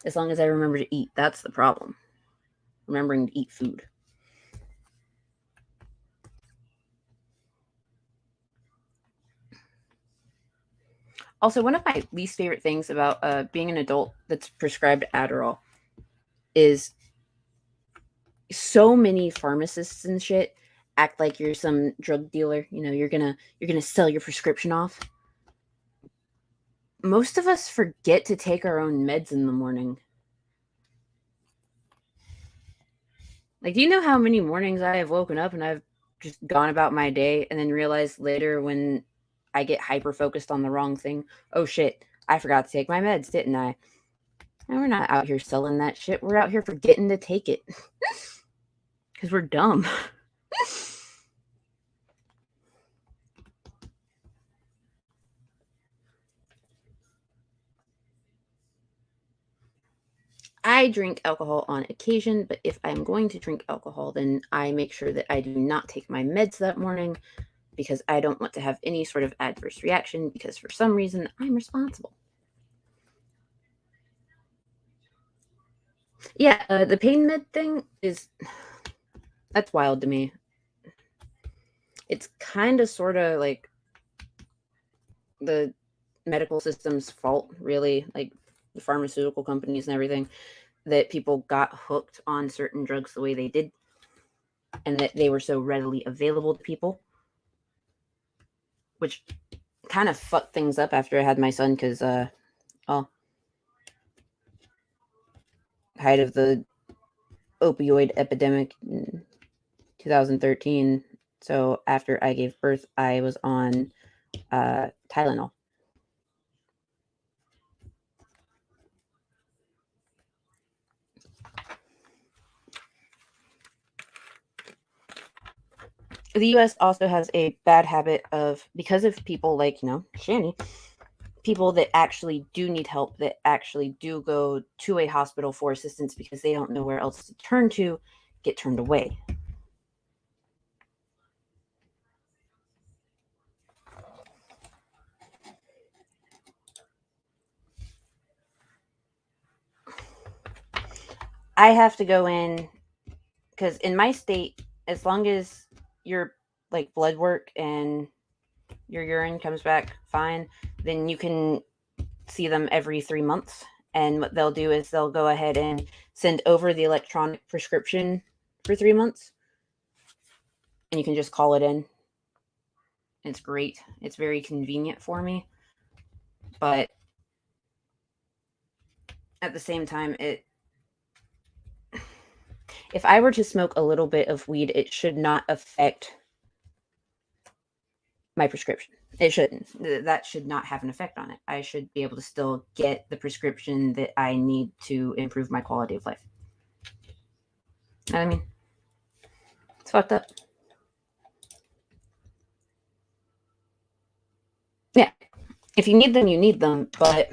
As long as I remember to eat. That's the problem. Remembering to eat food. Also, one of my least favorite things about being an adult that's prescribed Adderall is so many pharmacists and shit act like you're some drug dealer. You know, you're gonna sell your prescription off. Most of us forget to take our own meds in the morning. Like, do you know how many mornings I have woken up and I've just gone about my day and then realized later when I get hyper focused on the wrong thing, oh shit, I forgot to take my meds, didn't I? And we're not out here selling that shit. We're out here forgetting to take it. Because we're dumb. I drink alcohol on occasion, but if I'm going to drink alcohol, then I make sure that I do not take my meds that morning because I don't want to have any sort of adverse reaction because for some reason I'm responsible. Yeah, the pain med thing that's wild to me. It's kind of sort of like the medical system's fault, really, like the pharmaceutical companies and everything, that people got hooked on certain drugs the way they did and that they were so readily available to people, which kind of fucked things up after I had my son because, height of the opioid epidemic in 2013. So after I gave birth, I was on Tylenol. The US also has a bad habit of, because of people like, Shani, people that actually do need help, that actually do go to a hospital for assistance because they don't know where else to turn to, get turned away. I have to go in because in my state, as long as your like blood work and your urine comes back fine, then you can see them every 3 months. And what they'll do is they'll go ahead and send over the electronic prescription for 3 months. And you can just call it in. It's great. It's very convenient for me. But at the same time, if I were to smoke a little bit of weed, it should not affect my prescription. It shouldn't. That should not have an effect on it. I should be able to still get the prescription that I need to improve my quality of life. I mean, it's fucked up. Yeah. If you need them, you need them, but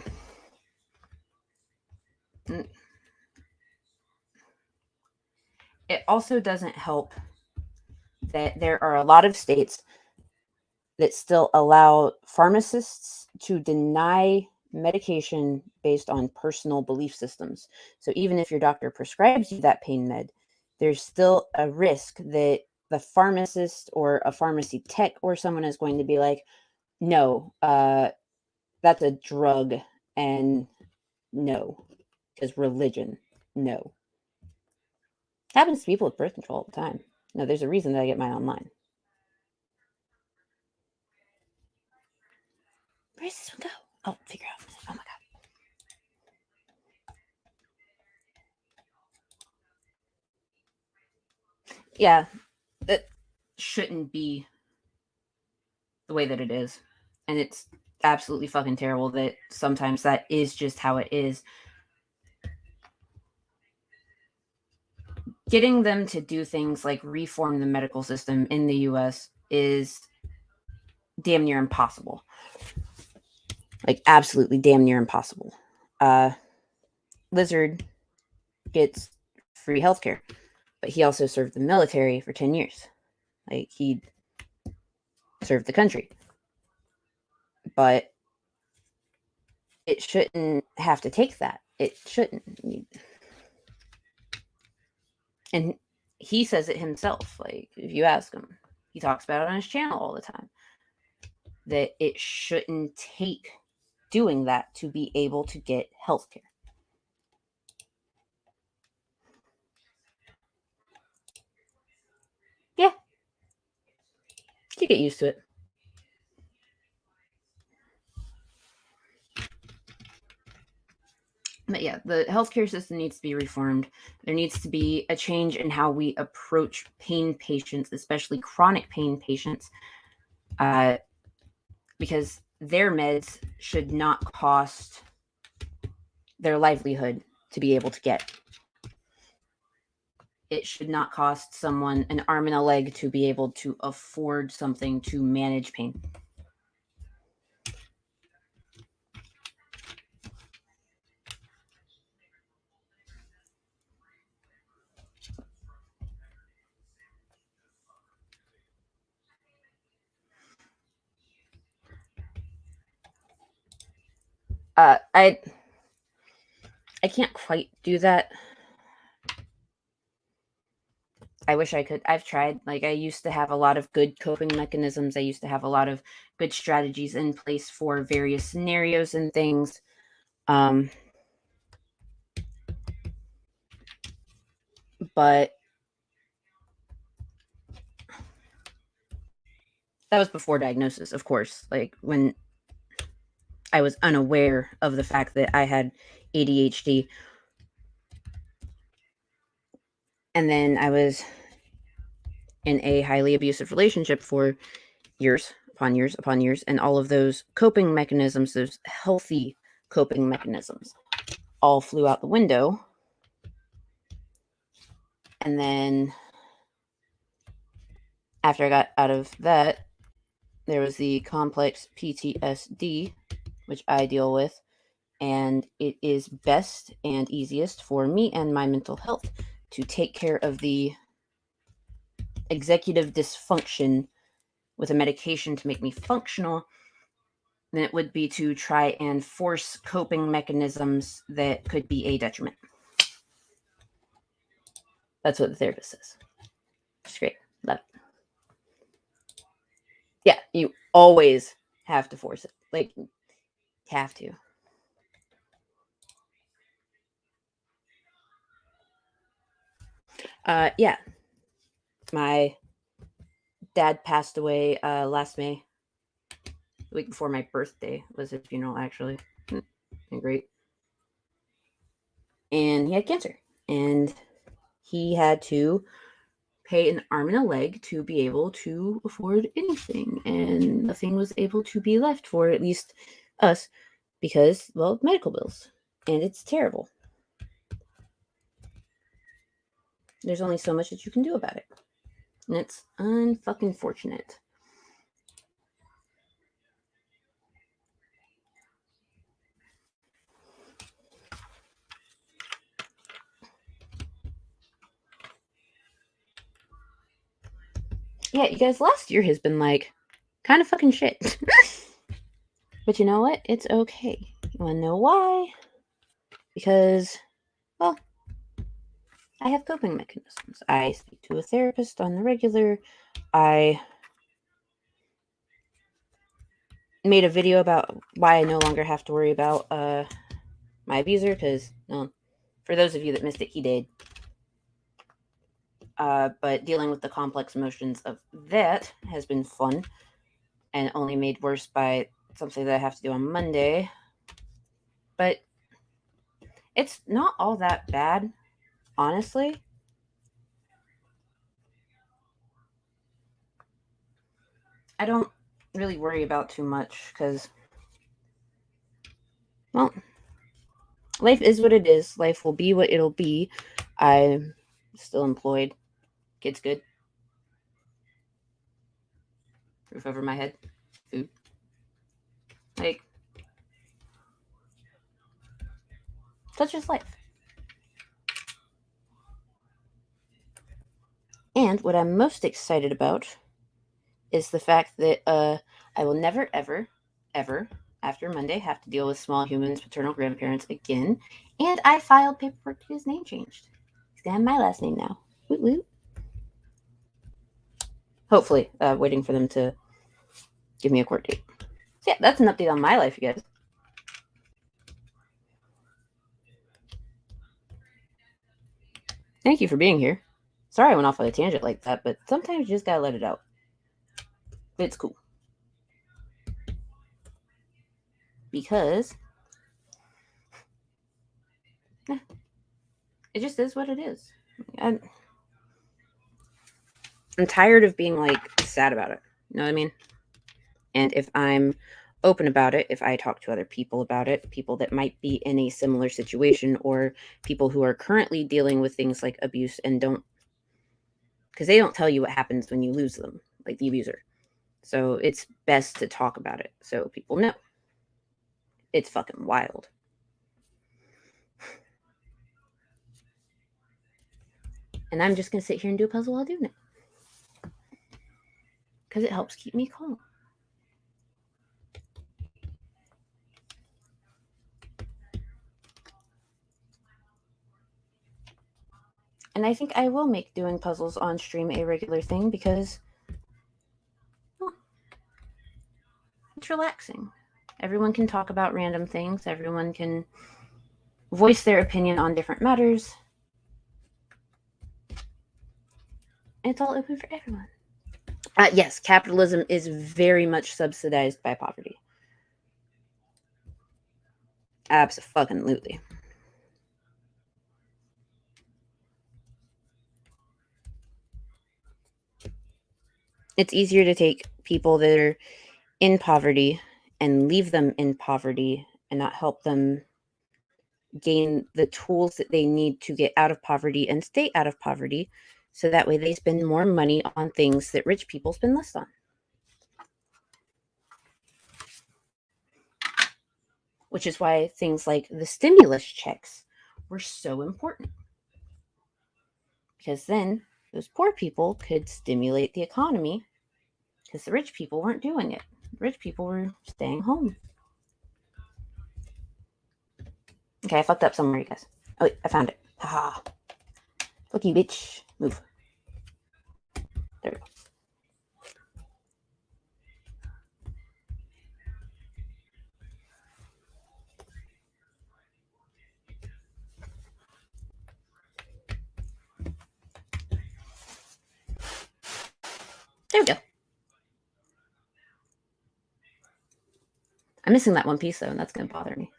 it also doesn't help that there are a lot of states that still allow pharmacists to deny medication based on personal belief systems. So even if your doctor prescribes you that pain med, there's still a risk that the pharmacist or a pharmacy tech or someone is going to be like, no, that's a drug, and no, because religion, no. It happens to people with birth control all the time. No, there's a reason that I get mine online. Where does this one go? Oh, figure out. Oh my god. Yeah, it shouldn't be the way that it is. And it's absolutely fucking terrible that sometimes that is just how it is. Getting them to do things like reform the medical system in the US is damn near impossible. Like, absolutely damn near impossible. Lizard gets free healthcare, but he also served the military for 10 years. Like, he served the country. But it shouldn't have to take that. It shouldn't. And he says it himself. Like, if you ask him, he talks about it on his channel all the time, that it shouldn't take doing that to be able to get healthcare. Yeah. You get used to it. But yeah, the healthcare system needs to be reformed. There needs to be a change in how we approach pain patients, especially chronic pain patients, because their meds should not cost their livelihood to be able to get. It should not cost someone an arm and a leg to be able to afford something to manage pain. I can't quite do that. I wish I could. I've tried. Like, I used to have a lot of good coping mechanisms. I used to have a lot of good strategies in place for various scenarios and things. But that was before diagnosis, of course. Like, when I was unaware of the fact that I had ADHD. And then I was in a highly abusive relationship for years upon years upon years. And all of those coping mechanisms, those healthy coping mechanisms, all flew out the window. And then after I got out of that, there was the complex PTSD, which I deal with. And it is best and easiest for me and my mental health to take care of the executive dysfunction with a medication to make me functional than it would be to try and force coping mechanisms that could be a detriment. That's what the therapist says. It's great. Love it. Yeah, you always have to force it. Like, have to. Yeah. My dad passed away last May. The week before my birthday was his funeral, actually. Great. And he had cancer. And he had to pay an arm and a leg to be able to afford anything. And nothing was able to be left for at least us because, well, medical bills. And it's terrible. There's only so much that you can do about it. And it's unfucking fortunate. Yeah, you guys, last year has been like kind of fucking shit. But you know what? It's okay. You want to know why? Because, well, I have coping mechanisms. I speak to a therapist on the regular. I made a video about why I no longer have to worry about my abuser, because, for those of you that missed it, he did. But dealing with the complex emotions of that has been fun and only made worse by something that I have to do on Monday. But it's not all that bad, honestly. I don't really worry about too much because, well, life is what it is. Life will be what it'll be. I'm still employed. Kids good. Roof over my head. Food. Like, such is life. And what I'm most excited about is the fact that I will never, ever, ever, after Monday, have to deal with small humans, paternal grandparents again. And I filed paperwork to get his name changed. He's going to have my last name now. Woot woot. Hopefully, waiting for them to give me a court date. So yeah, that's an update on my life, you guys. Thank you for being here. Sorry I went off on a tangent like that, but sometimes you just gotta let it out. It's cool. Because it just is what it is. I'm tired of being, like, sad about it. You know what I mean? And if I'm open about it if I talk to other people about it, people that might be in a similar situation or people who are currently dealing with things like abuse and don't, because they don't tell you what happens when you lose them, like the abuser. So it's best to talk about it so people know. It's fucking wild. And I'm just going to sit here and do a puzzle while doing it. Because it helps keep me calm. And I think I will make doing puzzles on stream a regular thing because, well, it's relaxing. Everyone can talk about random things. Everyone can voice their opinion on different matters. And it's all open for everyone. Yes, capitalism is very much subsidized by poverty. Abso-fucking-lutely. It's easier to take people that are in poverty and leave them in poverty and not help them gain the tools that they need to get out of poverty and stay out of poverty, so that way they spend more money on things that rich people spend less on. Which is why things like the stimulus checks were so important. Because then those poor people could stimulate the economy because the rich people weren't doing it. The rich people were staying home. Okay, I fucked up somewhere, you guys. Oh, wait, I found it. Haha. Fuck you, bitch. Move. There we go. There we go. I'm missing that one piece, though, and that's going to bother me.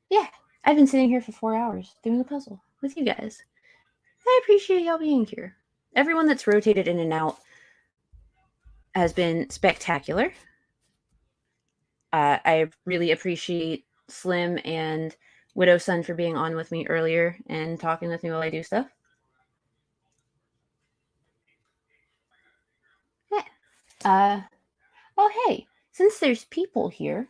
Yeah, I've been sitting here for 4 hours doing a puzzle with you guys. I appreciate y'all being here. Everyone that's rotated in and out has been spectacular. I really appreciate Slim and Widow Sun for being on with me earlier and talking with me while I do stuff. Yeah. Oh, hey, since there's people here,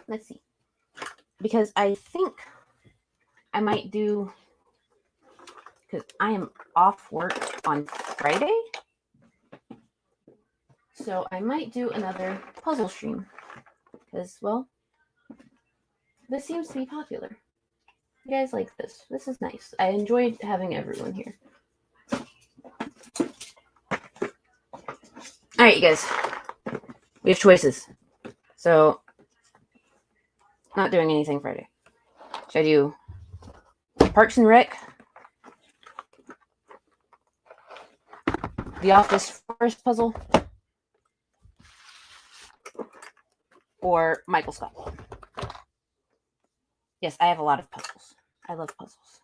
let's see. Because I think I might do, because I am off work on Friday, so I might do another puzzle stream. Because, well, this seems to be popular. You guys like this. This is nice. I enjoyed having everyone here. All right, you guys. We have choices. So, not doing anything Friday. Should I do Parks and Rec, The Office Forest Puzzle, or Michael Scott? Yes, I have a lot of puzzles. I love puzzles.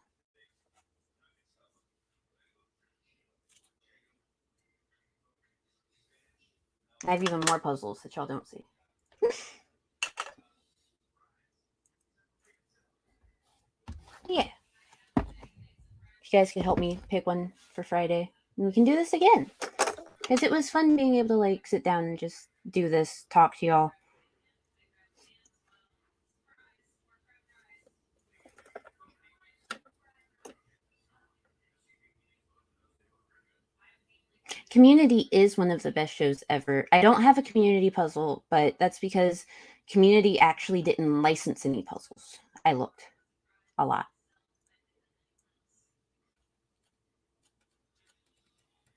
I have even more puzzles that y'all don't see. Yeah. If you guys could help me pick one for Friday, and we can do this again. Because it was fun being able to, like, sit down and just do this, talk to y'all. Community is one of the best shows ever. I don't have a Community puzzle, but that's because Community actually didn't license any puzzles. I looked a lot.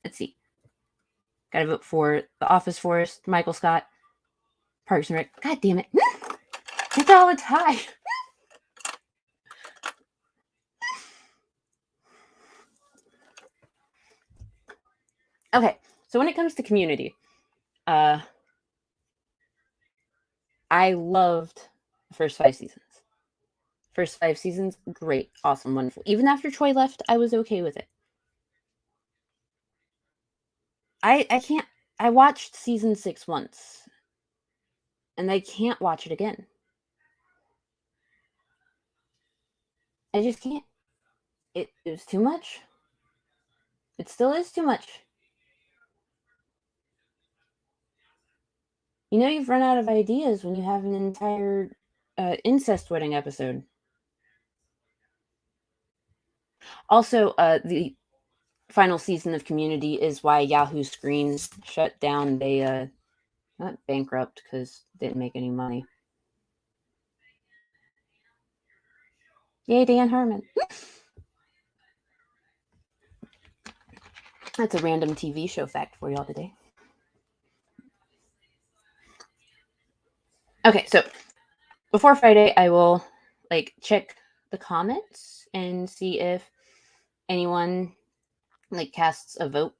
Let's see. Gotta vote for The Office Forest, Michael Scott, Parks and Rec. God damn it. It's all a tie. Okay, so when it comes to Community, I loved the first 5 seasons. First 5 seasons, great, awesome, wonderful. Even after Troy left, I was okay with it. I can't. I watched season 6 once, and I can't watch it again. I just can't. It was too much. It still is too much. You know you've run out of ideas when you have an entire incest wedding episode. Also, the final season of Community is why Yahoo Screens shut down. They not bankrupt because they didn't make any money. Yay, Dan Harmon. That's a random TV show fact for y'all today. Okay, so before Friday, I will check the comments and see if anyone casts a vote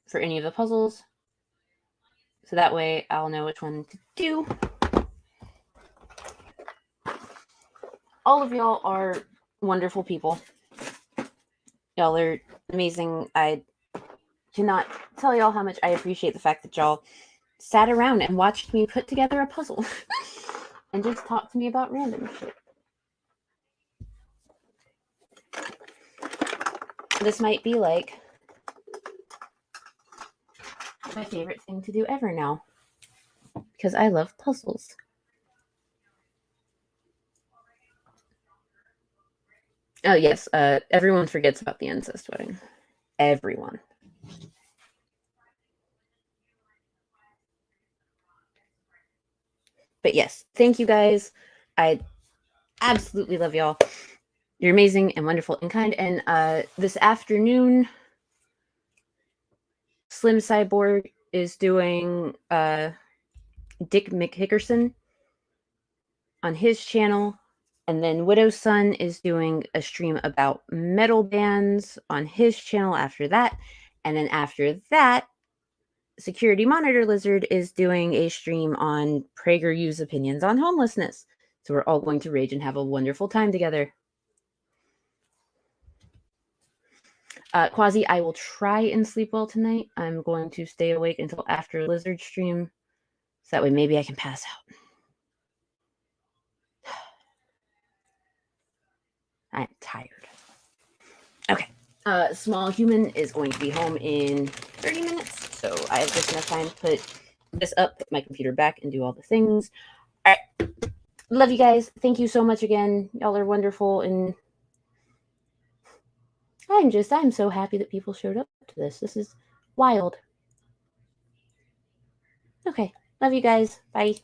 for any of the puzzles. So that way I'll know which one to do. All of y'all are wonderful people. Y'all are amazing. I cannot tell y'all how much I appreciate the fact that y'all sat around and watched me put together a puzzle and just talked to me about random shit. This might be my favorite thing to do ever now, because I love puzzles. Oh yes, everyone forgets about the incest wedding. Everyone. But yes, thank you guys. I absolutely love y'all. You're amazing and wonderful and kind. And this afternoon, Slim Cyborg is doing Dick McHickerson on his channel. And then Widow's Son is doing a stream about metal bands on his channel after that. And then after that, Security Monitor Lizard is doing a stream on PragerU's opinions on homelessness. So we're all going to rage and have a wonderful time together. Quasi, I will try and sleep well tonight. I'm going to stay awake until after Lizard stream. So that way maybe I can pass out. I'm tired. Okay. Small Human is going to be home in 30 minutes. So I have just enough time to put this up, put my computer back, and do all the things. All right. Love you guys. Thank you so much again. Y'all are wonderful. And I'm so happy that people showed up to this. This is wild. Okay. Love you guys. Bye.